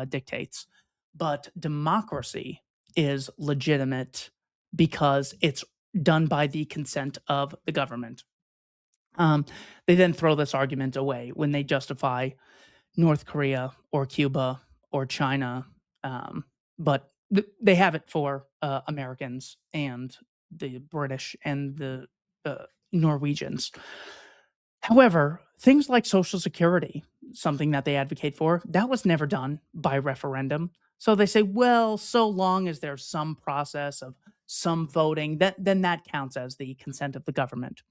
dictates. But democracy is legitimate because it's done by the consent of the government. They then throw this argument away when they justify North Korea or Cuba or China, but they have it for Americans and the British and the Norwegians. However, things like Social Security, something that they advocate for, that was never done by referendum. So they say, well, so long as there's some process of some voting, then that counts as the consent of the government.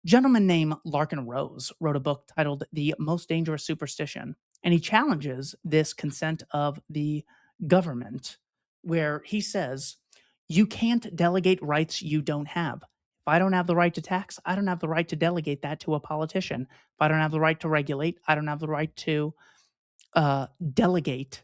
Gentleman named Larkin Rose wrote a book titled The Most Dangerous Superstition, and he challenges this consent of the government, where he says, you can't delegate rights you don't have. If I don't have the right to tax, I don't have the right to delegate that to a politician. If I don't have the right to regulate, I don't have the right to delegate.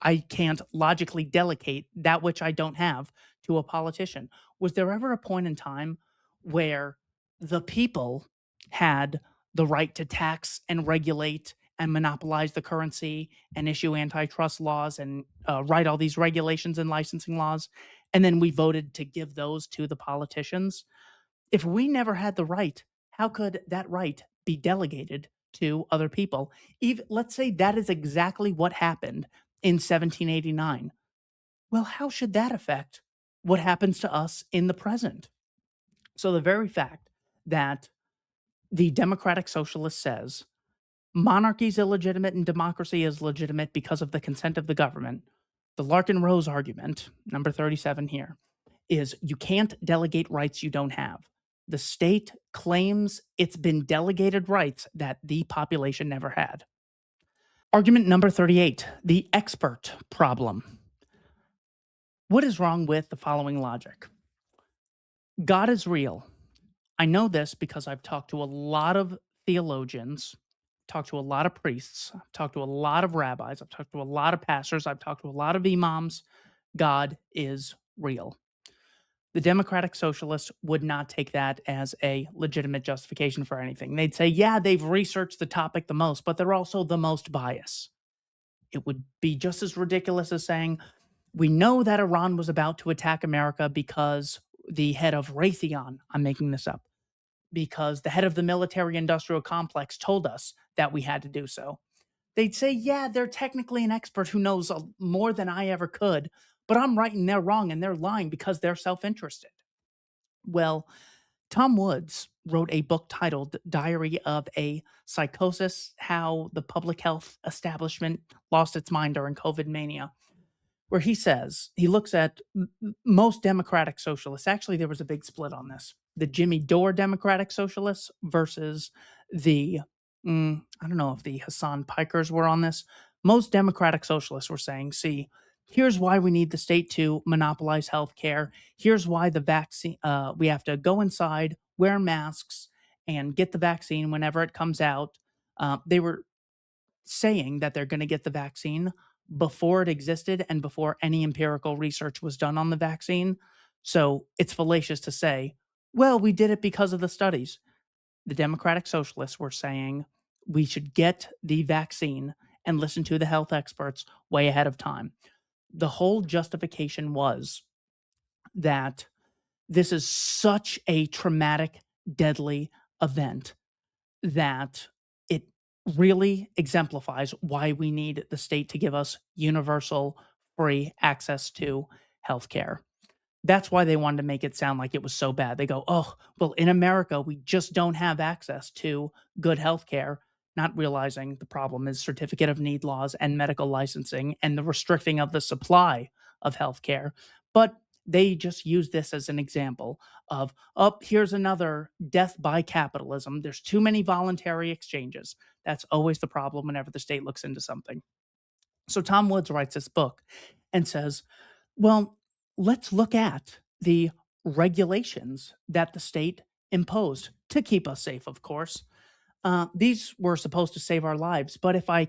I can't logically delegate that which I don't have to a politician. Was there ever a point in time where the people had the right to tax and regulate and monopolize the currency and issue antitrust laws and write all these regulations and licensing laws, and then we voted to give those to the politicians? If we never had the right, how could that right be delegated to other people? Even, let's say that is exactly what happened in 1789. Well, how should that affect what happens to us in the present? So the very fact that the democratic socialist says monarchy is illegitimate and democracy is legitimate because of the consent of the government, the Larkin Rose argument, number 37 here, is you can't delegate rights you don't have. The state claims it's been delegated rights that the population never had. Argument number 38, the expert problem. What is wrong with the following logic? God is real. I know this because I've talked to a lot of theologians, talked to a lot of priests, I've talked to a lot of rabbis, I've talked to a lot of pastors, I've talked to a lot of imams. God is real. The democratic socialists would not take that as a legitimate justification for anything. They'd say, yeah, they've researched the topic the most, but they're also the most biased. It would be just as ridiculous as saying, we know that Iran was about to attack America because the head of Raytheon, I'm making this up, because the head of the military industrial complex told us that we had to do so. They'd say, yeah, they're technically an expert who knows more than I ever could, but I'm right and they're wrong and they're lying because they're self-interested. Well, Tom Woods wrote a book titled Diary of a Psychosis: How the Public Health Establishment Lost Its Mind During COVID Mania, where he says, he looks at most democratic socialists. Actually, there was a big split on this. The Jimmy Dore democratic socialists versus the, I don't know if the Hassan Pikers were on this. Most democratic socialists were saying, see, here's why we need the state to monopolize healthcare. Here's why the vaccine, we have to go inside, wear masks, and get the vaccine whenever it comes out. They were saying that they're going to get the vaccine before it existed and before any empirical research was done on the vaccine. So it's fallacious to say, well, we did it because of the studies. The democratic socialists were saying we should get the vaccine and listen to the health experts way ahead of time. The whole justification was that this is such a traumatic, deadly event that it really exemplifies why we need the state to give us universal, free access to healthcare. That's why they wanted to make it sound like it was so bad. They go, "Oh, well, in America, we just don't have access to good healthcare," not realizing the problem is certificate of need laws and medical licensing and the restricting of the supply of healthcare. But they just use this as an example of, "Oh, here's another death by capitalism. There's too many voluntary exchanges." That's always the problem whenever the state looks into something. So Tom Woods writes this book and says, well, let's look at the regulations that the state imposed to keep us safe, of course. These were supposed to save our lives. But if I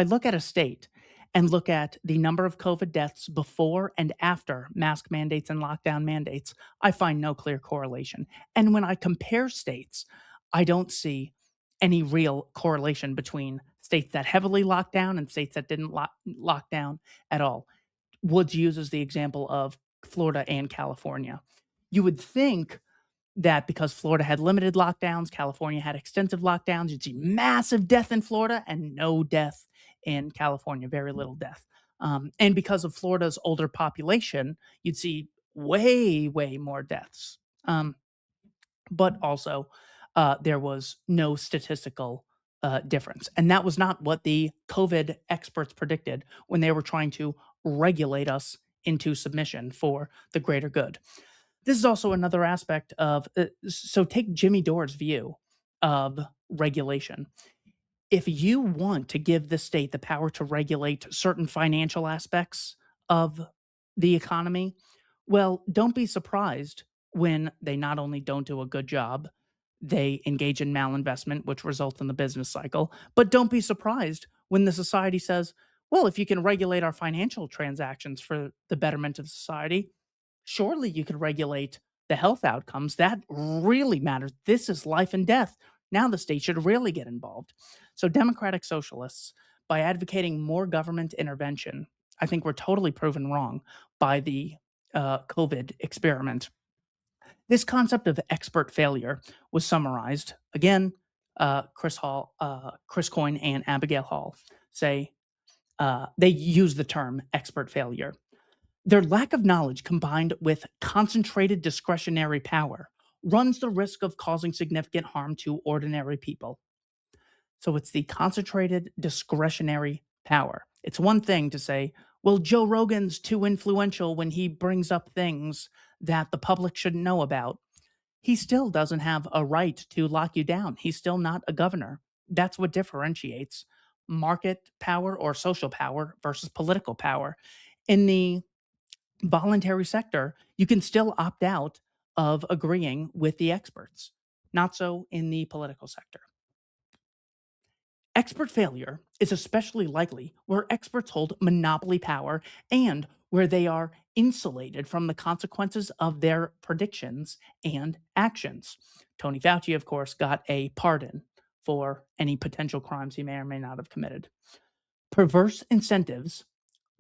look at a state and look at the number of COVID deaths before and after mask mandates and lockdown mandates, I find no clear correlation. And when I compare states, I don't see any real correlation between states that heavily locked down and states that didn't lock down at all. Woods uses the example of Florida and California. You would think that because Florida had limited lockdowns, California had extensive lockdowns, you'd see massive death in Florida and no death in California, very little death. And because of Florida's older population, you'd see way, way more deaths. But also, there was no statistical difference. And that was not what the COVID experts predicted when they were trying to regulate us into submission for the greater good. This is also another aspect of so take Jimmy Dore's view of regulation. If you want to give the state the power to regulate certain financial aspects of the economy, well, don't be surprised when they not only don't do a good job, they engage in malinvestment, which results in the business cycle. But don't be surprised when the society says, well, if you can regulate our financial transactions for the betterment of society, surely you could regulate the health outcomes. That really matters. This is life and death. Now the state should really get involved. So, democratic socialists, by advocating more government intervention, I think we're totally proven wrong by the COVID experiment. This concept of expert failure was summarized again. Chris Coyne, and Abigail Hall say they use the term expert failure. Their lack of knowledge combined with concentrated discretionary power runs the risk of causing significant harm to ordinary people. So it's the concentrated discretionary power. It's one thing to say, well, Joe Rogan's too influential when he brings up things that the public shouldn't know about. He still doesn't have a right to lock you down. He's still not a governor. That's what differentiates market power or social power versus political power. In the voluntary sector, you can still opt out of agreeing with the experts. Not so in the political sector. Expert failure is especially likely where experts hold monopoly power and where they are insulated from the consequences of their predictions and actions. Tony Fauci, of course, got a pardon for any potential crimes he may or may not have committed. Perverse incentives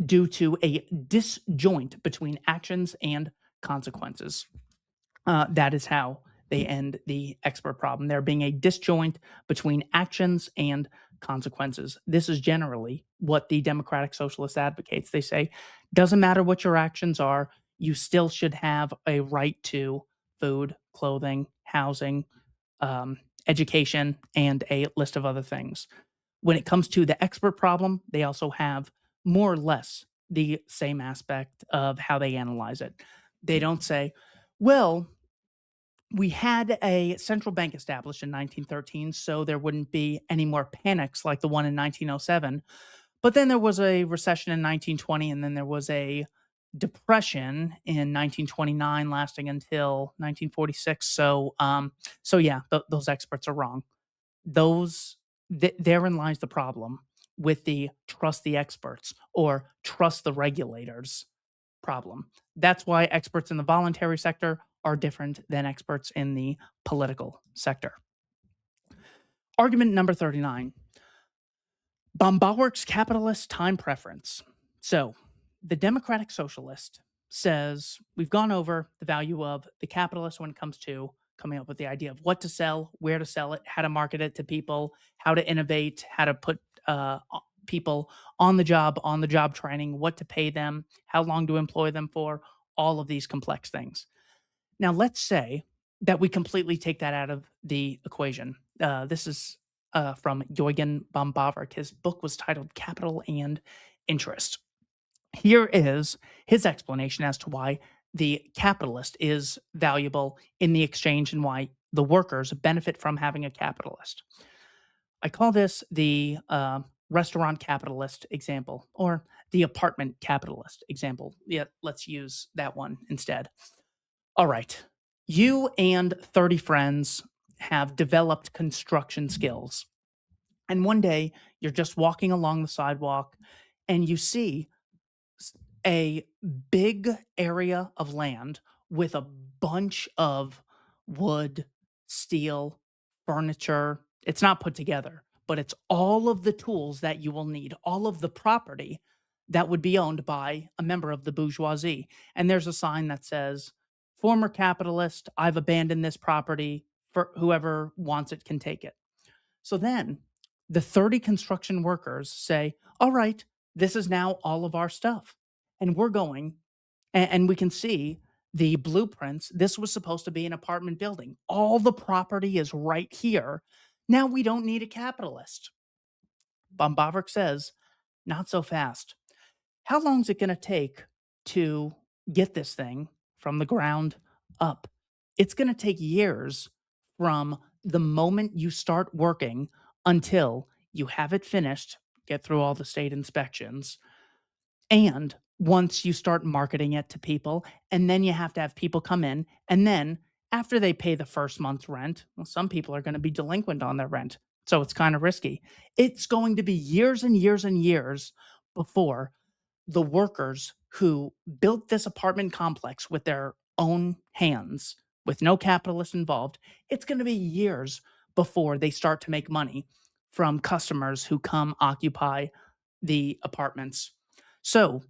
due to a disjoint between actions and consequences. That is how they end the expert problem. There being a disjoint between actions and consequences. This is generally what the democratic socialist advocates. They say, doesn't matter what your actions are, you still should have a right to food, clothing, housing, education, and a list of other things. When it comes to the expert problem, they also have more or less the same aspect of how they analyze it. They don't say, well, we had a central bank established in 1913, so there wouldn't be any more panics like the one in 1907. But then there was a recession in 1920, and then there was a depression in 1929 lasting until 1946. So yeah, those experts are wrong. Therein lies the problem with the trust the experts or trust the regulators problem. That's why experts in the voluntary sector are different than experts in the political sector. Argument number 39. Bombawark's capitalist time preference. So, the democratic socialist says we've gone over the value of the capitalist when it comes to coming up with the idea of what to sell, where to sell it, how to market it to people, how to innovate, how to put people on the job training, what to pay them, how long to employ them for, all of these complex things. Now, let's say that we completely take that out of the equation. This is from Eugen von Bawerk. His book was titled Capital and Interest. Here is his explanation as to why the capitalist is valuable in the exchange and why the workers benefit from having a capitalist. I call this the restaurant capitalist example or the apartment capitalist example. Yeah, let's use that one instead. All right. You and 30 friends have developed construction skills. And one day you're just walking along the sidewalk and you see a big area of land with a bunch of wood, steel, furniture. It's not put together, but it's all of the tools that you will need, all of the property that would be owned by a member of the bourgeoisie. And there's a sign that says, "Former capitalist, I've abandoned this property. For whoever wants it can take it." So then the 30 construction workers say, "All right, this is now all of our stuff. And we're going, and we can see the blueprints. This was supposed to be an apartment building. All the property is right here. Now we don't need a capitalist." Von Bawerk says, "Not so fast. How long is it going to take to get this thing from the ground up? It's going to take years from the moment you start working until you have it finished, get through all the state inspections, and once you start marketing it to people, and then you have to have people come in, and then after they pay the first month's rent, well, some people are going to be delinquent on their rent. So it's kind of risky. It's going to be years and years and years before the workers who built this apartment complex with their own hands, with no capitalist involved, it's going to be years before they start to make money from customers who come occupy the apartments. So,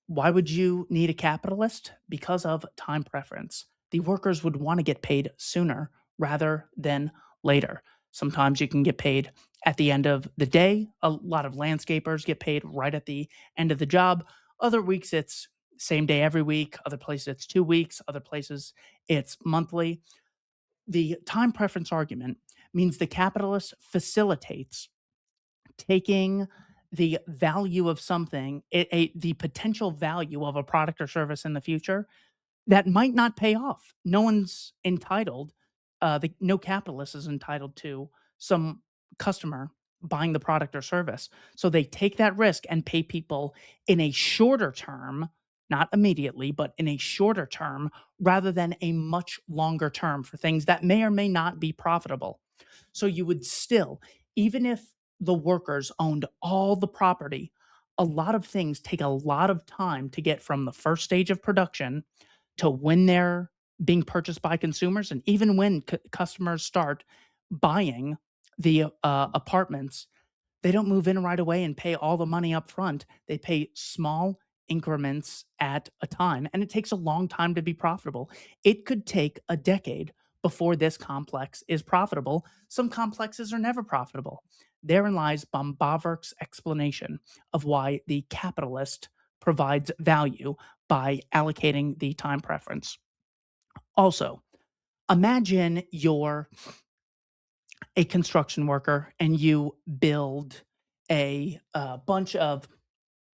why would you need a capitalist? Because of time preference. The workers would want to get paid sooner rather than later. Sometimes you can get paid at the end of the day. A lot of landscapers get paid right at the end of the job. Other weeks it's same day every week. Other places it's 2 weeks. Other places it's monthly. The time preference argument means the capitalist facilitates taking the value of something, the potential value of a product or service in the future that might not pay off. No one's entitled, no capitalist is entitled to some customer buying the product or service. So they take that risk and pay people in a shorter term, not immediately, but in a shorter term rather than a much longer term for things that may or may not be profitable. So you would still, even if the workers owned all the property, a lot of things take a lot of time to get from the first stage of production to when they're being purchased by consumers, and even when customers start buying the apartments, they don't move in right away and pay all the money up front. They pay small increments at a time, and it takes a long time to be profitable. It could take a decade before this complex is profitable. Some complexes are never profitable. Therein lies von Bawerk's explanation of why the capitalist provides value by allocating the time preference. Also, imagine you're a construction worker and you build a bunch of,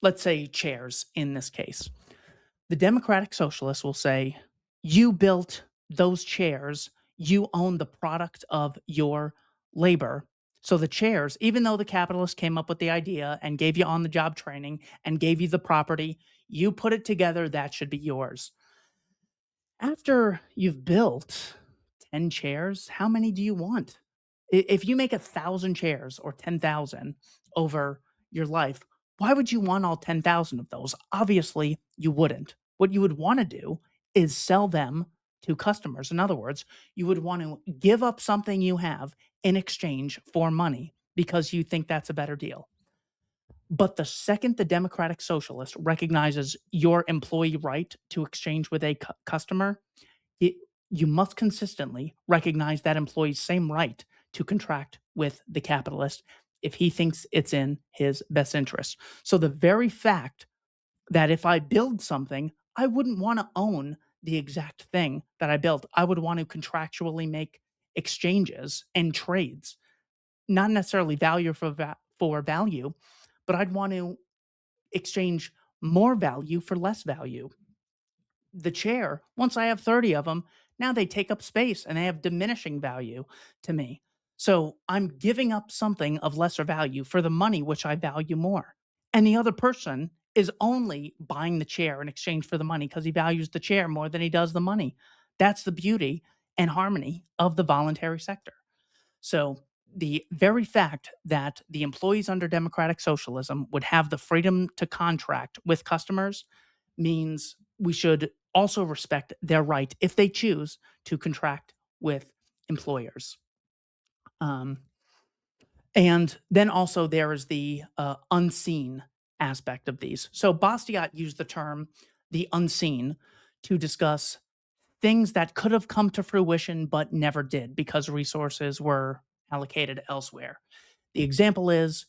let's say, chairs in this case. The democratic socialists will say, "You built those chairs, you own the product of your labor." So the chairs, even though the capitalists came up with the idea and gave you on the job training and gave you the property, you put it together, that should be yours. After you've built 10 chairs, how many do you want? If you make 1,000 chairs or 10,000 over your life, why would you want all 10,000 of those? Obviously, you wouldn't. What you would want to do is sell them to customers. In other words, you would want to give up something you have in exchange for money because you think that's a better deal. But the second the democratic socialist recognizes your employee right to exchange with a customer, it, you must consistently recognize that employee's same right to contract with the capitalist if he thinks it's in his best interest. So the very fact that if I build something, I wouldn't want to own the exact thing that I built. I would want to contractually make exchanges and trades, not necessarily value for value, but I'd want to exchange more value for less value. The chair, once I have 30 of them, now they take up space and they have diminishing value to me. So I'm giving up something of lesser value for the money which I value more. And the other person is only buying the chair in exchange for the money because he values the chair more than he does the money. That's the beauty and harmony of the voluntary sector. So the very fact that the employees under democratic socialism would have the freedom to contract with customers means we should also respect their right, if they choose, to contract with employers. Um, and then also there is the unseen aspect of these. So Bastiat used the term the unseen to discuss things that could have come to fruition but never did because resources were allocated elsewhere. The example is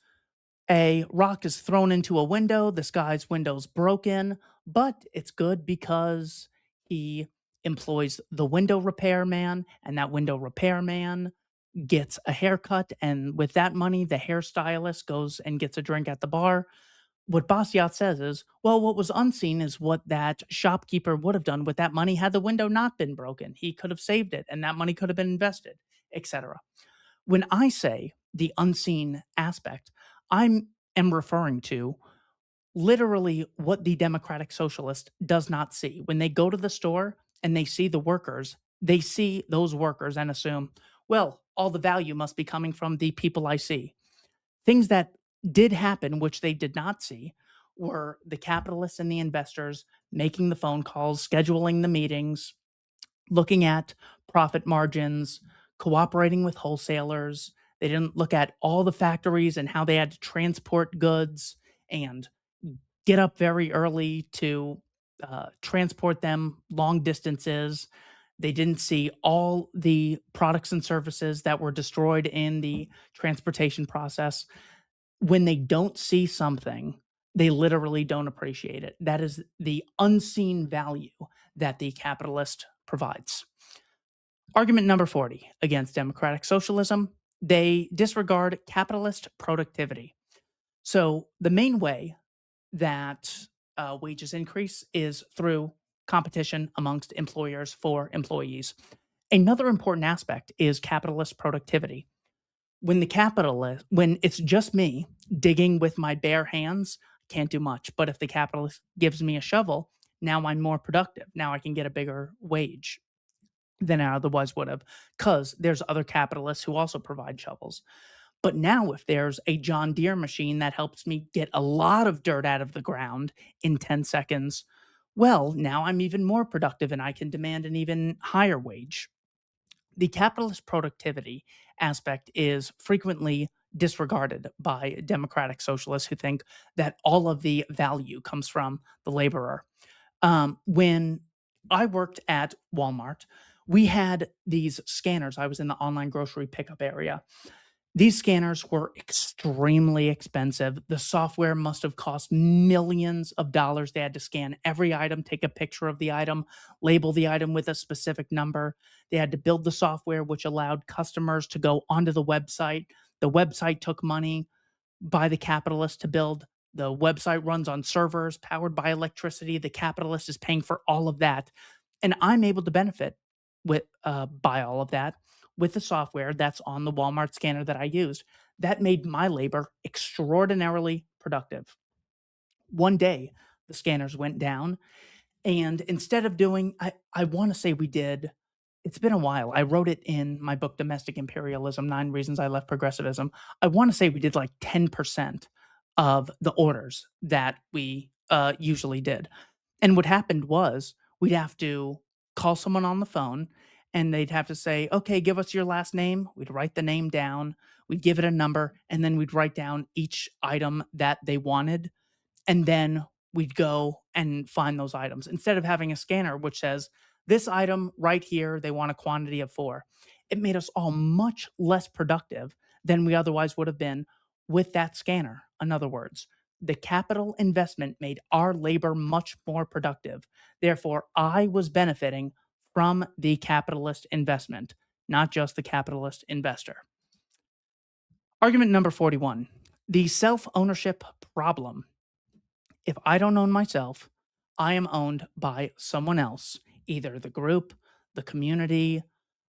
a rock is thrown into a window, this guy's window's broken, but it's good because he employs the window repairman, and that window repairman gets a haircut, and with that money, the hairstylist goes and gets a drink at the bar. What Bastiat says is, well, what was unseen is what that shopkeeper would have done with that money had the window not been broken. He could have saved it, and that money could have been invested, etc. When I say the unseen aspect, I am referring to literally what the democratic socialist does not see. When they go to the store and they see the workers, they see those workers and assume, well, all the value must be coming from the people I see. Things that did happen, which they did not see, were the capitalists and the investors making the phone calls, scheduling the meetings, looking at profit margins, cooperating with wholesalers. They didn't look at all the factories and how they had to transport goods and get up very early to transport them long distances. They didn't see all the products and services that were destroyed in the transportation process. When they don't see something, they literally don't appreciate it. That is the unseen value that the capitalist provides. Argument number 40 against democratic socialism, they disregard capitalist productivity. So, the main way that wages increase is through competition amongst employers for employees. Another important aspect is capitalist productivity. When it's just me digging with my bare hands, can't do much. But if the capitalist gives me a shovel, now I'm more productive. Now I can get a bigger wage than I otherwise would have, because there's other capitalists who also provide shovels. But now, if there's a John Deere machine that helps me get a lot of dirt out of the ground in 10 seconds, well, now I'm even more productive and I can demand an even higher wage. The capitalist productivity aspect is frequently disregarded by democratic socialists who think that all of the value comes from the laborer. When I worked at Walmart, we had these scanners. I was in the online grocery pickup area. These scanners were extremely expensive. The software must have cost millions of dollars. They had to scan every item, take a picture of the item, label the item with a specific number. They had to build the software, which allowed customers to go onto the website. The website took money by the capitalist to build. The website runs on servers powered by electricity. The capitalist is paying for all of that. And I'm able to benefit by all of that with the software that's on the Walmart scanner that I used. That made my labor extraordinarily productive. One day, the scanners went down, and instead of doing, I want to say we did, it's been a while. I wrote it in my book, Domestic Imperialism 9 Reasons I Left Progressivism. I want to say we did like 10% of the orders that we usually did. And what happened was we'd have to call someone on the phone and they'd have to say, okay, give us your last name. We'd write the name down. we'd give it a number, and then we'd write down each item that they wanted, and then we'd go and find those items instead of having a scanner which says this item right here they want a quantity of 4. It made us all much less productive than we otherwise would have been with that scanner. In other words, the capital investment made our labor much more productive. Therefore, I was benefiting from the capitalist investment, not just the capitalist investor. Argument number 41, the self-ownership problem. If I don't own myself, I am owned by someone else, either the group, the community,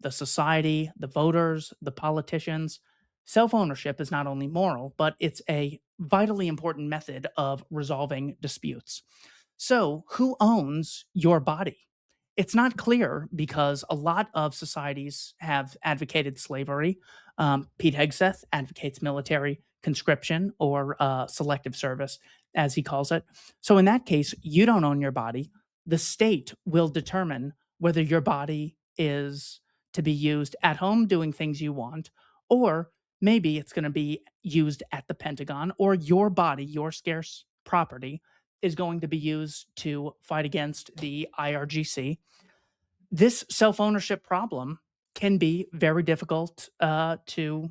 the society, the voters, the politicians. Self ownership is not only moral, but it's a vitally important method of resolving disputes. So, who owns your body? It's not clear because a lot of societies have advocated slavery. Pete Hegseth advocates military conscription or selective service, as he calls it. So, in that case, you don't own your body. The state will determine whether your body is to be used at home doing things you want, or maybe it's going to be used at the Pentagon, or your body, your scarce property, is going to be used to fight against the IRGC. This self ownership problem can be very difficult to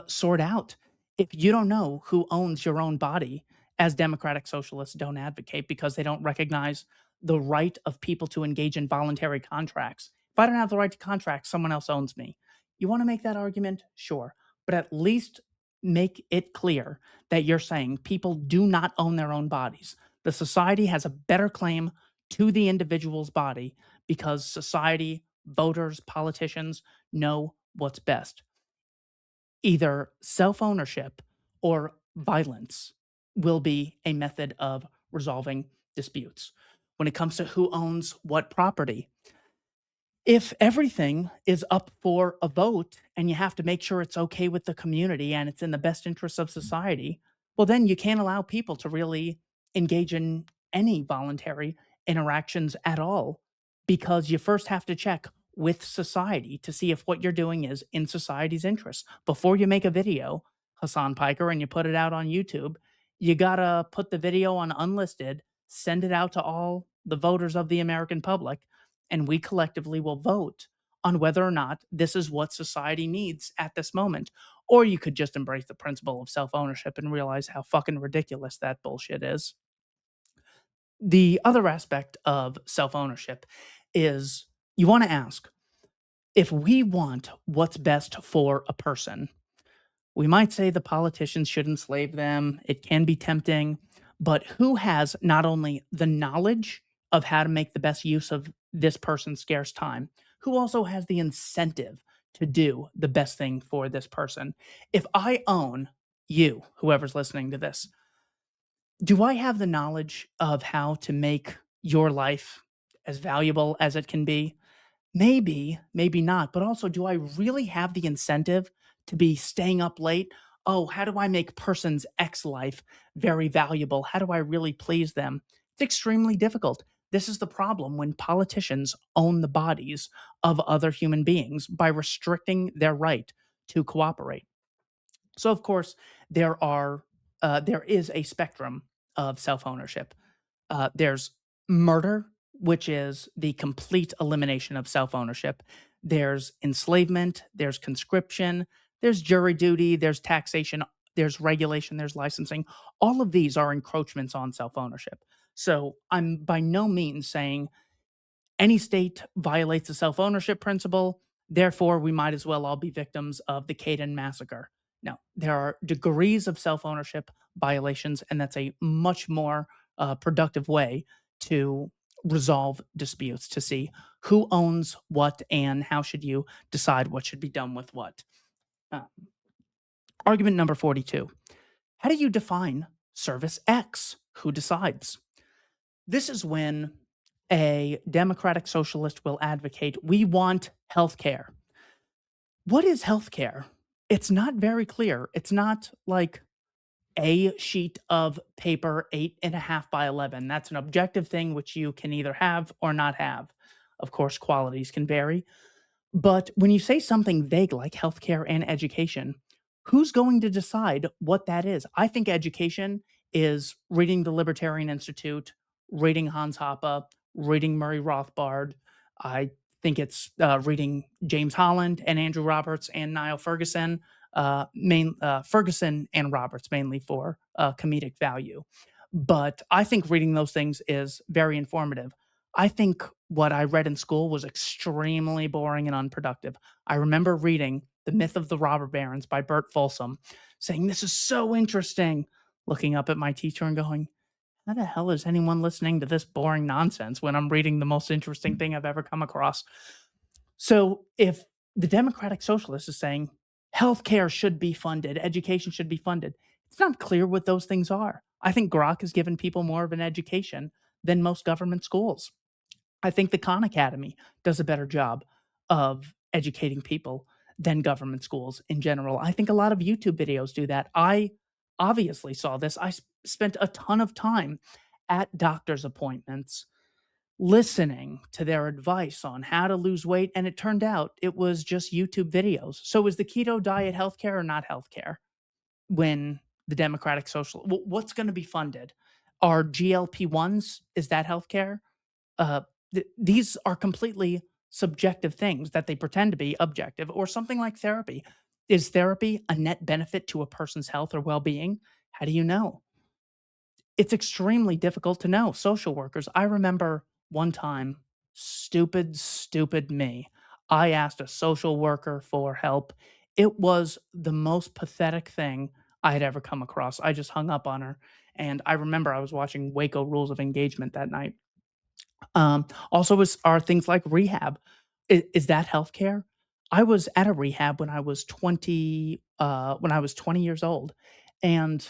sort out. If you don't know who owns your own body, as democratic socialists don't advocate because they don't recognize the right of people to engage in voluntary contracts. If I don't have the right to contract, someone else owns me. You want to make that argument? Sure. But at least make it clear that you're saying people do not own their own bodies. The society has a better claim to the individual's body because society, voters, politicians know what's best. Either self ownership or violence will be a method of resolving disputes. When it comes to who owns what property, if everything is up for a vote and you have to make sure it's okay with the community and it's in the best interest of society, well, then you can't allow people to really engage in any voluntary interactions at all because you first have to check with society to see if what you're doing is in society's interest. Before you make a video, Hassan Piker, and you put it out on YouTube, you gotta put the video on unlisted, send it out to all the voters of the American public, and we collectively will vote on whether or not this is what society needs at this moment. Or you could just embrace the principle of self ownership and realize how fucking ridiculous that bullshit is. The other aspect of self ownership is you want to ask if we want what's best for a person. We might say the politicians should enslave them. It can be tempting, but who has not only the knowledge of how to make the best use of this person's scarce time, who also has the incentive to do the best thing for this person? If I own you, whoever's listening to this, do I have the knowledge of how to make your life as valuable as it can be? Maybe, maybe not. But also, do I really have the incentive to be staying up late? Oh, how do I make person's X life very valuable? How do I really please them? It's extremely difficult. This is the problem when politicians own the bodies of other human beings by restricting their right to cooperate. So, of course, there is a spectrum of self ownership. There's murder, which is the complete elimination of self ownership. There's enslavement, there's conscription, there's jury duty, there's taxation, there's regulation, there's licensing. All of these are encroachments on self ownership. So I'm by no means saying any state violates the self ownership principle. Therefore, we might as well all be victims of the Caden massacre. No, there are degrees of self ownership violations, and that's a much more productive way to resolve disputes to see who owns what and how should you decide what should be done with what. Uh, Argument number 42. How do you define service X? Who decides? This is when a democratic socialist will advocate we want healthcare. What is healthcare? It's not very clear. It's not like a sheet of paper 8.5 by 11. That's an objective thing which you can either have or not have. Of course, qualities can vary. But when you say something vague like healthcare and education, who's going to decide what that is? I think education is reading the Libertarian Institute, reading Hans Hoppe, reading Murray Rothbard. I think it's reading James Holland and Andrew Roberts and Niall Ferguson, Ferguson and Roberts mainly for comedic value. But I think reading those things is very informative. I think what I read in school was extremely boring and unproductive. I remember reading The Myth of the Robber Barons by Bert Folsom, saying, "This is so interesting," looking up at my teacher and going, "How the hell is anyone listening to this boring nonsense when I'm reading the most interesting thing I've ever come across?" So if the Democratic Socialist is saying healthcare should be funded, education should be funded, it's not clear what those things are. I think Grok has given people more of an education than most government schools. I think the Khan Academy does a better job of educating people than government schools in general. I think a lot of YouTube videos do that. I obviously saw this. I spent a ton of time at doctor's appointments listening to their advice on how to lose weight, and it turned out it was just YouTube videos. So is the keto diet healthcare or not healthcare? When the Democratic Social what's gonna be funded? Are GLP-1s, is that healthcare? These are completely subjective things that they pretend to be objective, or something like therapy. Is therapy a net benefit to a person's health or well-being? How do you know? It's extremely difficult to know. Social workers, I remember one time, stupid me. I asked a social worker for help. It was the most pathetic thing I had ever come across. I just hung up on her. And I remember I was watching Waco Rules of Engagement that night. Also, are things like rehab. Is that healthcare? I was at a rehab when I was 20 years old, and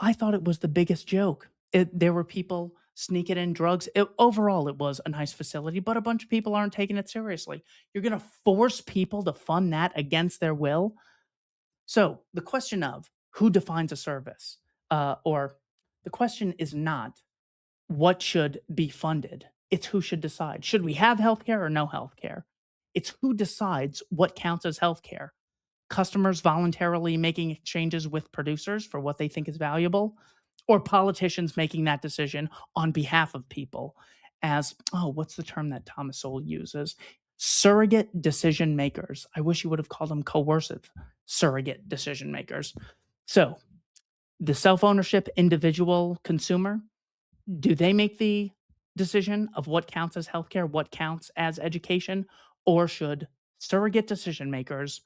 I thought it was the biggest joke. There were people sneaking in drugs. Overall, it was a nice facility, but a bunch of people aren't taking it seriously. You're going to force people to fund that against their will. So the question of who defines a service, or the question is not what should be funded. It's who should decide. Should we have healthcare or no healthcare? It's who decides what counts as healthcare. Customers voluntarily making exchanges with producers for what they think is valuable, or politicians making that decision on behalf of people as, oh, what's the term that Thomas Sowell uses? Surrogate decision makers. I wish you would have called them coercive surrogate decision makers. So, the self ownership individual consumer, do they make the decision of what counts as healthcare, what counts as education, or should surrogate decision makers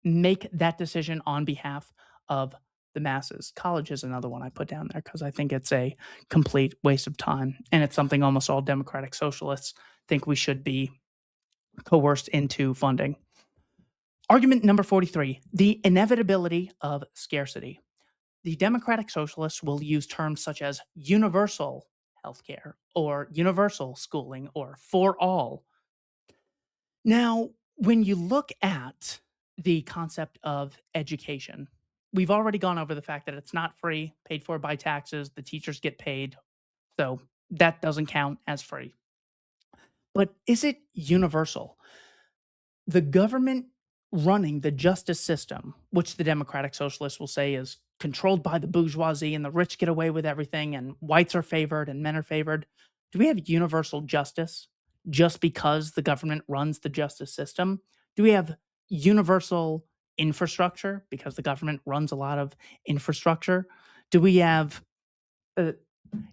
make that decision on behalf of the masses? College is another one I put down there because I think it's a complete waste of time, and it's something almost all democratic socialists think we should be coerced into funding. Argument number 43, the inevitability of scarcity. The democratic socialists will use terms such as universal healthcare or universal schooling or for all. Now, when you look at the concept of education, we've already gone over the fact that it's not free, paid for by taxes, the teachers get paid, so that doesn't count as free. But is it universal? The government running the justice system, which the democratic socialists will say is controlled by the bourgeoisie and the rich get away with everything and whites are favored and men are favored. Do we have universal justice just because the government runs the justice system? Do we have universal infrastructure because the government runs a lot of infrastructure? Do we have uh,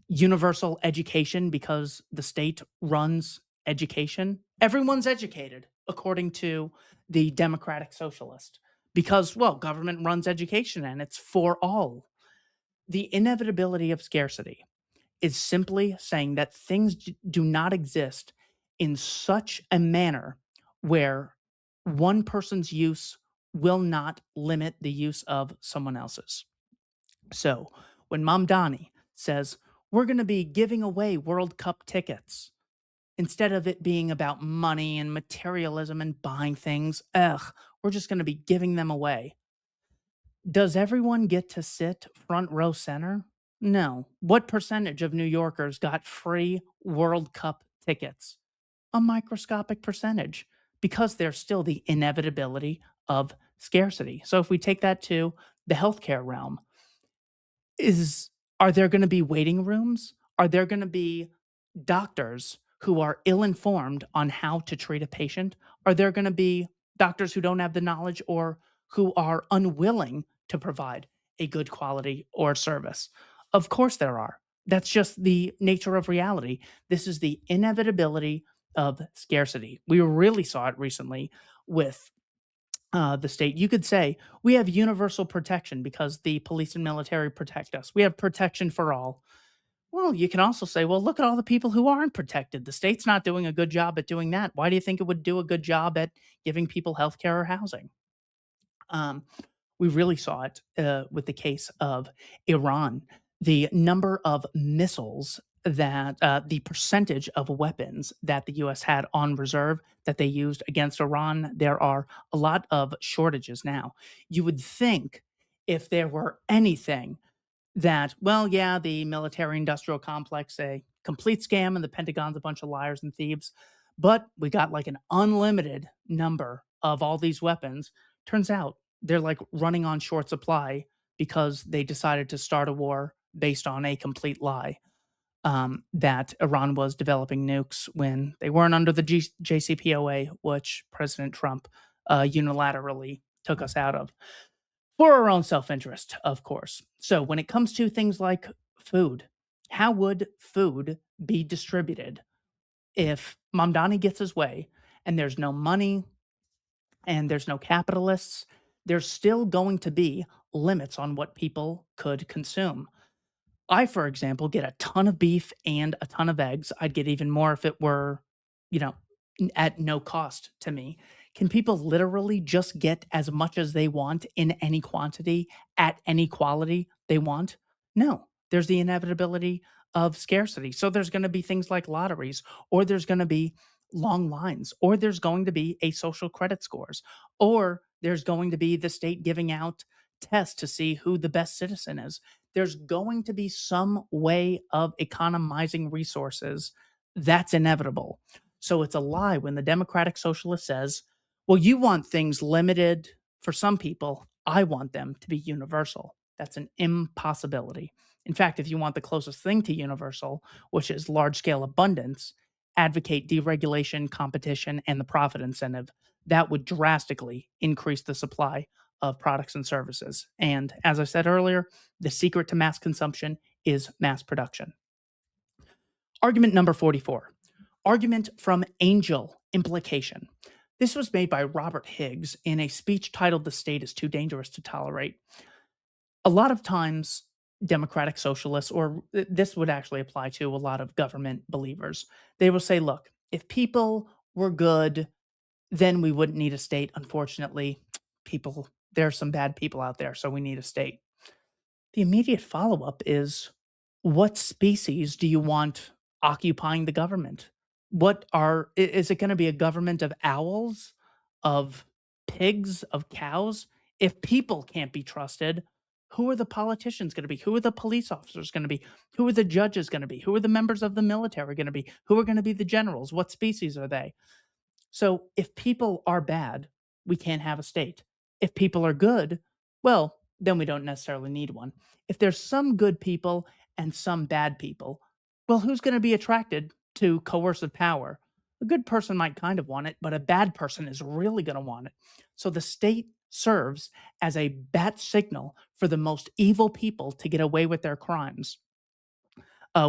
universal education because the state runs education? Everyone's educated according to the democratic socialist because, well, government runs education and it's for all. The inevitability of scarcity is simply saying that things do not exist in such a manner where one person's use will not limit the use of someone else's. So when Mom Donnie says, we're going to be giving away World Cup tickets, instead of it being about money and materialism and buying things, we're just going to be giving them away. Does everyone get to sit front row center? No. What percentage of New Yorkers got free World Cup tickets? A microscopic percentage. because there's still the inevitability of scarcity. So if we take that to the healthcare realm, is are there gonna be waiting rooms? Are there gonna be doctors who are ill-informed on how to treat a patient? Are there gonna be doctors who don't have the knowledge or who are unwilling to provide a good quality or service? Of course there are. That's just the nature of reality. This is the inevitability of scarcity. We really saw it recently with the state. You could say we have universal protection because the police and military protect us. We have protection for all. Well, you can also say, well, look at all the people who aren't protected. The state's not doing a good job at doing that. Why do you think it would do a good job at giving people health care or housing? Um, we really saw it with the case of Iran. The number of missiles that the percentage of weapons that the US had on reserve that they used against Iran, there are a lot of shortages now. You would think if there were anything that, well, yeah, the military industrial complex, a complete scam, and the Pentagon's a bunch of liars and thieves. But we got like an unlimited number of all these weapons. Turns out they're like running on short supply because they decided to start a war based on a complete lie, that Iran was developing nukes when they weren't under the JCPOA, which President Trump unilaterally took us out of for our own self interest, of course. So, when it comes to things like food, how would food be distributed if Mamdani gets his way and there's no money and there's no capitalists? There's still going to be limits on what people could consume. I, for example, get a ton of beef and a ton of eggs. I'd get even more if it were, you know, at no cost to me. Can people literally just get as much as they want in any quantity at any quality they want? No. There's the inevitability of scarcity. So there's going to be things like lotteries, or there's going to be long lines, or there's going to be a social credit scores, or there's going to be the state giving out tests to see who the best citizen is. There's going to be some way of economizing resources. That's inevitable. So it's a lie when the Democratic Socialist says, well, you want things limited for some people. I want them to be universal. That's an impossibility. In fact, if you want the closest thing to universal, which is large scale abundance, advocate deregulation, competition, and the profit incentive. That would drastically increase the supply of products and services. And as I said earlier, the secret to mass consumption is mass production. Argument number 44. Argument from angel implication. This was made by Robert Higgs in a speech titled The State is Too Dangerous to Tolerate. A lot of times, democratic socialists, or this would actually apply to a lot of government believers, they will say, look, if people were good, then we wouldn't need a state. Unfortunately, there are some bad people out there, so we need a state. The immediate follow up is, what species do you want occupying the government? Is it going to be a government of owls, of pigs, of cows? If people can't be trusted, who are the politicians going to be? Who are the police officers going to be? Who are the judges going to be? Who are the members of the military going to be? Who are going to be the generals? What species are they? So if people are bad, we can't have a state. If people are good, well, then we don't necessarily need one. If there's some good people and some bad people, well, who's going to be attracted to coercive power? A good person might kind of want it, but a bad person is really going to want it. So the state serves as a bat signal for the most evil people to get away with their crimes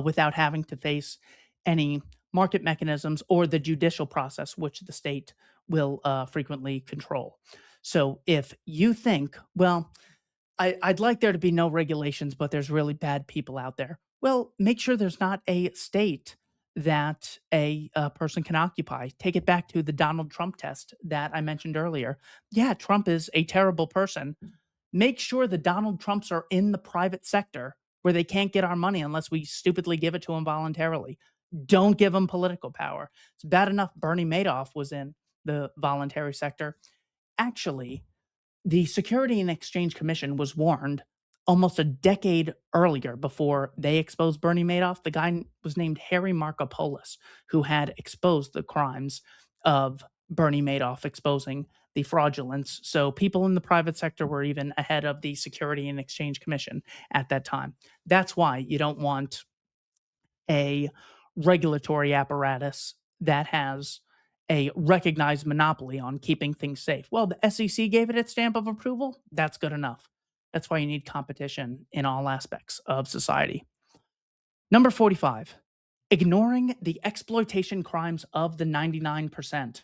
without having to face any market mechanisms or the judicial process, which the state will frequently control. So if you think, well, I'd like there to be no regulations, but there's really bad people out there. Well, make sure there's not a state that a person can occupy. Take it back to the Donald Trump test that I mentioned earlier. Yeah, Trump is a terrible person. Make sure the Donald Trumps are in the private sector where they can't get our money unless we stupidly give it to them voluntarily. Don't give them political power. It's bad enough Bernie Madoff was in the voluntary sector. Actually, the Security and Exchange Commission was warned almost a decade earlier before they exposed Bernie Madoff. The guy was named Harry Markopolos, who had exposed the crimes of Bernie Madoff exposing the fraudulence. So people in the private sector were even ahead of the Security and Exchange Commission at that time. That's why you don't want a regulatory apparatus that has a recognized monopoly on keeping things safe. Well, the SEC gave it its stamp of approval. That's good enough. That's why you need competition in all aspects of society. Number 45, ignoring the exploitation crimes of the 99%.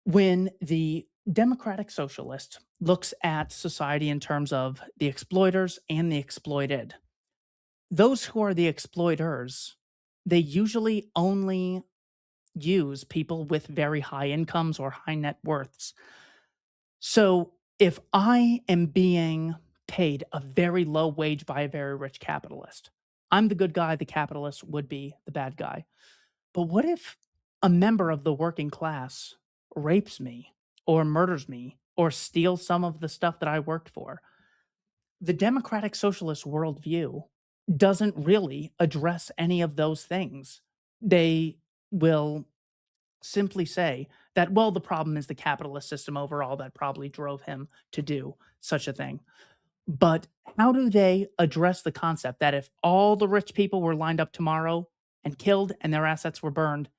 When the democratic socialist looks at society in terms of the exploiters and the exploited, those who are the exploiters, they usually only use people with very high incomes or high net worths. So if I am being paid a very low wage by a very rich capitalist, I'm the good guy, the capitalist would be the bad guy. But what if a member of the working class rapes me or murders me or steals some of the stuff that I worked for? The democratic socialist worldview doesn't really address any of those things. They will simply say that, well, the problem is the capitalist system overall that probably drove him to do such a thing. But how do they address the concept that if all the rich people were lined up tomorrow and killed and their assets were burned,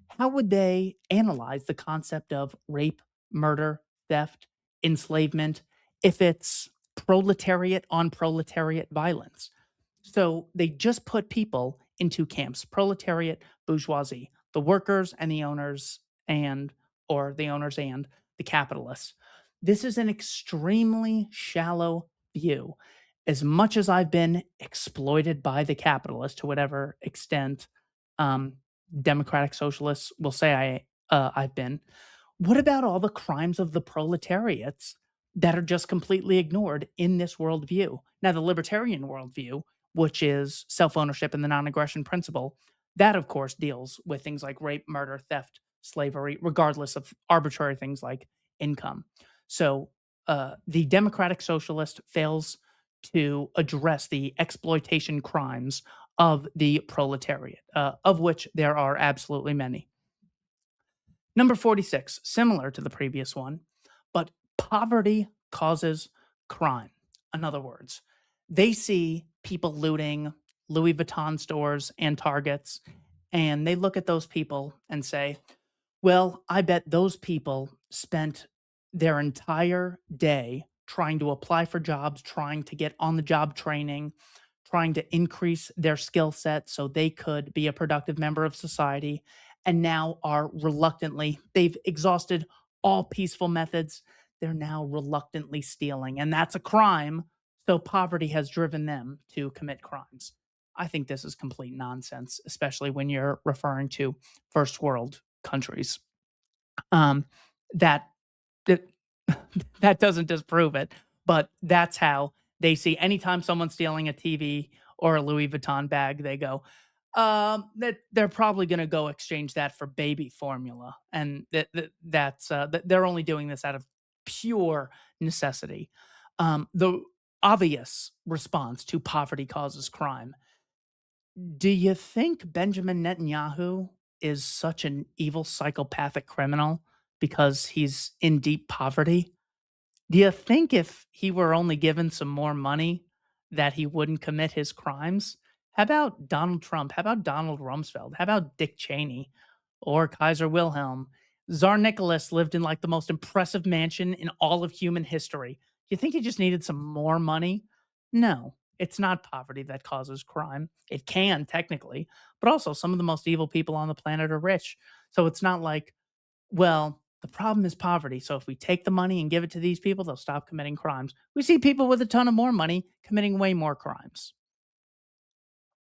how would they analyze the concept of rape, murder, theft, enslavement if it's proletariat on proletariat violence? So they just put people in two camps: proletariat, bourgeoisie, the workers and the owners, and or the owners and the capitalists. This is an extremely shallow view. As much as I've been exploited by the capitalist to whatever extent um, democratic socialists will say I've been, what about all the crimes of the proletariats that are just completely ignored in this worldview? Now, the libertarian worldview, which is self ownership and the non aggression principle, that of course deals with things like rape, murder, theft, slavery, regardless of arbitrary things like income. So the democratic socialist fails to address the exploitation crimes of the proletariat, of which there are absolutely many. Number 46, similar to the previous one, but poverty causes crime. In other words, they see people looting Louis Vuitton stores and Targets, and they look at those people and say, well, I bet those people spent their entire day trying to apply for jobs, trying to get on the job training, trying to increase their skill set so they could be a productive member of society, and now are reluctantly, they've exhausted all peaceful methods. They're now reluctantly stealing, and that's a crime. So poverty has driven them to commit crimes. I think this is complete nonsense, especially when you're referring to first world countries. Um, that that that doesn't disprove it, but that's how they see anytime someone's stealing a TV or a Louis Vuitton bag, they go, that they're probably going to go exchange that for baby formula, and they're only doing this out of pure necessity. The obvious response to poverty causes crime. Do you think Benjamin Netanyahu is such an evil psychopathic criminal because he's in deep poverty? Do you think if he were only given some more money that he wouldn't commit his crimes? How about Donald Trump? How about Donald Rumsfeld? How about Dick Cheney or Kaiser Wilhelm? Tsar Nicholas lived in like the most impressive mansion in all of human history. Do you think he just needed some more money? No, it's not poverty that causes crime. It can technically, but also some of the most evil people on the planet are rich. So it's not like, well, the problem is poverty. So if we take the money and give it to these people, they'll stop committing crimes. We see people with a ton of more money committing way more crimes.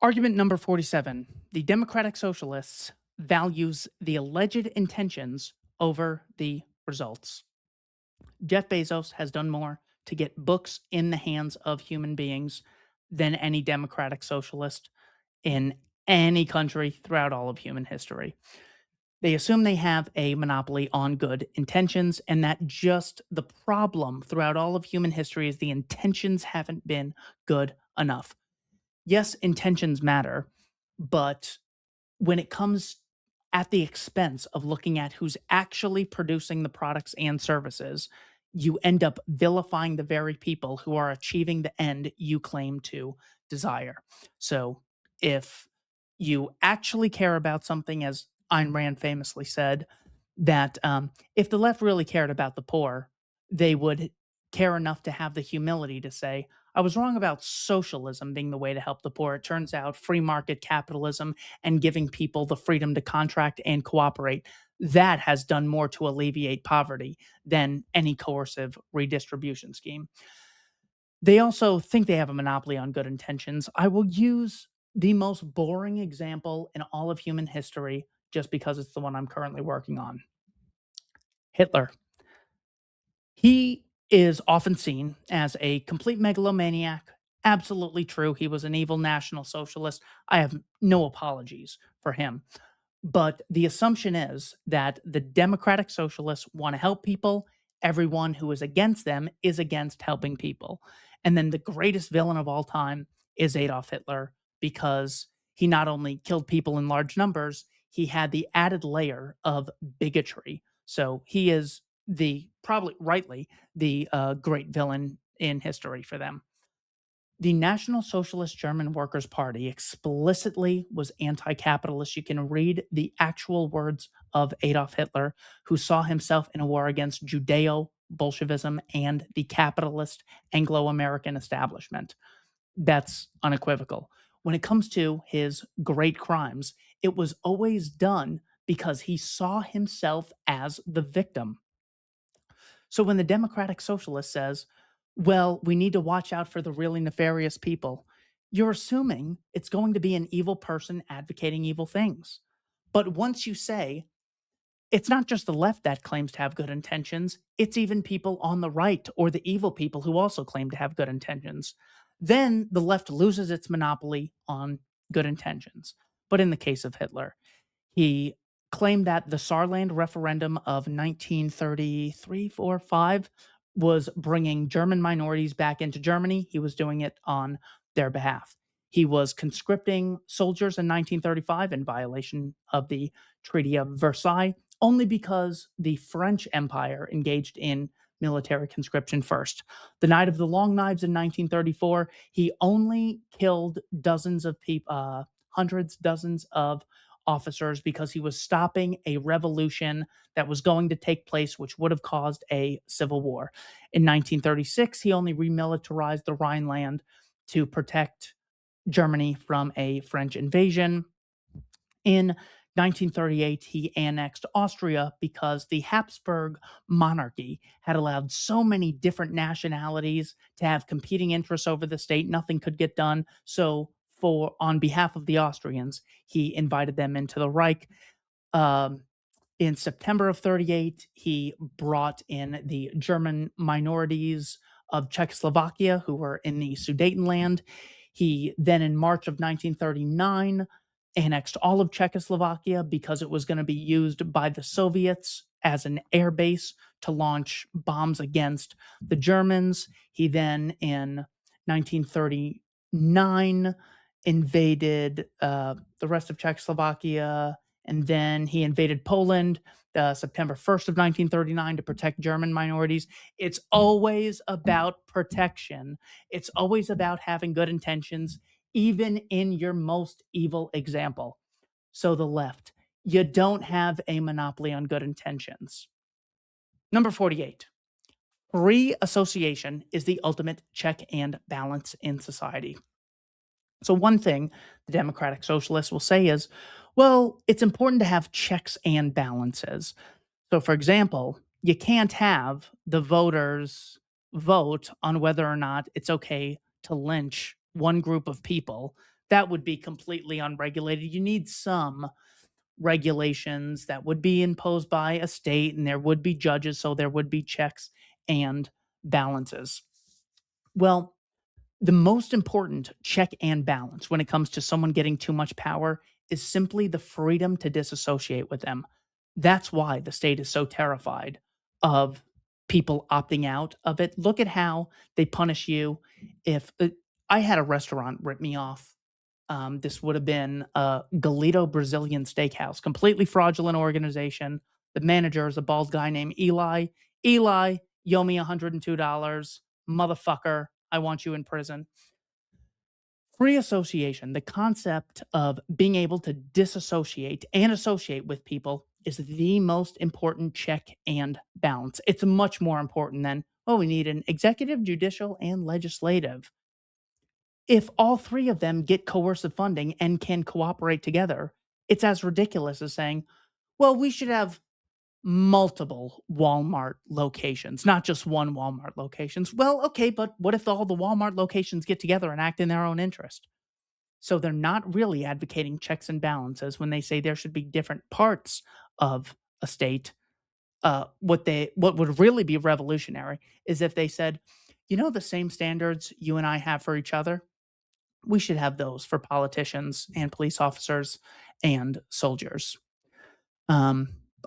Argument number 47. The democratic socialists values the alleged intentions over the results. Jeff Bezos has done more to get books in the hands of human beings than any democratic socialist in any country throughout all of human history. They assume they have a monopoly on good intentions, and that just the problem throughout all of human history is the intentions haven't been good enough. Yes, intentions matter, but when it comes at the expense of looking at who's actually producing the products and services, you end up vilifying the very people who are achieving the end you claim to desire. So if you actually care about something, as Ayn Rand famously said, that if the left really cared about the poor, they would care enough to have the humility to say, I was wrong about socialism being the way to help the poor. It turns out free market capitalism and giving people the freedom to contract and cooperate, that has done more to alleviate poverty than any coercive redistribution scheme. They also think they have a monopoly on good intentions. I will use the most boring example in all of human history just because it's the one I'm currently working on. Hitler. He is often seen as a complete megalomaniac. Absolutely true. He was an evil National Socialist. I have no apologies for him. But the assumption is that the democratic socialists want to help people. Everyone who is against them is against helping people. And then the greatest villain of all time is Adolf Hitler because he not only killed people in large numbers, he had the added layer of bigotry. So he is the probably rightly the great villain in history for them. The National Socialist German Workers' Party explicitly was anti capitalist. You can read the actual words of Adolf Hitler, who saw himself in a war against Judeo Bolshevism and the capitalist Anglo American establishment. That's unequivocal. When it comes to his great crimes, it was always done because he saw himself as the victim. So when the Democratic Socialist says, well, we need to watch out for the really nefarious people, you're assuming it's going to be an evil person advocating evil things. But once you say, it's not just the left that claims to have good intentions, it's even people on the right or the evil people who also claim to have good intentions, then the left loses its monopoly on good intentions. But in the case of Hitler, he claimed that the Saarland referendum of 1933, 4, 5 was bringing German minorities back into Germany. He was doing it on their behalf. He was conscripting soldiers in 1935 in violation of the Treaty of Versailles, only because the French Empire engaged in military conscription first. The Night of the Long Knives in 1934, he only killed dozens of people, hundreds, dozens of officers because he was stopping a revolution that was going to take place, which would have caused a civil war. In 1936, he only remilitarized the Rhineland to protect Germany from a French invasion. In 1938, he annexed Austria because the Habsburg monarchy had allowed so many different nationalities to have competing interests over the state. Nothing could get done. So, on behalf of the Austrians, he invited them into the Reich. Um, in September of 38, he brought in the German minorities of Czechoslovakia who were in the Sudetenland. He then, in March of 1939, annexed all of Czechoslovakia because it was going to be used by the Soviets as an air base to launch bombs against the Germans. He then, in 1939, invaded the rest of Czechoslovakia, and then he invaded Poland September 1st of 1939 to protect German minorities. It's always about protection. It's always about having good intentions, even in your most evil example. So the left, you don't have a monopoly on good intentions. Number 48. Free association is the ultimate check and balance in society. So, one thing the Democratic Socialists will say is, well, it's important to have checks and balances. So, for example, you can't have the voters vote on whether or not it's okay to lynch one group of people. That would be completely unregulated. You need some regulations that would be imposed by a state, and there would be judges, so there would be checks and balances. Well, the most important check and balance when it comes to someone getting too much power is simply the freedom to disassociate with them. That's why the state is so terrified of people opting out of it. Look at how they punish you if I had a restaurant rip me off This would have been a Galito Brazilian steakhouse, completely fraudulent organization. The manager is a bald guy named Eli. Eli, you owe me $102. Motherfucker, I want you in prison. Free association, the concept of being able to disassociate and associate with people, is the most important check and balance. It's much more important than, oh, we need an executive, judicial, and legislative. If all three of them get coercive funding and can cooperate together, it's as ridiculous as saying, well, we should have multiple Walmart locations, not just one Walmart locations. Well, okay, but what if all the Walmart locations get together and act in their own interest? So they're not really advocating checks and balances when they say there should be different parts of a state. What would really be revolutionary is if they said, you know, the same standards you and I have for each other, we should have those for politicians and police officers and soldiers.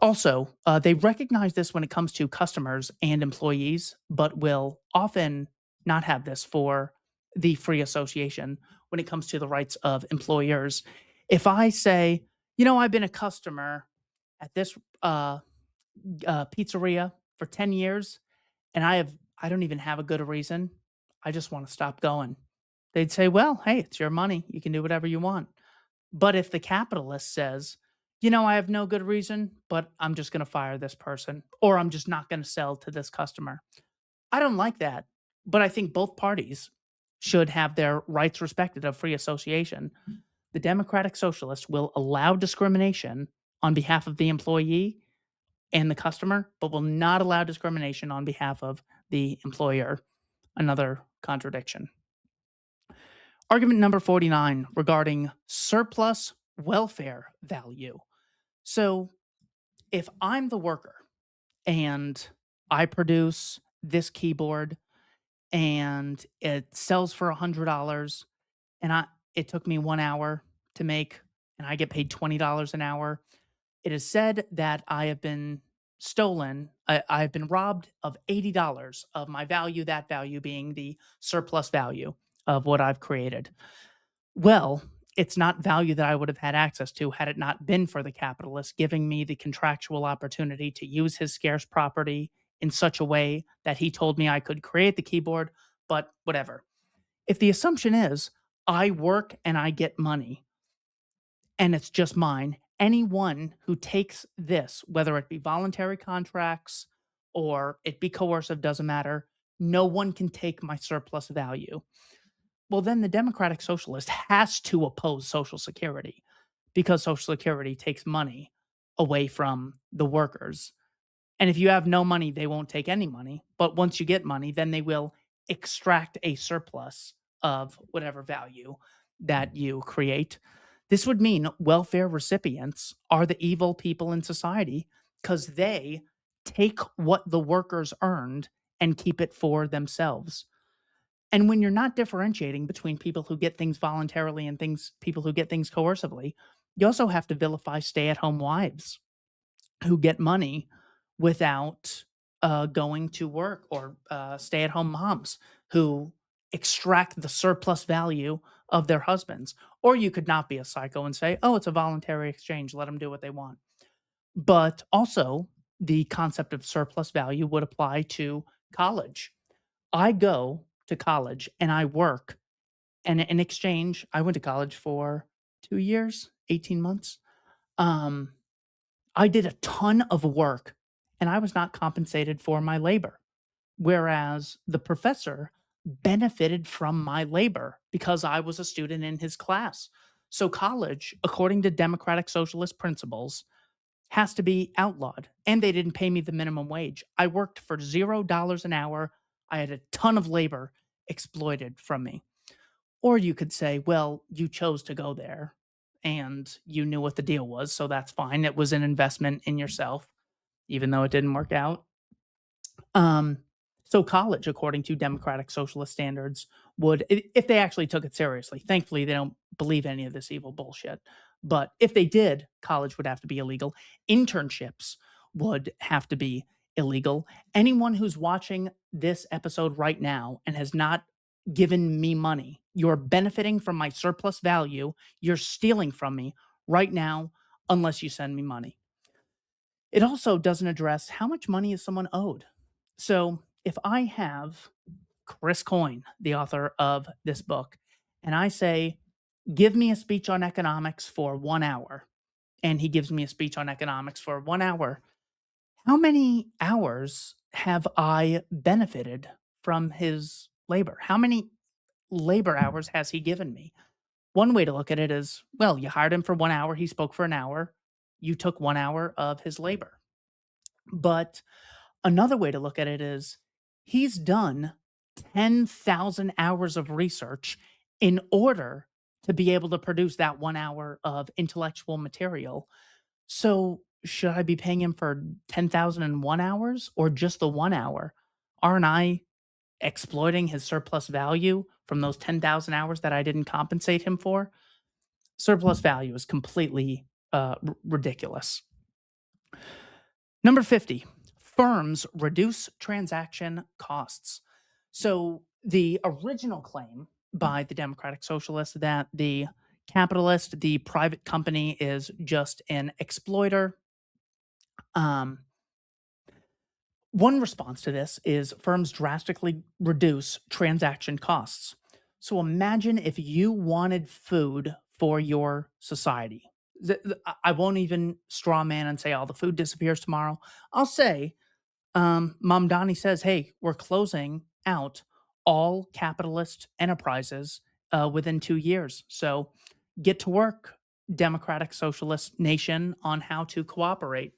Also, they recognize this when it comes to customers and employees, but will often not have this for the free association when it comes to the rights of employers. If I say, you know, I've been a customer at this pizzeria for 10 years and I don't even have a good reason. I just want to stop going. They'd say, well, hey, it's your money. You can do whatever you want. But if the capitalist says, you know, I have no good reason, but I'm just going to fire this person or I'm just not going to sell to this customer, I don't like that. But I think both parties should have their rights respected of free association. The Democratic Socialists will allow discrimination on behalf of the employee and the customer, but will not allow discrimination on behalf of the employer. Another contradiction. Argument number 49 regarding surplus welfare value. So, if I'm the worker and I produce this keyboard and it sells for $100 and it took me 1 hour to make and I get paid $20 an hour, it is said that I have been stolen. I've been robbed of $80 of my value, that value being the surplus value of what I've created. Well, it's not value that I would have had access to had it not been for the capitalist giving me the contractual opportunity to use his scarce property in such a way that he told me I could create the keyboard, but whatever. If the assumption is I work and I get money and it's just mine, anyone who takes this, whether it be voluntary contracts or it be coercive, doesn't matter, no one can take my surplus value. Well, then the Democratic Socialist has to oppose Social Security because Social Security takes money away from the workers. And if you have no money, they won't take any money. But once you get money, then they will extract a surplus of whatever value that you create. This would mean welfare recipients are the evil people in society because they take what the workers earned and keep it for themselves. And when you're not differentiating between people who get things voluntarily and people who get things coercively, you also have to vilify stay-at-home wives who get money without going to work, or stay-at-home moms who extract the surplus value of their husbands. Or you could not be a psycho and say, "Oh, it's a voluntary exchange. Let them do what they want." But also, the concept of surplus value would apply to college. I go to college and I work, and in exchange, I went to college for 2 years, 18 months. Um, I did a ton of work and I was not compensated for my labor, whereas the professor benefited from my labor because I was a student in his class. So college, according to democratic socialist principles, has to be outlawed. And they didn't pay me the minimum wage. I worked for $0 an hour. I had a ton of labor exploited from me. Or you could say, well, you chose to go there and you knew what the deal was. So that's fine. It was an investment in yourself, even though it didn't work out. Um, so college, according to democratic socialist standards, would, if they actually took it seriously, thankfully they don't believe any of this evil bullshit. But if they did, college would have to be illegal. Internships would have to be illegal. Anyone who's watching this episode right now and has not given me money You're benefiting from my surplus value. You're stealing from me right now unless you send me money. It also doesn't address how much money is someone owed. So if I have Chris Coyne, the author of this book, and I say, give me a speech on economics for 1 hour, and he gives me a speech on economics for 1 hour, how many hours have I benefited from his labor? How many labor hours has he given me? One way to look at it is, well, you hired him for 1 hour, he spoke for an hour, you took 1 hour of his labor. But another way to look at it is he's done 10,000 hours of research in order to be able to produce that 1 hour of intellectual material. So, should I be paying him for 10,001 hours or just the 1 hour? Aren't I exploiting his surplus value from those 10,000 hours that I didn't compensate him for? Surplus value is completely ridiculous. Number 50, firms reduce transaction costs. So the original claim by the Democratic Socialists that the capitalist, the private company is just an exploiter. Um, One response to this is firms drastically reduce transaction costs. So imagine if you wanted food for your society. I won't even straw man and say, oh, the food disappears tomorrow. I'll say, Mom Donnie says, hey, we're closing out all capitalist enterprises within 2 years. So get to work, democratic socialist nation, on how to cooperate.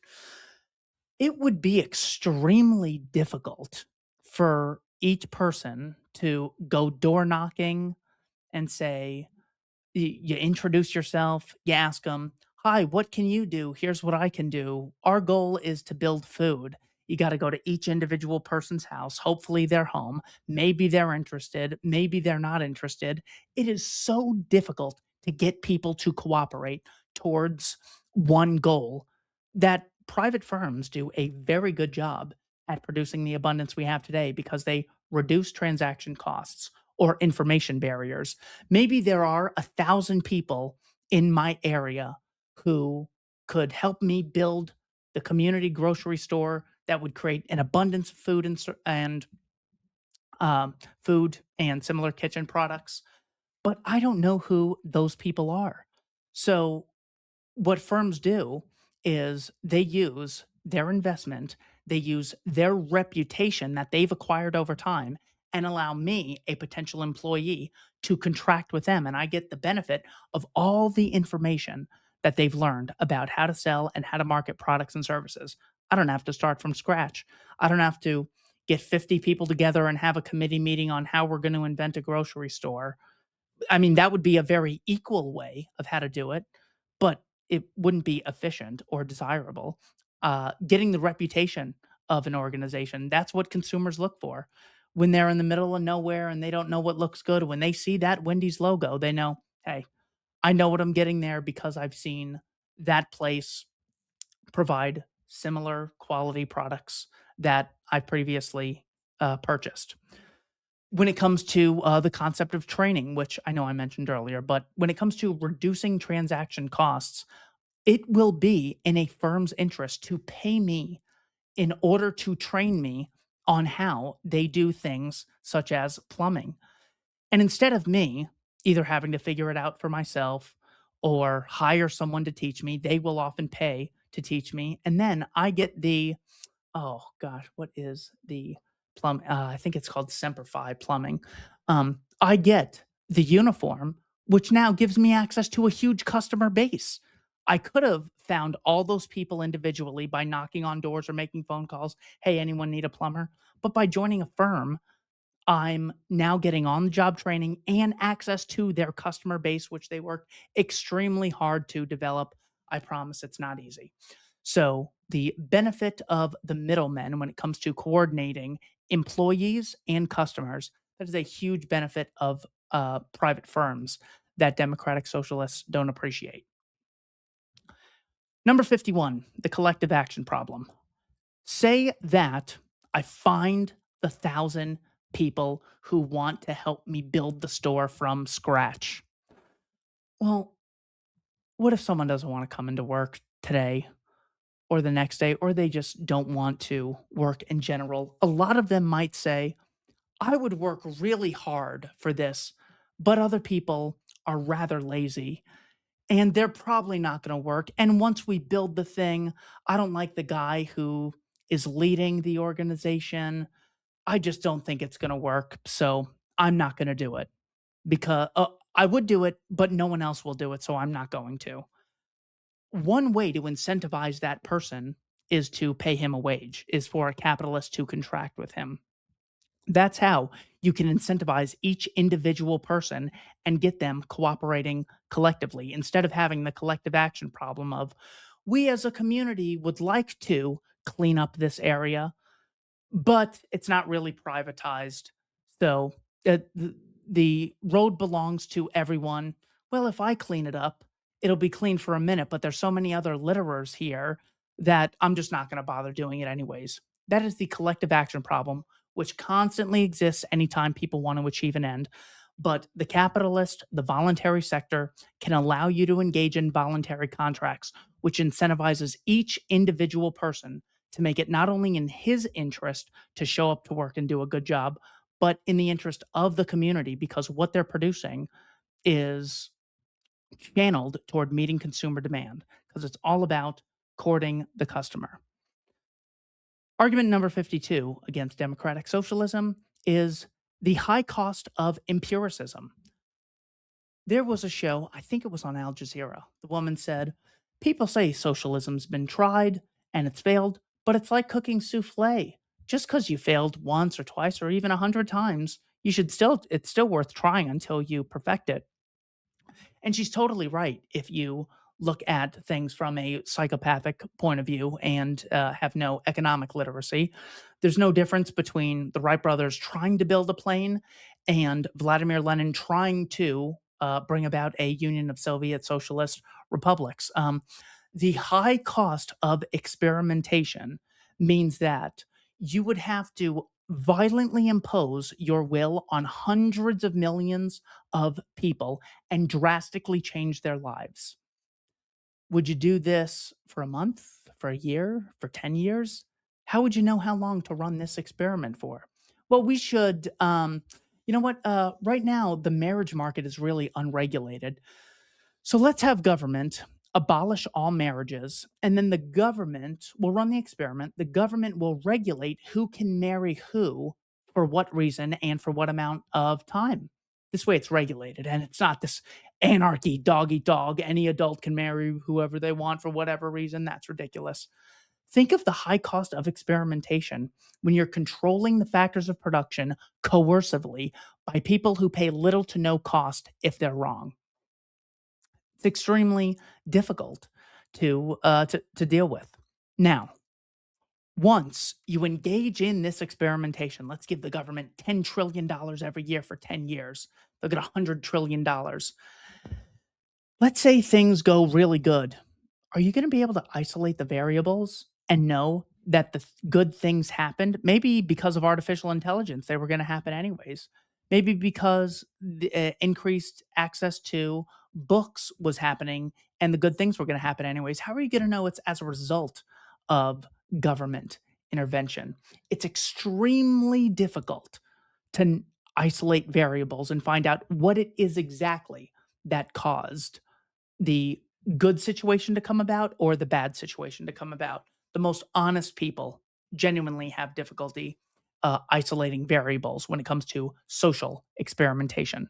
It would be extremely difficult for each person to go door knocking and say, you introduce yourself, you ask them, "Hi, what can you do? Here's what I can do. Our goal is to build food." You got to go to each individual person's house. Hopefully, they're home. Maybe they're interested. Maybe they're not interested. It is so difficult to get people to cooperate towards one goal that private firms do a very good job at producing the abundance we have today because they reduce transaction costs or information barriers. Maybe there are 1,000 people in my area who could help me build the community grocery store that would create an abundance of food and food and similar kitchen products. But I don't know who those people are. So what firms do is they use their investment, they use their reputation that they've acquired over time and allow me, a potential employee, to contract with them. And I get the benefit of all the information that they've learned about how to sell and how to market products and services. I don't have to start from scratch. I don't have to get 50 people together and have a committee meeting on how we're going to invent a grocery store. I mean, that would be a very equal way of how to do it, but it wouldn't be efficient or desirable. Getting the reputation of an organization, that's what consumers look for. When they're in the middle of nowhere and they don't know what looks good, when they see that Wendy's logo, they know, hey, I know what I'm getting there because I've seen that place provide similar quality products that I've previously purchased. When it comes to the concept of training, which I know I mentioned earlier, but when it comes to reducing transaction costs, it will be in a firm's interest to pay me in order to train me on how they do things such as plumbing. And instead of me either having to figure it out for myself or hire someone to teach me, they will often pay to teach me. And then I get the, oh gosh, what is the I think it's called Semperfi plumbing. I get the uniform, which now gives me access to a huge customer base. I could have found all those people individually by knocking on doors or making phone calls. Hey, anyone need a plumber? But by joining a firm, I'm now getting on the job training and access to their customer base, which they work extremely hard to develop. I promise it's not easy. So, the benefit of the middlemen when it comes to coordinating employees and customers, that is a huge benefit of private firms that democratic socialists don't appreciate. Number 51, the collective action problem. Say that I find the 1,000 people who want to help me build the store from scratch. Well, what if someone doesn't want to come into work today or the next day, or they just don't want to work in general? A lot of them might say, I would work really hard for this, but other people are rather lazy and they're probably not going to work. And once we build the thing, I don't like the guy who is leading the organization. I just don't think it's going to work. So I'm not going to do it because I would do it, but no one else will do it. So I'm not going to. One way to incentivize that person is to pay him a wage, is for a capitalist to contract with him. That's how you can incentivize each individual person and get them cooperating collectively instead of having the collective action problem of we as a community would like to clean up this area, but it's not really privatized. So the road belongs to everyone. Well, if I clean it up, it'll be clean for a minute, but there's so many other litterers here that I'm just not going to bother doing it anyways. That is the collective action problem, which constantly exists anytime people want to achieve an end. But the capitalist, the voluntary sector can allow you to engage in voluntary contracts, which incentivizes each individual person to make it not only in his interest to show up to work and do a good job, but in the interest of the community because what they're producing is channeled toward meeting consumer demand because it's all about courting the customer. Argument number 52 against democratic socialism is the high cost of empiricism. There was a show, I think it was on Al Jazeera. The woman said, people say socialism's been tried and it's failed, but it's like cooking souffle. Just because you failed once or twice or even 100 times, it's still worth trying until you perfect it. And she's totally right if you look at things from a psychopathic point of view and have no economic literacy. There's no difference between the Wright brothers trying to build a plane and Vladimir Lenin trying to bring about a union of Soviet socialist republics. The high cost of experimentation means that you would have to violently impose your will on hundreds of millions of people and drastically change their lives. Would you do this for a month, for a year, for 10 years? How would you know how long to run this experiment for? Well, we should, you know what? Right now, the marriage market is really unregulated. So let's have government abolish all marriages, and then the government will run the experiment. The government will regulate who can marry who, for what reason, and for what amount of time. This way it's regulated, and it's not this anarchy, dog eat dog. Any adult can marry whoever they want for whatever reason. That's ridiculous. Think of the high cost of experimentation when you're controlling the factors of production coercively by people who pay little to no cost if they're wrong. It's extremely difficult to deal with. Now, once you engage in this experimentation, let's give the government $10 trillion every year for 10 years. They'll get $100 trillion. Let's say things go really good. Are you going to be able to isolate the variables and know that good things happened? Maybe because of artificial intelligence, they were going to happen anyways. Maybe because the increased access to books was happening and the good things were going to happen anyways. How are you going to know it's as a result of government intervention? It's extremely difficult to isolate variables and find out what it is exactly that caused the good situation to come about or the bad situation to come about. The most honest people genuinely have difficulty isolating variables when it comes to social experimentation.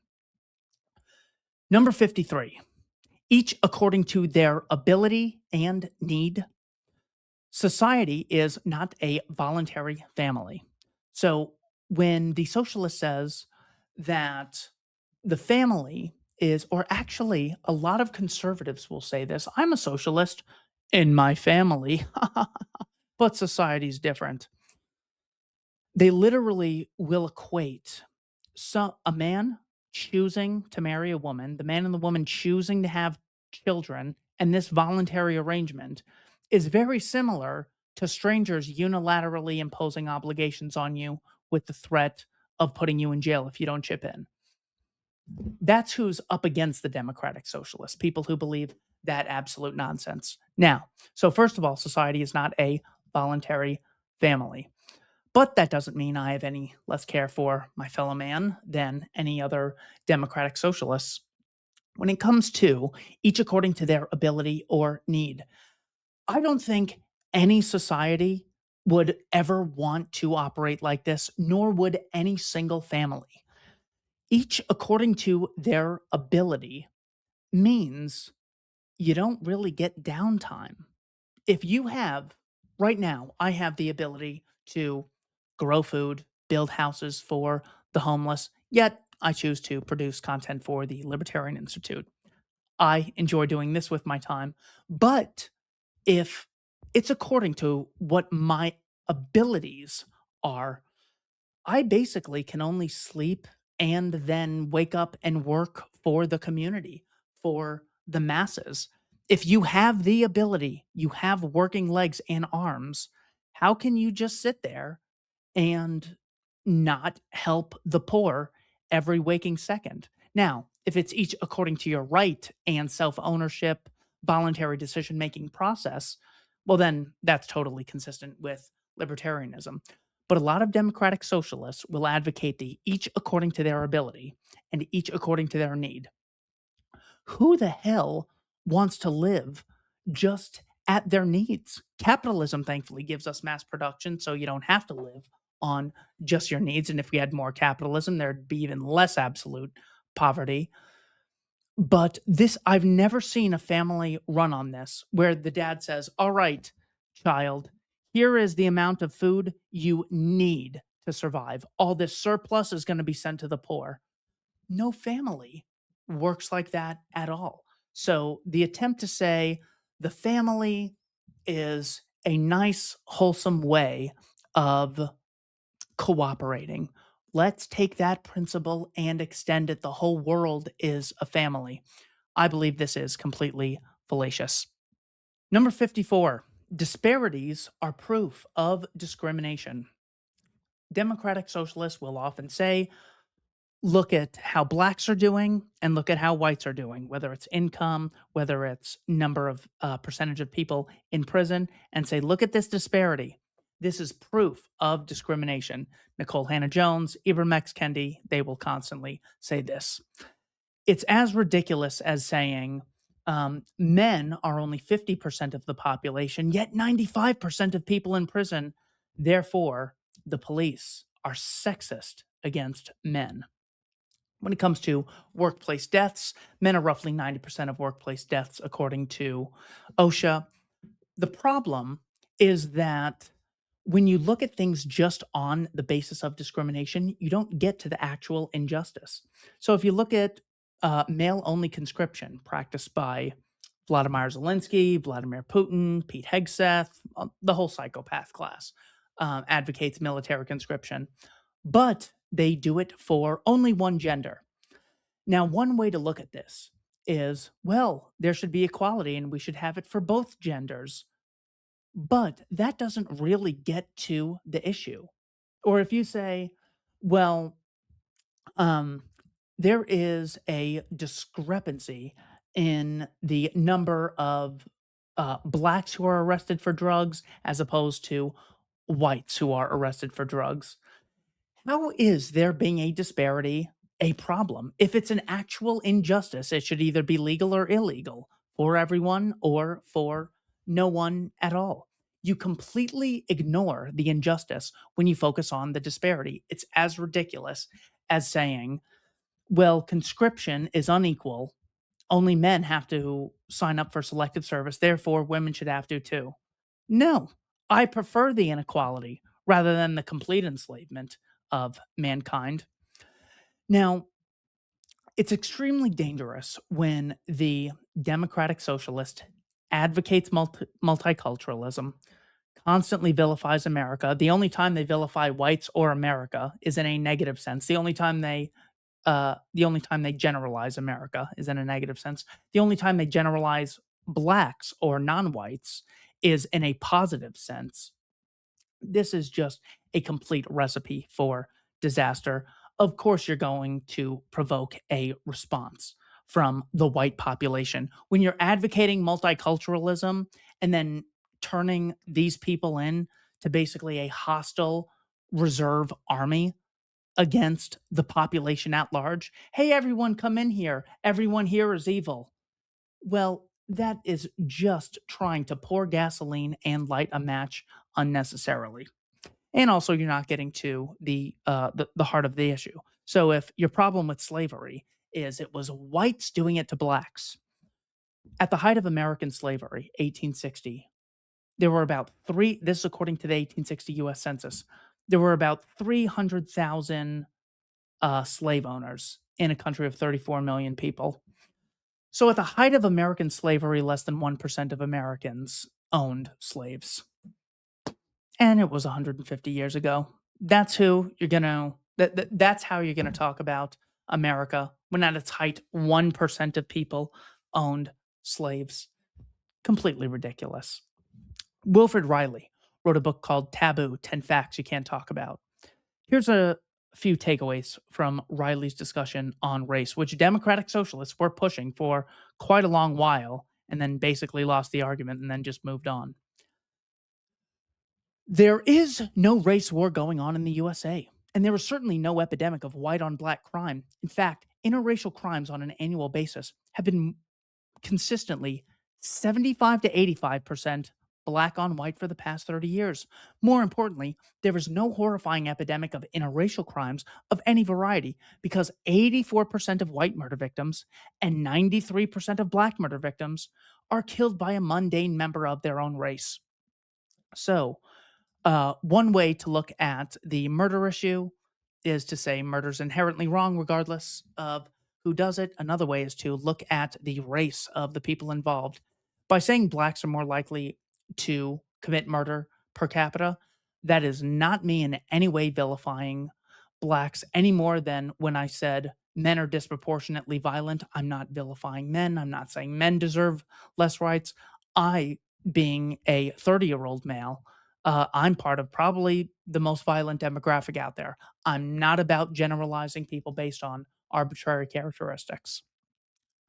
Number 53, each according to their ability and need. Society is not a voluntary family. So when the socialist says that the family is, or actually, a lot of conservatives will say this, I'm a socialist in my family, but society's different. They literally will equate a man choosing to marry a woman, the man and the woman choosing to have children, and this voluntary arrangement is very similar to strangers unilaterally imposing obligations on you with the threat of putting you in jail if you don't chip in. That's who's up against the democratic socialists, people who believe that absolute nonsense. Now, so first of all, society is not a voluntary family. But that doesn't mean I have any less care for my fellow man than any other democratic socialists. When it comes to each according to their ability or need, I don't think any society would ever want to operate like this, nor would any single family. Each according to their ability means you don't really get downtime. If you have, right now, I have the ability to grow food, build houses for the homeless, yet I choose to produce content for the Libertarian Institute. I enjoy doing this with my time, but if it's according to what my abilities are, I basically can only sleep and then wake up and work for the community, for the masses. If you have the ability, you have working legs and arms, how can you just sit there and not help the poor every waking second? Now, if it's each according to your right and self ownership, voluntary decision making process, well, then that's totally consistent with libertarianism. But a lot of democratic socialists will advocate the each according to their ability and each according to their need. Who the hell wants to live just at their needs? Capitalism, thankfully, gives us mass production, so you don't have to live on just your needs. And if we had more capitalism, there'd be even less absolute poverty. But this, I've never seen a family run on this where the dad says, "All right, child, here is the amount of food you need to survive. All this surplus is going to be sent to the poor." No family works like that at all. So the attempt to say the family is a nice, wholesome way of cooperating. Let's take that principle and extend it. The whole world is a family. I believe this is completely fallacious. Number 54, disparities are proof of discrimination. Democratic socialists will often say, look at how blacks are doing and look at how whites are doing, whether it's income, whether it's number of percentage of people in prison, and say, look at this disparity. This is proof of discrimination. Nicole Hannah-Jones, Ibram X. Kendi, they will constantly say this. It's as ridiculous as saying men are only 50% of the population, yet 95% of people in prison. Therefore, the police are sexist against men. When it comes to workplace deaths, men are roughly 90% of workplace deaths, according to OSHA. The problem is that when you look at things just on the basis of discrimination, you don't get to the actual injustice. So if you look at male only conscription practiced by Vladimir Zelensky, Vladimir Putin, Pete Hegseth, the whole psychopath class advocates military conscription, but they do it for only one gender. Now, one way to look at this is, well, there should be equality and we should have it for both genders. But that doesn't really get to the issue. Or if you say, well, um, there is a discrepancy in the number of blacks who are arrested for drugs as opposed to whites who are arrested for drugs. How is there being a disparity a problem? If it's an actual injustice, it should either be legal or illegal for everyone or for no one at all. You completely ignore the injustice when you focus on the disparity. It's as ridiculous as saying, well, conscription is unequal. Only men have to sign up for selective service. Therefore, women should have to too. No, I prefer the inequality rather than the complete enslavement of mankind. Now, it's extremely dangerous when the democratic socialist advocates multiculturalism, constantly vilifies America. The only time they vilify whites or America is in a negative sense. The only time they generalize America is in a negative sense. The only time they generalize blacks or non-whites is in a positive sense. This is just a complete recipe for disaster, of course you're going to provoke a response from the white population. When you're advocating multiculturalism and then turning these people in to basically a hostile reserve army against the population at large. Hey, everyone, come in here. Everyone here is evil. Well, that is just trying to pour gasoline and light a match unnecessarily. And also, you're not getting to the heart of the issue. So, if your problem with slavery is it was whites doing it to blacks, at the height of American slavery, 1860, there were about three. This is according to the 1860 U.S. Census. There were about 300,000 slave owners in a country of 34 million people. So, at the height of American slavery, less than 1% of Americans owned slaves. And it was 150 years ago. That's who you're going to, that's how you're going to talk about America when at its height, 1% of people owned slaves. Completely ridiculous. Wilfred Riley wrote a book called Taboo 10 Facts You Can't Talk About. Here's a few takeaways from Riley's discussion on race, which democratic socialists were pushing for quite a long while and then basically lost the argument and then just moved on. There is no race war going on in the USA, and there is certainly no epidemic of white on black crime. In fact, interracial crimes on an annual basis have been consistently 75 to 85% black on white for the past 30 years. More importantly, there is no horrifying epidemic of interracial crimes of any variety because 84% of white murder victims and 93% of black murder victims are killed by a mundane member of their own race. So, one way to look at the murder issue is to say murder's inherently wrong, regardless of who does it. Another way is to look at the race of the people involved. By saying blacks are more likely to commit murder per capita, that is not me in any way vilifying blacks any more than when I said men are disproportionately violent. I'm not vilifying men. I'm not saying men deserve less rights. I, being a 30-year-old male, I'm part of probably the most violent demographic out there. I'm not about generalizing people based on arbitrary characteristics.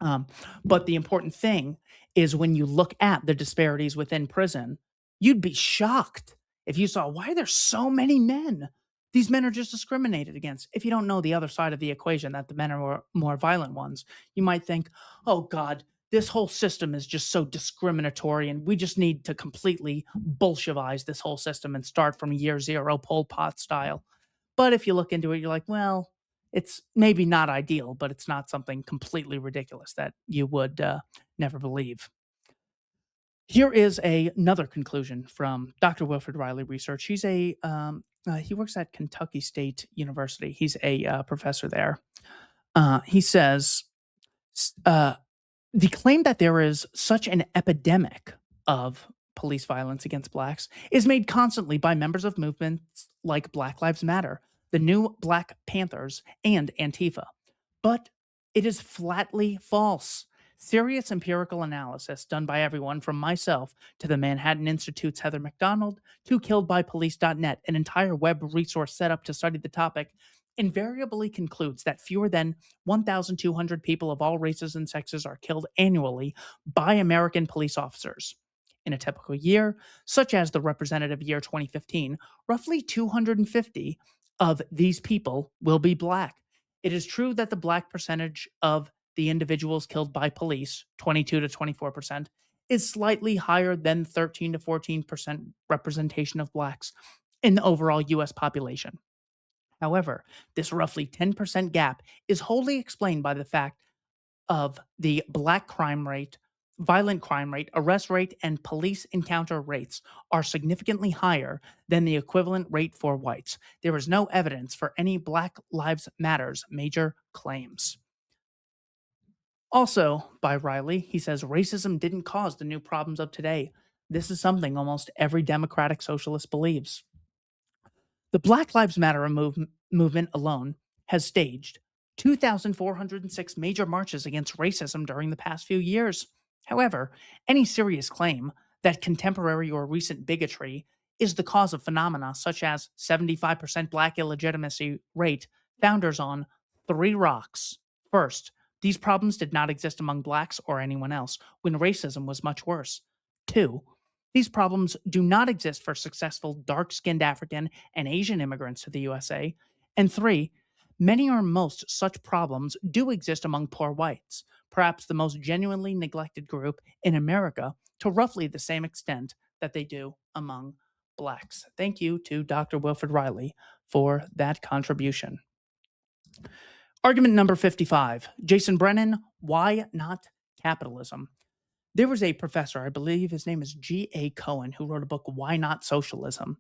Um, but the important thing is when you look at the disparities within prison, you'd be shocked if you saw why are there so many men? These men are just discriminated against. If you don't know the other side of the equation, that the men are more violent ones, you might think, oh God, this whole system is just so discriminatory and we just need to completely bolshevize this whole system and start from year zero, Pol Pot style. But if you look into it, you're like, well, it's maybe not ideal, but it's not something completely ridiculous that you would never believe. Here is another conclusion from Dr. Wilfred Riley research. He works at Kentucky State University. He's a professor there. He says the claim that there is such an epidemic of police violence against blacks is made constantly by members of movements like Black Lives Matter, the New Black Panthers, and Antifa. But it is flatly false. Serious empirical analysis done by everyone from myself to the Manhattan Institute's Heather McDonald to KilledByPolice.net, an entire web resource set up to study the topic, invariably concludes that fewer than 1,200 people of all races and sexes are killed annually by American police officers. In a typical year, such as the representative year 2015, roughly 250 of these people will be black. It is true that the black percentage of the individuals killed by police, 22 to 24%, is slightly higher than 13 to 14% representation of blacks in the overall US population. However, this roughly 10% gap is wholly explained by the fact of the black crime rate, violent crime rate, arrest rate, and police encounter rates are significantly higher than the equivalent rate for whites. There is no evidence for any Black Lives Matter's major claims. Also, by Riley, he says racism didn't cause the new problems of today. This is something almost every democratic socialist believes. The Black Lives Matter movement alone has staged 2,406 major marches against racism during the past few years. However, any serious claim that contemporary or recent bigotry is the cause of phenomena such as 75% black illegitimacy rate founders on three rocks. First, these problems did not exist among blacks or anyone else when racism was much worse. Two, these problems do not exist for successful dark skinned African and Asian immigrants to the USA. And three, many or most such problems do exist among poor whites, perhaps the most genuinely neglected group in America, to roughly the same extent that they do among blacks. Thank you to Dr. Wilfred Riley for that contribution. Argument number 55. Jason Brennan, why not capitalism? There was a professor, I believe his name is G.A. Cohen, who wrote a book, Why Not Socialism?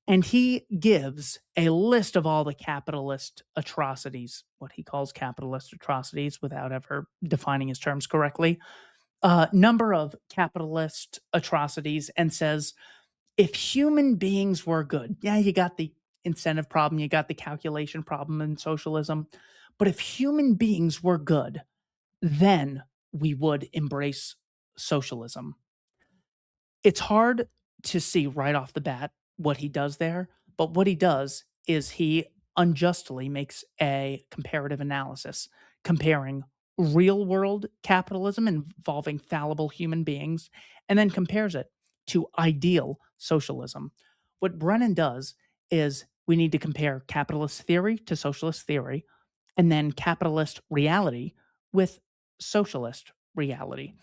And he gives a list of all the capitalist atrocities, what he calls capitalist atrocities without ever defining his terms correctly, number of capitalist atrocities, and says, if human beings were good, yeah, you got the incentive problem, you got the calculation problem in socialism, but if human beings were good, then we would embrace socialism. It's hard to see right off the bat what he does there, but what he does is he unjustly makes a comparative analysis comparing real world capitalism involving fallible human beings and then compares it to ideal socialism. What Brennan does is we need to compare capitalist theory to socialist theory and then capitalist reality with socialist reality.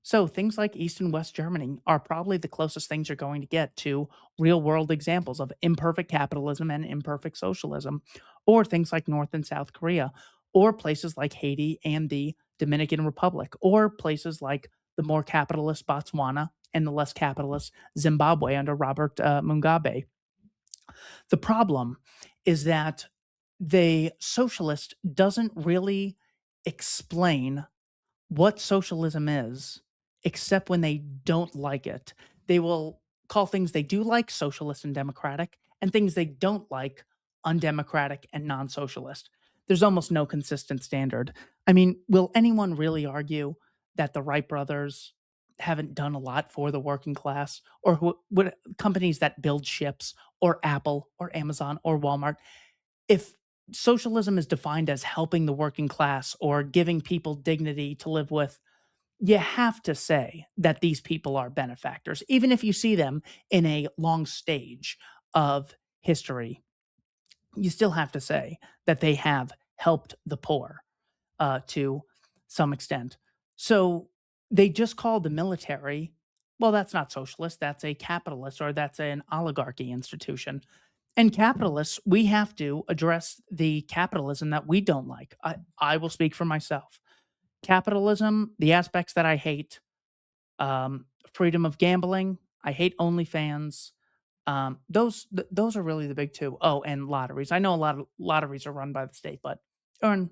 So things like East and West Germany are probably the closest things you're going to get to real world examples of imperfect capitalism and imperfect socialism, or things like North and South Korea, or places like Haiti and the Dominican Republic, or places like the more capitalist Botswana and the less capitalist Zimbabwe under Robert Mugabe. The problem is that the socialist doesn't really explain what socialism is, except when they don't like it. They will call things they do like socialist and democratic, and things they don't like undemocratic and non socialist. There's almost no consistent standard. I mean, will anyone really argue that the Wright brothers haven't done a lot for the working class, or would companies that build ships, or Apple, or Amazon, or Walmart? If socialism is defined as helping the working class or giving people dignity to live with, you have to say that these people are benefactors, even if you see them in a long stage of history. You still have to say that they have helped the poor to some extent. So they just call the military, well, that's not socialist, that's a capitalist or that's an oligarchy institution. And capitalists, we have to address the capitalism that we don't like. I will speak for myself. Capitalism, the aspects that I hate, freedom of gambling, I hate OnlyFans. Those are really the big two. Oh, and lotteries. I know a lot of lotteries are run by the state, but or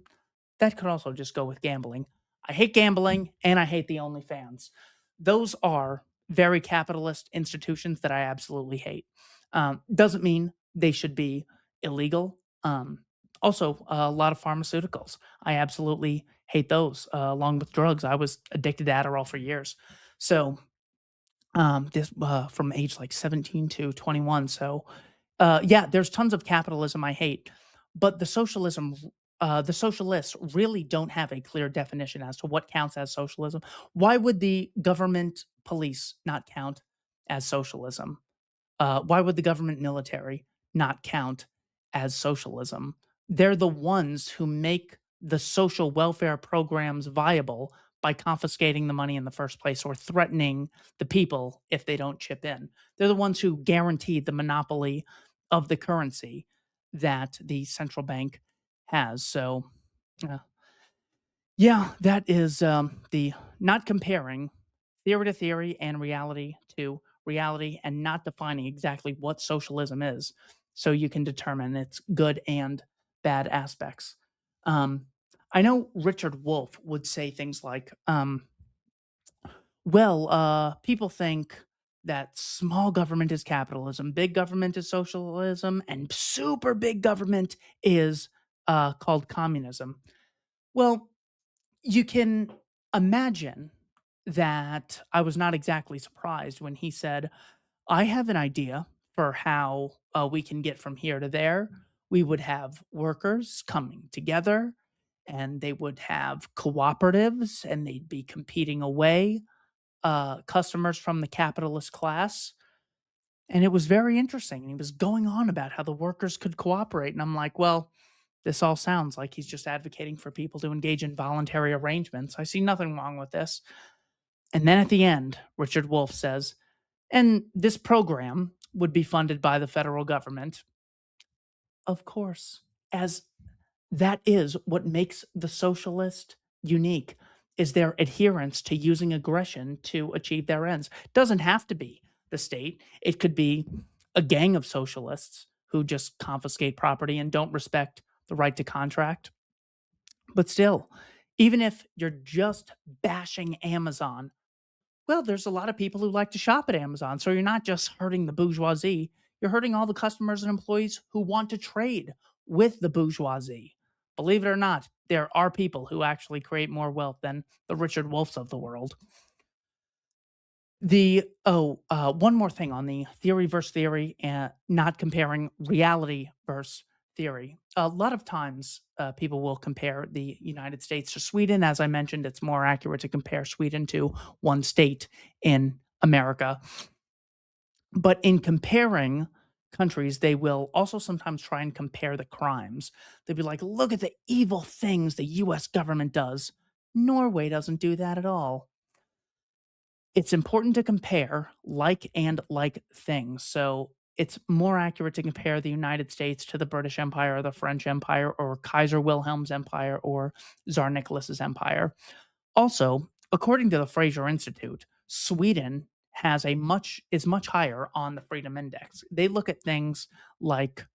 that could also just go with gambling. I hate gambling and I hate the OnlyFans. Those are very capitalist institutions that I absolutely hate. Doesn't mean they should be illegal. Also, a lot of pharmaceuticals. I absolutely hate those, along with drugs. I was addicted to Adderall for years. So, this from age like 17 to 21. So, yeah, there's tons of capitalism I hate, but the socialists really don't have a clear definition as to what counts as socialism. Why would the government police not count as socialism? Why would the government military not count as socialism? They're the ones who make the social welfare programs viable by confiscating the money in the first place or threatening the people if they don't chip in. They're the ones who guarantee the monopoly of the currency that the central bank has. So, uh, yeah, that is the not comparing theory to theory and reality to reality and not defining exactly what socialism is so you can determine its good and bad aspects. Um, I know Richard Wolff would say things like, people think that small government is capitalism, big government is socialism, and super big government is called communism. Well, you can imagine that I was not exactly surprised when he said, I have an idea for how we can get from here to there. We would have workers coming together, and they would have cooperatives, and they'd be competing away customers from the capitalist class. And it was very interesting. And he was going on about how the workers could cooperate. And I'm like, well, this all sounds like he's just advocating for people to engage in voluntary arrangements. I see nothing wrong with this. And then at the end, Richard Wolff says, and this program would be funded by the federal government. Of course, as that is what makes the socialist unique, is their adherence to using aggression to achieve their ends. Doesn't have to be the state. It could be a gang of socialists who just confiscate property and don't respect the right to contract. But still, even if you're just bashing Amazon, well, there's a lot of people who like to shop at Amazon. So you're not just hurting the bourgeoisie, you're hurting all the customers and employees who want to trade with the bourgeoisie. Believe it or not, there are people who actually create more wealth than the Richard Wolffs of the world. One more thing on the theory versus theory and not comparing reality versus theory. A lot of times, people will compare the United States to Sweden. As I mentioned, it's more accurate to compare Sweden to one state in America. But in comparing countries, they will also sometimes try and compare the crimes. They'll be like, look at the evil things the US government does. Norway doesn't do that at all. It's important to compare like things. So it's more accurate to compare the United States to the British Empire or the French Empire or Kaiser Wilhelm's empire or Tsar Nicholas's empire. Also, according to the Fraser Institute, Sweden is much higher on the freedom index. They look at things like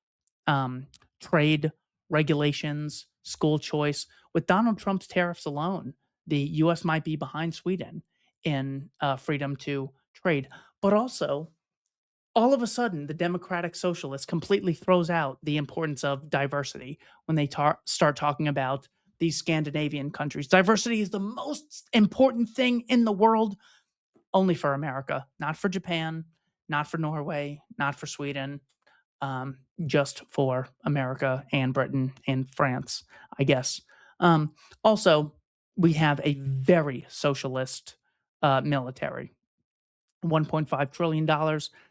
um, trade, regulations, school choice. With Donald Trump's tariffs alone, the U.S. might be behind Sweden in freedom to trade. But also, all of a sudden, the democratic socialist completely throws out the importance of diversity when they start talking about these Scandinavian countries. Diversity is the most important thing in the world, only for America, not for Japan, not for Norway, not for Sweden, just for America and Britain and France, I guess. Also, we have a very socialist military. $1.5 trillion.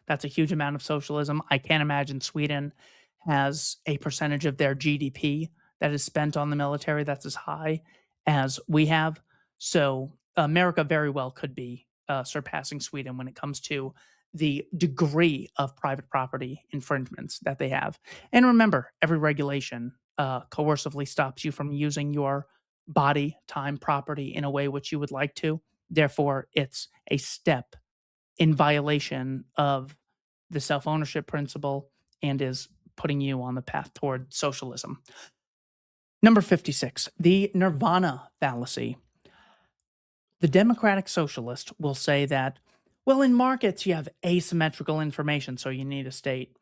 That's a huge amount of socialism. I can't imagine Sweden has a percentage of their GDP that is spent on the military that's as high as we have. So America very well could be surpassing Sweden when it comes to the degree of private property infringements that they have. And remember, every regulation coercively stops you from using your body, time, property in a way which you would like to. Therefore, it's a step in violation of the self ownership principle and is putting you on the path toward socialism. Number 56, the Nirvana Fallacy. The democratic socialist will say that, well, in markets, you have asymmetrical information, so you need a state.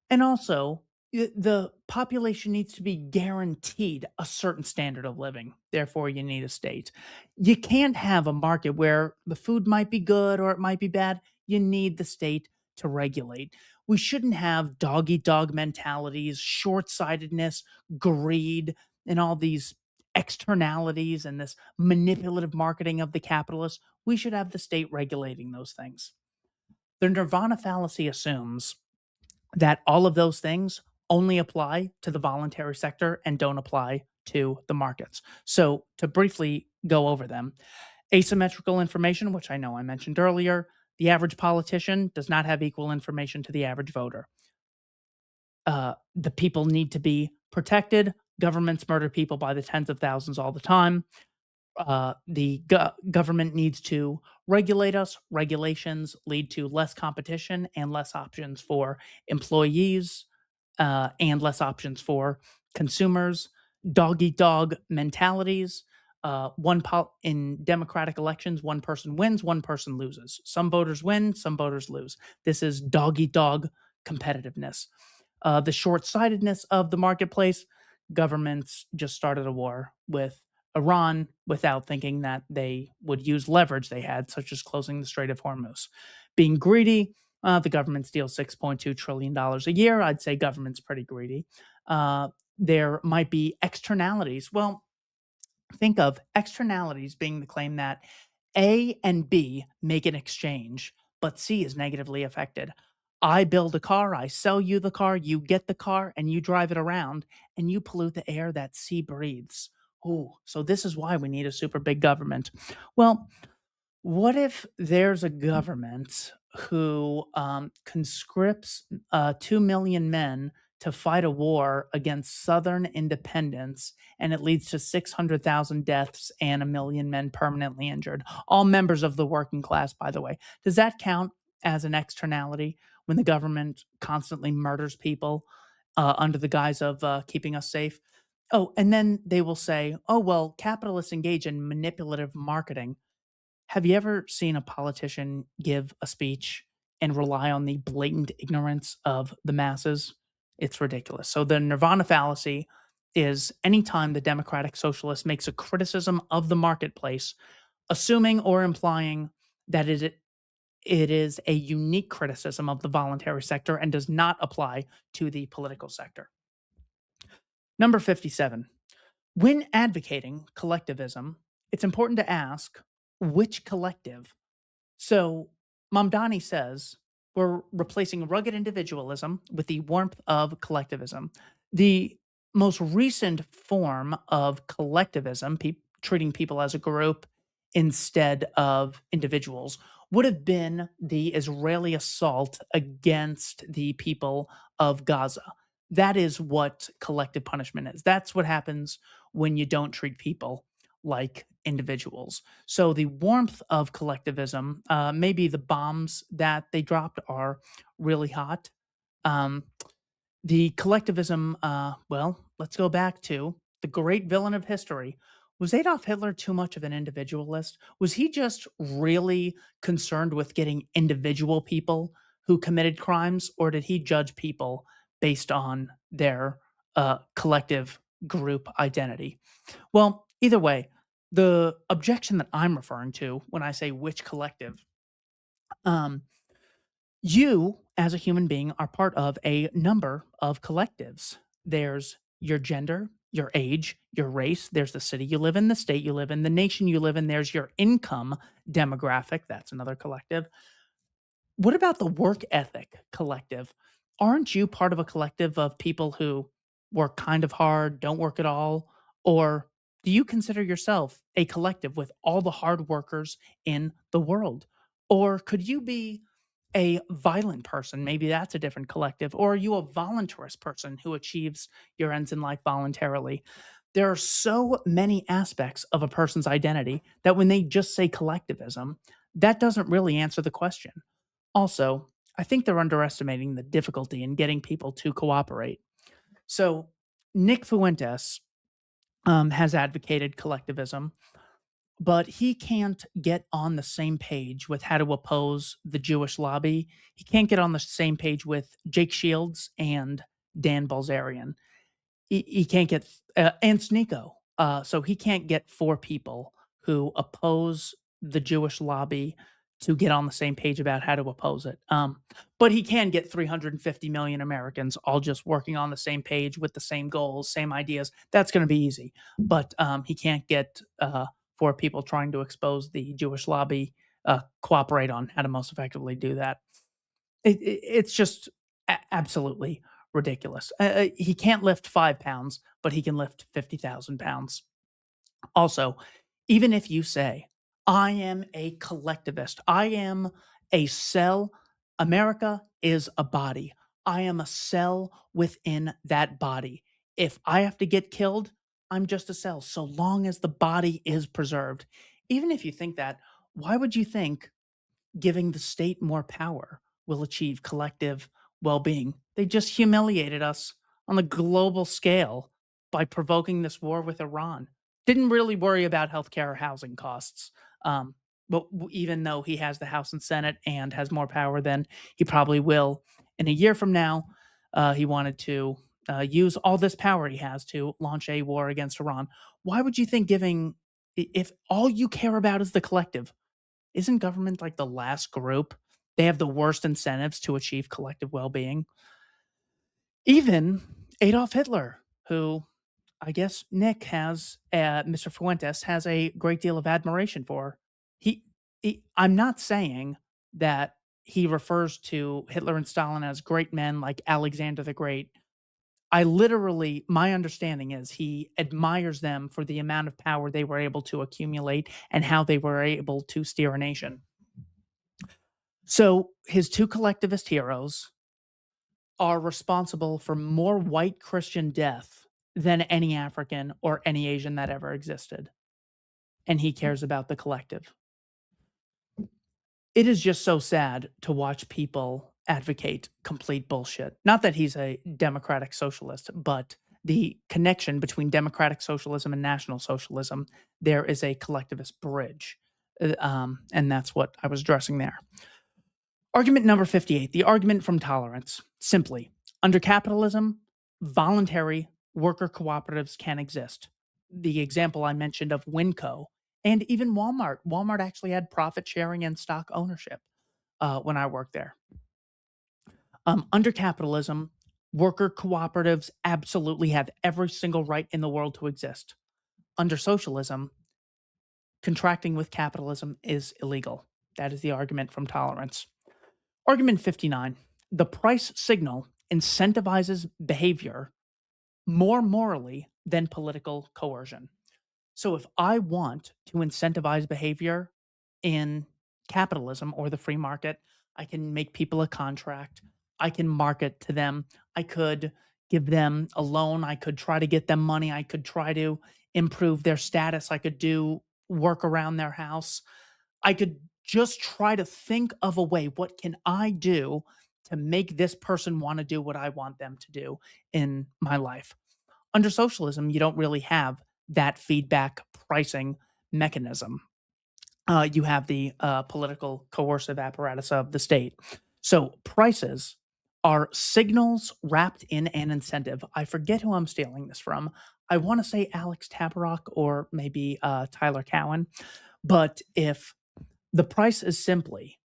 And also, the population needs to be guaranteed a certain standard of living. Therefore, you need a state. You can't have a market where the food might be good or it might be bad. You need the state to regulate. We shouldn't have dog eat dog mentalities, short sightedness, greed, and all these externalities and this manipulative marketing of the capitalists. We should have the state regulating those things. The Nirvana fallacy assumes that all of those things only apply to the voluntary sector and don't apply to the markets. So, to briefly go over them, asymmetrical information, which I know I mentioned earlier, the average politician does not have equal information to the average voter. The people need to be protected. Governments murder people by the tens of thousands all the time. The government needs to regulate us. Regulations lead to less competition and less options for employees and less options for consumers. Dog eat dog mentalities. In democratic elections, one person wins, one person loses. Some voters win, some voters lose. This is dog eat dog competitiveness. The short sightedness of the marketplace. Governments just started a war with Iran without thinking that they would use leverage they had, such as closing the Strait of Hormuz. Being greedy, The government steals $6.2 trillion a year. I'd say government's pretty greedy. There might be externalities. Well, think of externalities being the claim that A and B make an exchange, but C is negatively affected. I build a car, I sell you the car, you get the car, and you drive it around, and you pollute the air that C breathes. Ooh, so this is why we need a super big government. Well, what if there's a government who conscripts 2 million men to fight a war against Southern independence, and it leads to 600,000 deaths and a million men permanently injured? All members of the working class, by the way. Does that count as an externality when the government constantly murders people under the guise of keeping us safe? Oh, and then they will say, oh, well, capitalists engage in manipulative marketing. Have you ever seen a politician give a speech and rely on the blatant ignorance of the masses? It's ridiculous. So the Nirvana fallacy is anytime the democratic socialist makes a criticism of the marketplace, assuming or implying that it is a unique criticism of the voluntary sector and does not apply to the political sector. Number 57. When advocating collectivism, it's important to ask which collective. So Mamdani says we're replacing rugged individualism with the warmth of collectivism. The most recent form of collectivism, treating people as a group instead of individuals, would have been the Israeli assault against the people of Gaza. That is what collective punishment is. That's what happens when you don't treat people like individuals. So the warmth of collectivism, maybe the bombs that they dropped are really hot. Um, the collectivism, well, let's go back to the great villain of history. Was Adolf Hitler too much of an individualist? Was he just really concerned with getting individual people who committed crimes, or did he judge people based on their collective group identity? Well, either way, the objection that I'm referring to when I say which collective, um, you as a human being are part of a number of collectives. There's your gender, your age, your race, there's the city you live in, the state you live in, the nation you live in, there's your income demographic, that's another collective. What about the work ethic collective? Aren't you part of a collective of people who work kind of hard, don't work at all? Or do you consider yourself a collective with all the hard workers in the world? Or could you be a violent person? Maybe that's a different collective. Or are you a voluntarist person who achieves your ends in life voluntarily? There are so many aspects of a person's identity that when they just say collectivism, that doesn't really answer the question. Also, I think they're underestimating the difficulty in getting people to cooperate. So, Nick Fuentes has advocated collectivism, but he can't get on the same page with how to oppose the Jewish lobby. He can't get on the same page with Jake Shields and Dan Balzerian. He can't get and Sneeko. So he can't get four people who oppose the Jewish lobby to get on the same page about how to oppose it. But he can get 350 million Americans all just working on the same page with the same goals, same ideas. That's going to be easy. But he can't get four people trying to expose the Jewish lobby cooperate on how to most effectively do that. It's just absolutely ridiculous. He can't lift 5 pounds, but he can lift 50,000 pounds. Also, even if you say, I am a collectivist, I am a cell, America is a body. I am a cell within that body. If I have to get killed, I'm just a cell, so long as the body is preserved. Even if you think that, why would you think giving the state more power will achieve collective well being? They just humiliated us on the global scale by provoking this war with Iran. Didn't really worry about healthcare or housing costs. But even though he has the House and Senate and has more power than he probably will in a year from now, he wanted to use all this power he has to launch a war against Iran. Why would you think if all you care about is the collective, isn't government like the last group They have the worst incentives to achieve collective well being. Even Adolf Hitler, who I guess Nick has, Mr. Fuentes has a great deal of admiration for. He, I'm not saying that he refers to Hitler and Stalin as great men like Alexander the Great. I literally, my understanding is he admires them for the amount of power they were able to accumulate and how they were able to steer a nation. So his two collectivist heroes are responsible for more white Christian death than any African or any Asian that ever existed. And he cares about the collective. It is just so sad to watch people advocate complete bullshit. Not that he's a democratic socialist, but the connection between democratic socialism and national socialism, there is a collectivist bridge. And that's what I was addressing there. Argument number 58, the argument from tolerance. Simply, under capitalism, voluntary worker cooperatives can exist. The example I mentioned of Winco and even Walmart. Walmart actually had profit sharing and stock ownership when I worked there. Under capitalism, worker cooperatives absolutely have every single right in the world to exist. Under socialism, contracting with capitalism is illegal. That is the argument from tolerance. Argument 59. The price signal incentivizes behavior more morally than political coercion. So if I want to incentivize behavior in capitalism or the free market, I can make people a contract. I can market to them. I could give them a loan. I could try to get them money. I could try to improve their status. I could do work around their house. I could just try to think of a way, what can I do to make this person want to do what I want them to do in my life? Under socialism, you don't really have that feedback pricing mechanism. You have the political coercive apparatus of the state. So prices are signals wrapped in an incentive. I forget who I'm stealing this from. I want to say Alex Tabarrok or maybe Tyler Cowen. But if the price is simply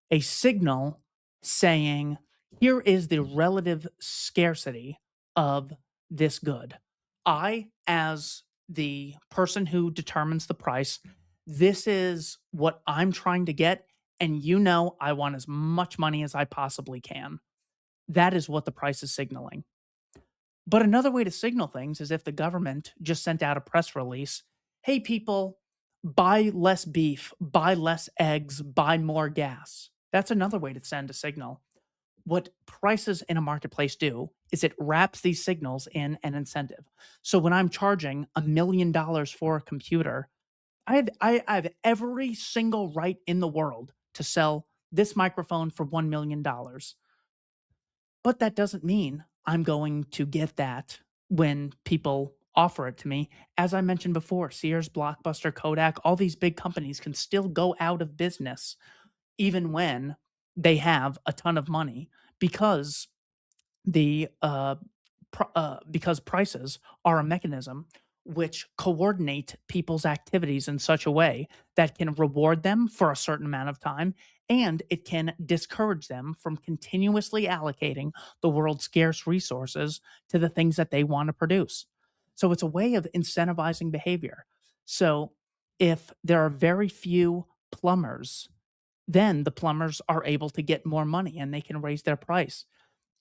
a signal saying, here is the relative scarcity of this good. I, as the person who determines the price, this is what I'm trying to get. And you know, I want as much money as I possibly can. That is what the price is signaling. But another way to signal things is if the government just sent out a press release, hey, people, buy less beef, buy less eggs, buy more gas. That's another way to send a signal. What prices in a marketplace do is it wraps these signals in an incentive. So when I'm charging $1 million for a computer, I have every single right in the world to sell this microphone for $1 million. But that doesn't mean I'm going to get that when people offer it to me. As I mentioned before, Sears, Blockbuster, Kodak, all these big companies can still go out of business even when they have a ton of money because the because prices are a mechanism which coordinate people's activities in such a way that can reward them for a certain amount of time and it can discourage them from continuously allocating the world's scarce resources to the things that they want to produce. So it's a way of incentivizing behavior. So if there are very few plumbers, then the plumbers are able to get more money and they can raise their price.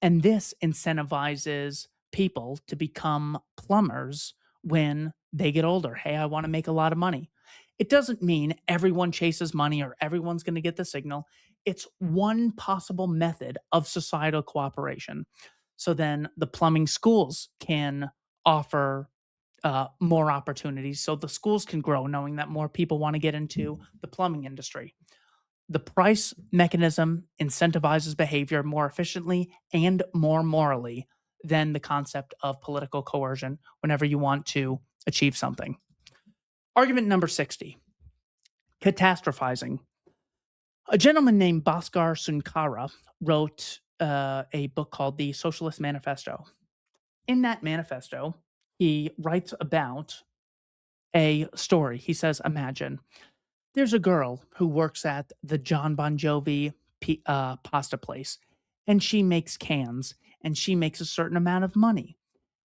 And this incentivizes people to become plumbers when they get older. Hey, I want to make a lot of money. It doesn't mean everyone chases money or everyone's going to get the signal. It's one possible method of societal cooperation. So then the plumbing schools can offer more opportunities so the schools can grow, knowing that more people want to get into the plumbing industry. The price mechanism incentivizes behavior more efficiently and more morally than the concept of political coercion whenever you want to achieve something. Argument number 60, catastrophizing. A gentleman named Bhaskar Sunkara wrote a book called The Socialist Manifesto. In that manifesto, he writes about a story. He says, imagine there's a girl who works at the John Bon Jovi pasta place, and she makes cans, and she makes a certain amount of money.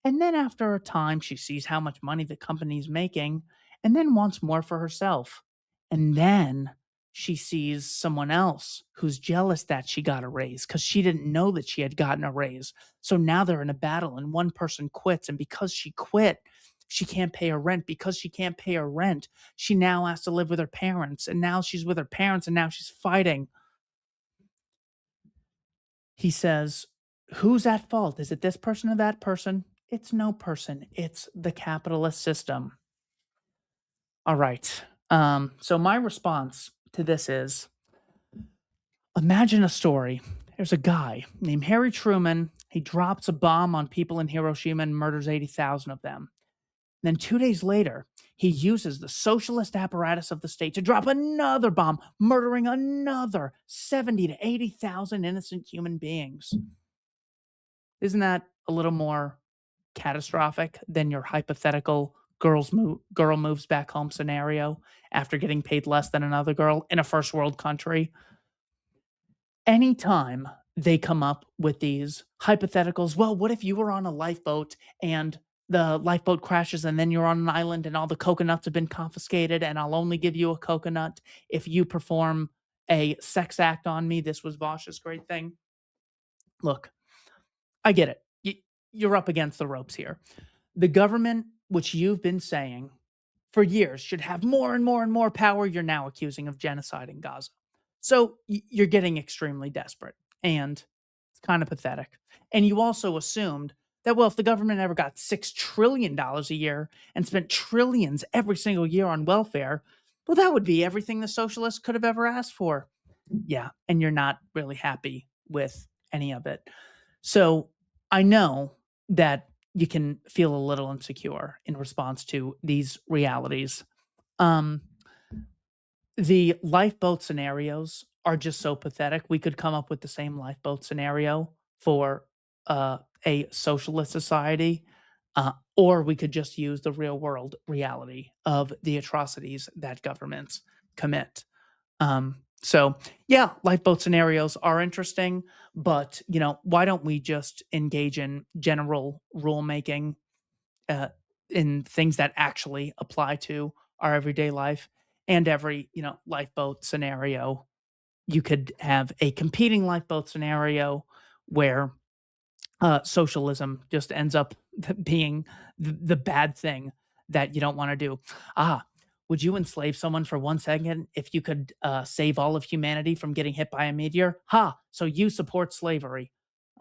And then after a time, she sees how much money the company's making and then wants more for herself. And then she sees someone else who's jealous that she got a raise because she didn't know that she had gotten a raise. So now they're in a battle and one person quits. And because she quit, she can't pay her rent. Because she can't pay her rent, she now has to live with her parents. And now she's with her parents and now she's fighting. He says, who's at fault? Is it this person or that person? It's no person. It's the capitalist system. All right. So my response to this is, imagine a story. There's a guy named Harry Truman. He drops a bomb on people in Hiroshima and murders 80,000 of them. Then 2 days later, he uses the socialist apparatus of the state to drop another bomb, murdering another 70 to 80,000 innocent human beings. Isn't that a little more catastrophic than your hypothetical girl moves back home scenario after getting paid less than another girl in a first world country? Anytime they come up with these hypotheticals, well, what if you were on a lifeboat and the lifeboat crashes and then you're on an island and all the coconuts have been confiscated and I'll only give you a coconut if you perform a sex act on me? This was Bosch's great thing. Look, I get it. You're up against the ropes here. The government, which you've been saying for years should have more and more and more power, you're now accusing of genocide in Gaza. So you're getting extremely desperate, and it's kind of pathetic. And you also assumed that, well, if the government ever got $6 trillion a year and spent trillions every single year on welfare, well, that would be everything the socialists could have ever asked for. Yeah, and you're not really happy with any of it. So I know that you can feel a little insecure in response to these realities. Um, the lifeboat scenarios are just so pathetic. We could come up with the same lifeboat scenario for a socialist society, or we could just use the real world reality of the atrocities that governments commit. So yeah, lifeboat scenarios are interesting, but why don't we just engage in general rulemaking uh, in things that actually apply to our everyday life and every lifeboat scenario? You could have a competing lifeboat scenario where socialism just ends up being the bad thing that you don't want to do. Ah, would you enslave someone for 1 second if you could save all of humanity from getting hit by a meteor? Ha! So you support slavery.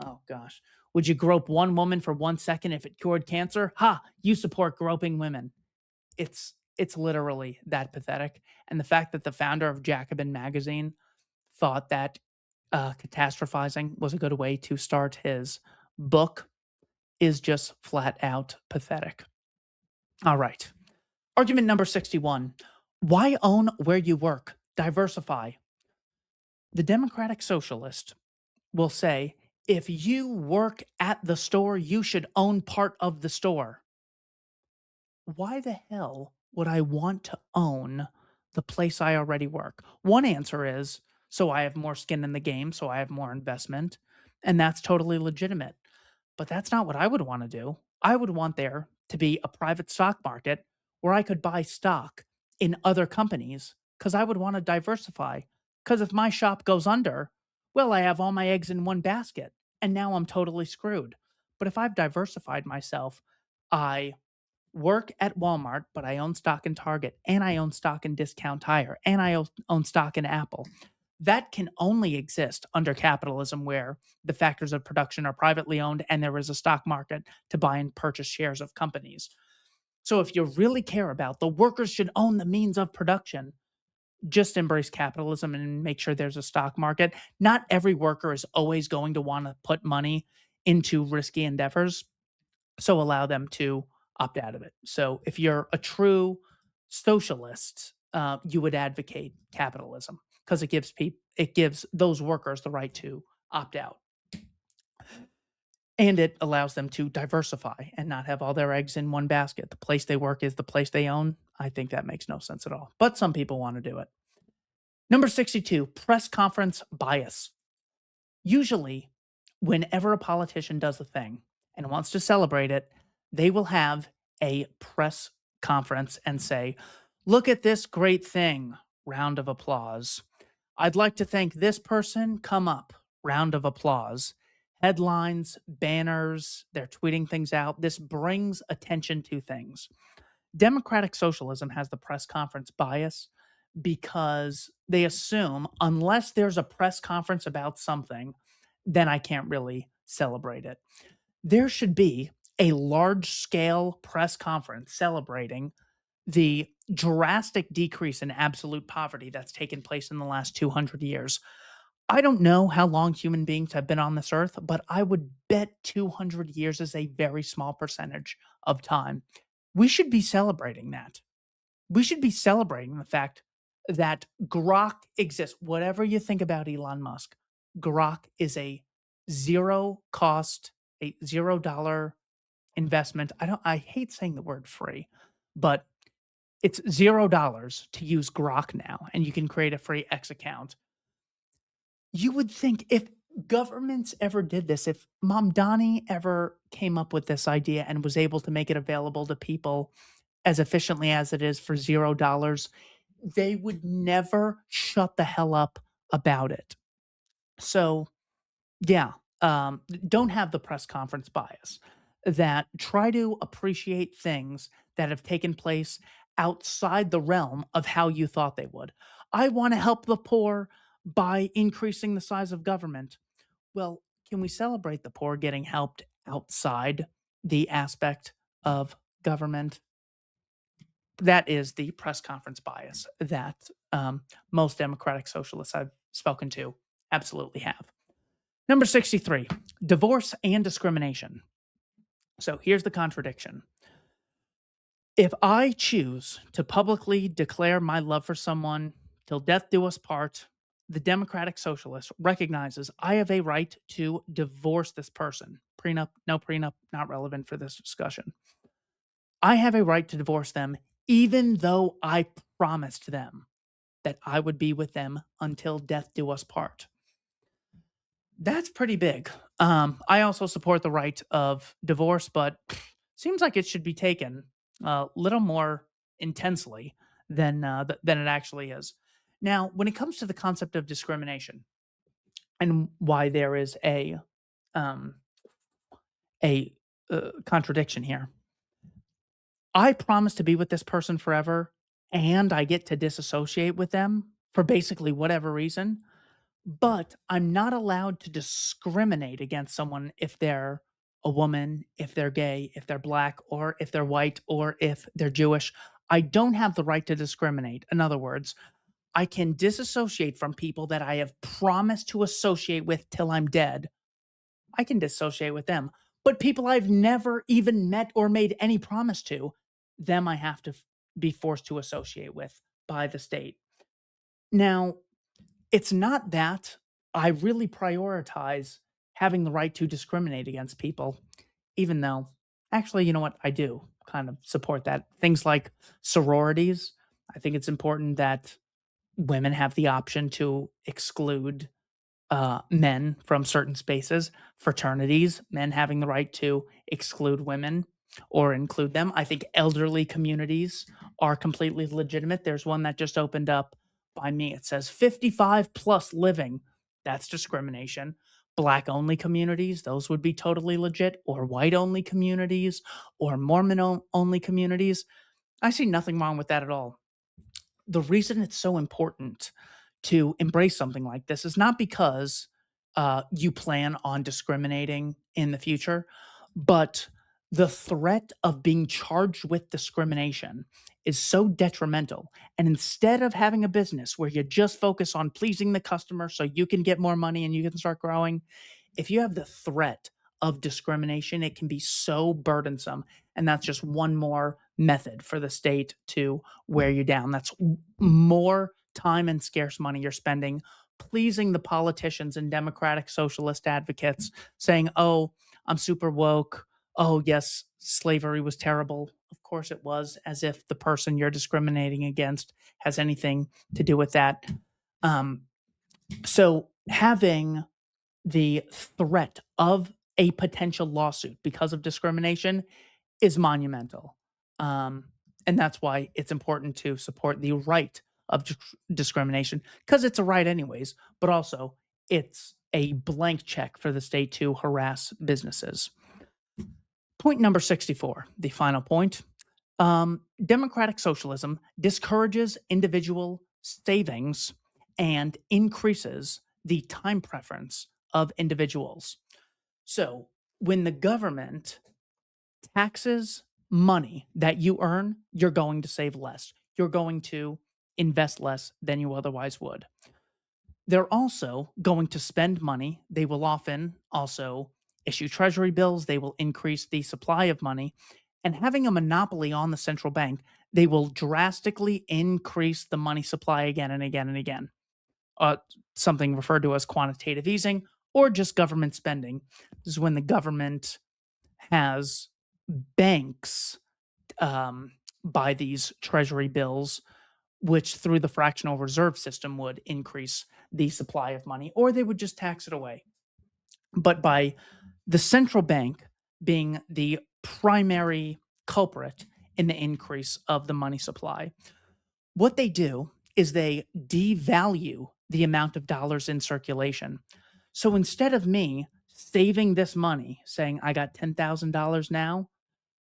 Oh gosh. Would you grope one woman for 1 second if it cured cancer? Ha! You support groping women. It's literally that pathetic. And the fact that the founder of Jacobin magazine thought that catastrophizing was a good way to start his book is just flat out pathetic. All right. Argument number 61. Why own where you work? Diversify. The democratic socialist will say, if you work at the store, you should own part of the store. Why the hell would I want to own the place I already work? One answer is so I have more skin in the game, so I have more investment, and that's totally legitimate. But that's not what I would want to do. I would want there to be a private stock market where I could buy stock in other companies because I would want to diversify. Because if my shop goes under, well, I have all my eggs in one basket and now I'm totally screwed. But if I've diversified myself, I work at Walmart, but I own stock in Target and I own stock in Discount Tire and I own stock in Apple. That can only exist under capitalism where the factors of production are privately owned and there is a stock market to buy and purchase shares of companies. So if you really care about the workers should own the means of production, just embrace capitalism and make sure there's a stock market. Not every worker is always going to want to put money into risky endeavors, so allow them to opt out of it. So if you're a true socialist, you would advocate capitalism because it gives those workers the right to opt out, and it allows them to diversify and not have all their eggs in one basket. The place they work is the place they own. I think that makes no sense at all, but some people want to do it. Number 62, press conference bias. Usually, whenever a politician does a thing and wants to celebrate it, they will have a press conference and say, "Look at this great thing." Round of applause. "I'd like to thank this person. Come up." Round of applause. Headlines, banners, they're tweeting things out. This brings attention to things. Democratic socialism has the press conference bias because they assume unless there's a press conference about something, then I can't really celebrate it. There should be a large scale press conference celebrating the drastic decrease in absolute poverty that's taken place in the last 200 years. I don't know how long human beings have been on this earth, but I would bet 200 years is a very small percentage of time. We should be celebrating that. We should be celebrating the fact that Grok exists. Whatever you think about Elon Musk, Grok is a zero cost, a $0 investment. I hate saying the word free, but it's $0 to use Grok now, and you can create a free X account. You would think if governments ever did this, if Mamdani ever came up with this idea and was able to make it available to people as efficiently as it is for $0, they would never shut the hell up about it. So, yeah, don't have the press conference bias. That try to appreciate things that have taken place outside the realm of how you thought they would. I want to help the poor by increasing the size of government. Well, can we celebrate the poor getting helped outside the aspect of government? That is the press conference bias that most democratic socialists I've spoken to absolutely have. Number 63, divorce and discrimination. So here's the contradiction. If I choose to publicly declare my love for someone till death do us part, the democratic socialist recognizes I have a right to divorce this person. Prenup, no prenup, not relevant for this discussion. I have a right to divorce them even though I promised them that I would be with them until death do us part. That's pretty big. I also support the right of divorce, but seems like it should be taken a little more intensely than it actually is. Now, when it comes to the concept of discrimination and why there is um, a contradiction here, I promise to be with this person forever, and I get to disassociate with them for basically whatever reason. But I'm not allowed to discriminate against someone if they're a woman, if they're gay, if they're black, or if they're white, or if they're Jewish. I don't have the right to discriminate. In other words, I can disassociate from people that I have promised to associate with till I'm dead. I can dissociate with them. But people I've never even met or made any promise to, them I have to be forced to associate with by the state. Now, it's not that I really prioritize having the right to discriminate against people, even though actually, you know what? I do kind of support that. Things like sororities, I think it's important that women have the option to exclude men from certain spaces, fraternities, men having the right to exclude women or include them. I think elderly communities are completely legitimate. There's one that just opened up by me. It says 55 plus living. That's discrimination. Black only communities, those would be totally legit, or white only communities, or Mormon only communities. I see nothing wrong with that at all. The reason it's so important to embrace something like this is not because you plan on discriminating in the future, but the threat of being charged with discrimination is so detrimental. And instead of having a business where you just focus on pleasing the customer so you can get more money and you can start growing, if you have the threat of discrimination, it can be so burdensome. And that's just one more method for the state to wear you down. That's more time and scarce money you're spending pleasing the politicians and democratic socialist advocates, saying, oh, I'm super woke. Oh, yes, slavery was terrible. Of course it was, as if the person you're discriminating against has anything to do with that. Um, so having the threat of a potential lawsuit because of discrimination is monumental. Um, and that's why it's important to support the right of discrimination, because it's a right anyways, but also it's a blank check for the state to harass businesses. Point number 64, the final point. Democratic socialism discourages individual savings and increases the time preference of individuals. So when the government taxes money that you earn, you're going to save less. You're going to invest less than you otherwise would. They're also going to spend money. They will often also issue treasury bills. They will increase the supply of money. And having a monopoly on the central bank, they will drastically increase the money supply again and again and again. Something referred to as quantitative easing or just government spending. This is when the government has banks buy these treasury bills, which through the fractional reserve system would increase the supply of money, or they would just tax it away. But by the central bank being the primary culprit in the increase of the money supply, what they do is they devalue the amount of dollars in circulation. So instead of me saving this money, saying I got $10,000 now,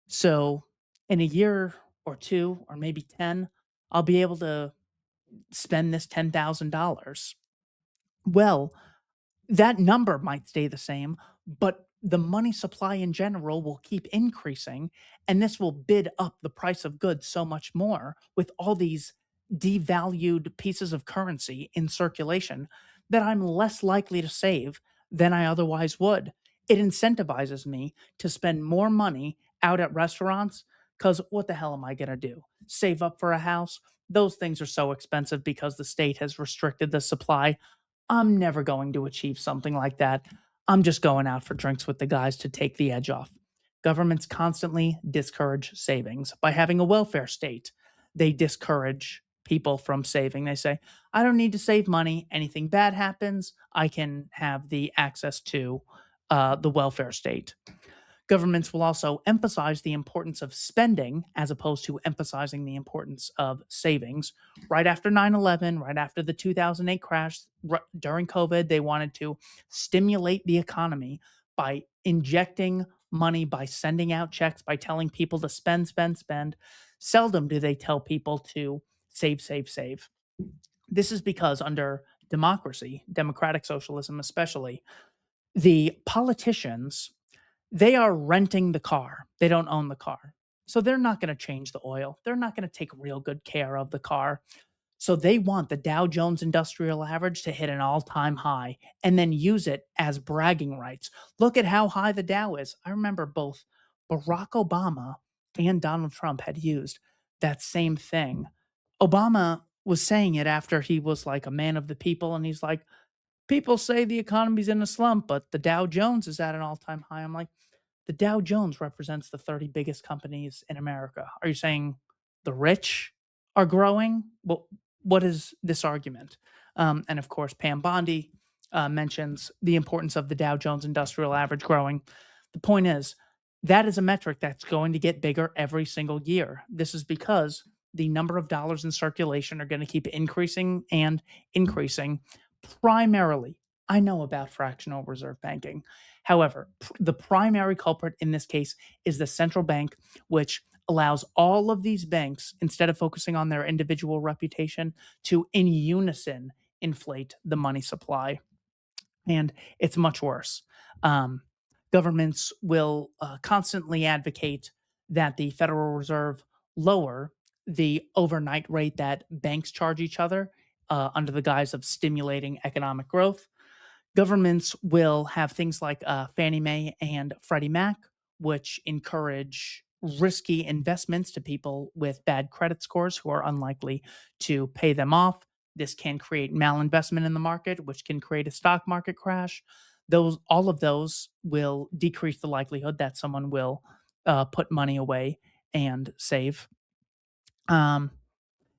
so in a year or two, or maybe 10, I'll be able to spend this $10,000. Well, that number might stay the same, but the money supply in general will keep increasing, and this will bid up the price of goods so much more with all these devalued pieces of currency in circulation that I'm less likely to save than I otherwise would. It incentivizes me to spend more money out at restaurants because what the hell am I going to do? Save up for a house? Those things are so expensive because the state has restricted the supply. I'm never going to achieve something like that. I'm just going out for drinks with the guys to take the edge off. Governments constantly discourage savings. By having a welfare state, they discourage people from saving. They say, I don't need to save money. Anything bad happens, I can have the access to the welfare state. Governments will also emphasize the importance of spending as opposed to emphasizing the importance of savings. Right after 9/11, right after the 2008 crash, during COVID, they wanted to stimulate the economy by injecting money, by sending out checks, by telling people to spend, spend, spend. Seldom do they tell people to save, save, save. This is because under democracy, democratic socialism especially, the politicians, they are renting the car. They don't own the car. So they're not going to change the oil. They're not going to take real good care of the car. So they want the Dow Jones Industrial Average to hit an all-time high and then use it as bragging rights. Look at how high the Dow is. I remember both Barack Obama and Donald Trump had used that same thing. Obama was saying it after he was like a man of the people, and he's like, people say the economy's in a slump, but the Dow Jones is at an all-time high. I'm like, the Dow Jones represents the 30 biggest companies in America. Are you saying the rich are growing? Well, what is this argument? And of course, Pam Bondi mentions the importance of the Dow Jones Industrial Average growing. The point is, that is a metric that's going to get bigger every single year. This is because the number of dollars in circulation are going to keep increasing and increasing. Primarily, I know about fractional reserve banking. However, the primary culprit in this case is the central bank, which allows all of these banks, instead of focusing on their individual reputation, to in unison inflate the money supply. And it's much worse. Um, Governments will constantly advocate that the Federal Reserve lower the overnight rate that banks charge each other under the guise of stimulating economic growth. Governments will have things like Fannie Mae and Freddie Mac, which encourage risky investments to people with bad credit scores who are unlikely to pay them off. This can create malinvestment in the market, which can create a stock market crash. All of those will decrease the likelihood that someone will put money away and save. Um,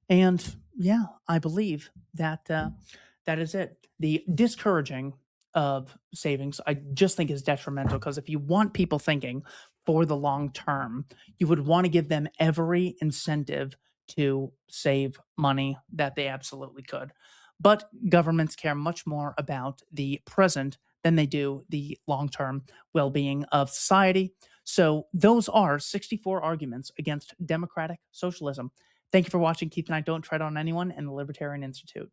And yeah, I believe that that is it. The discouraging of savings, I just think is detrimental because if you want people thinking for the long term, you would want to give them every incentive to save money that they absolutely could. But governments care much more about the present than they do the long term well being of society. So, those are 64 arguments against democratic socialism. Thank you for watching Keith and I Don't Tread on Anyone and the Libertarian Institute.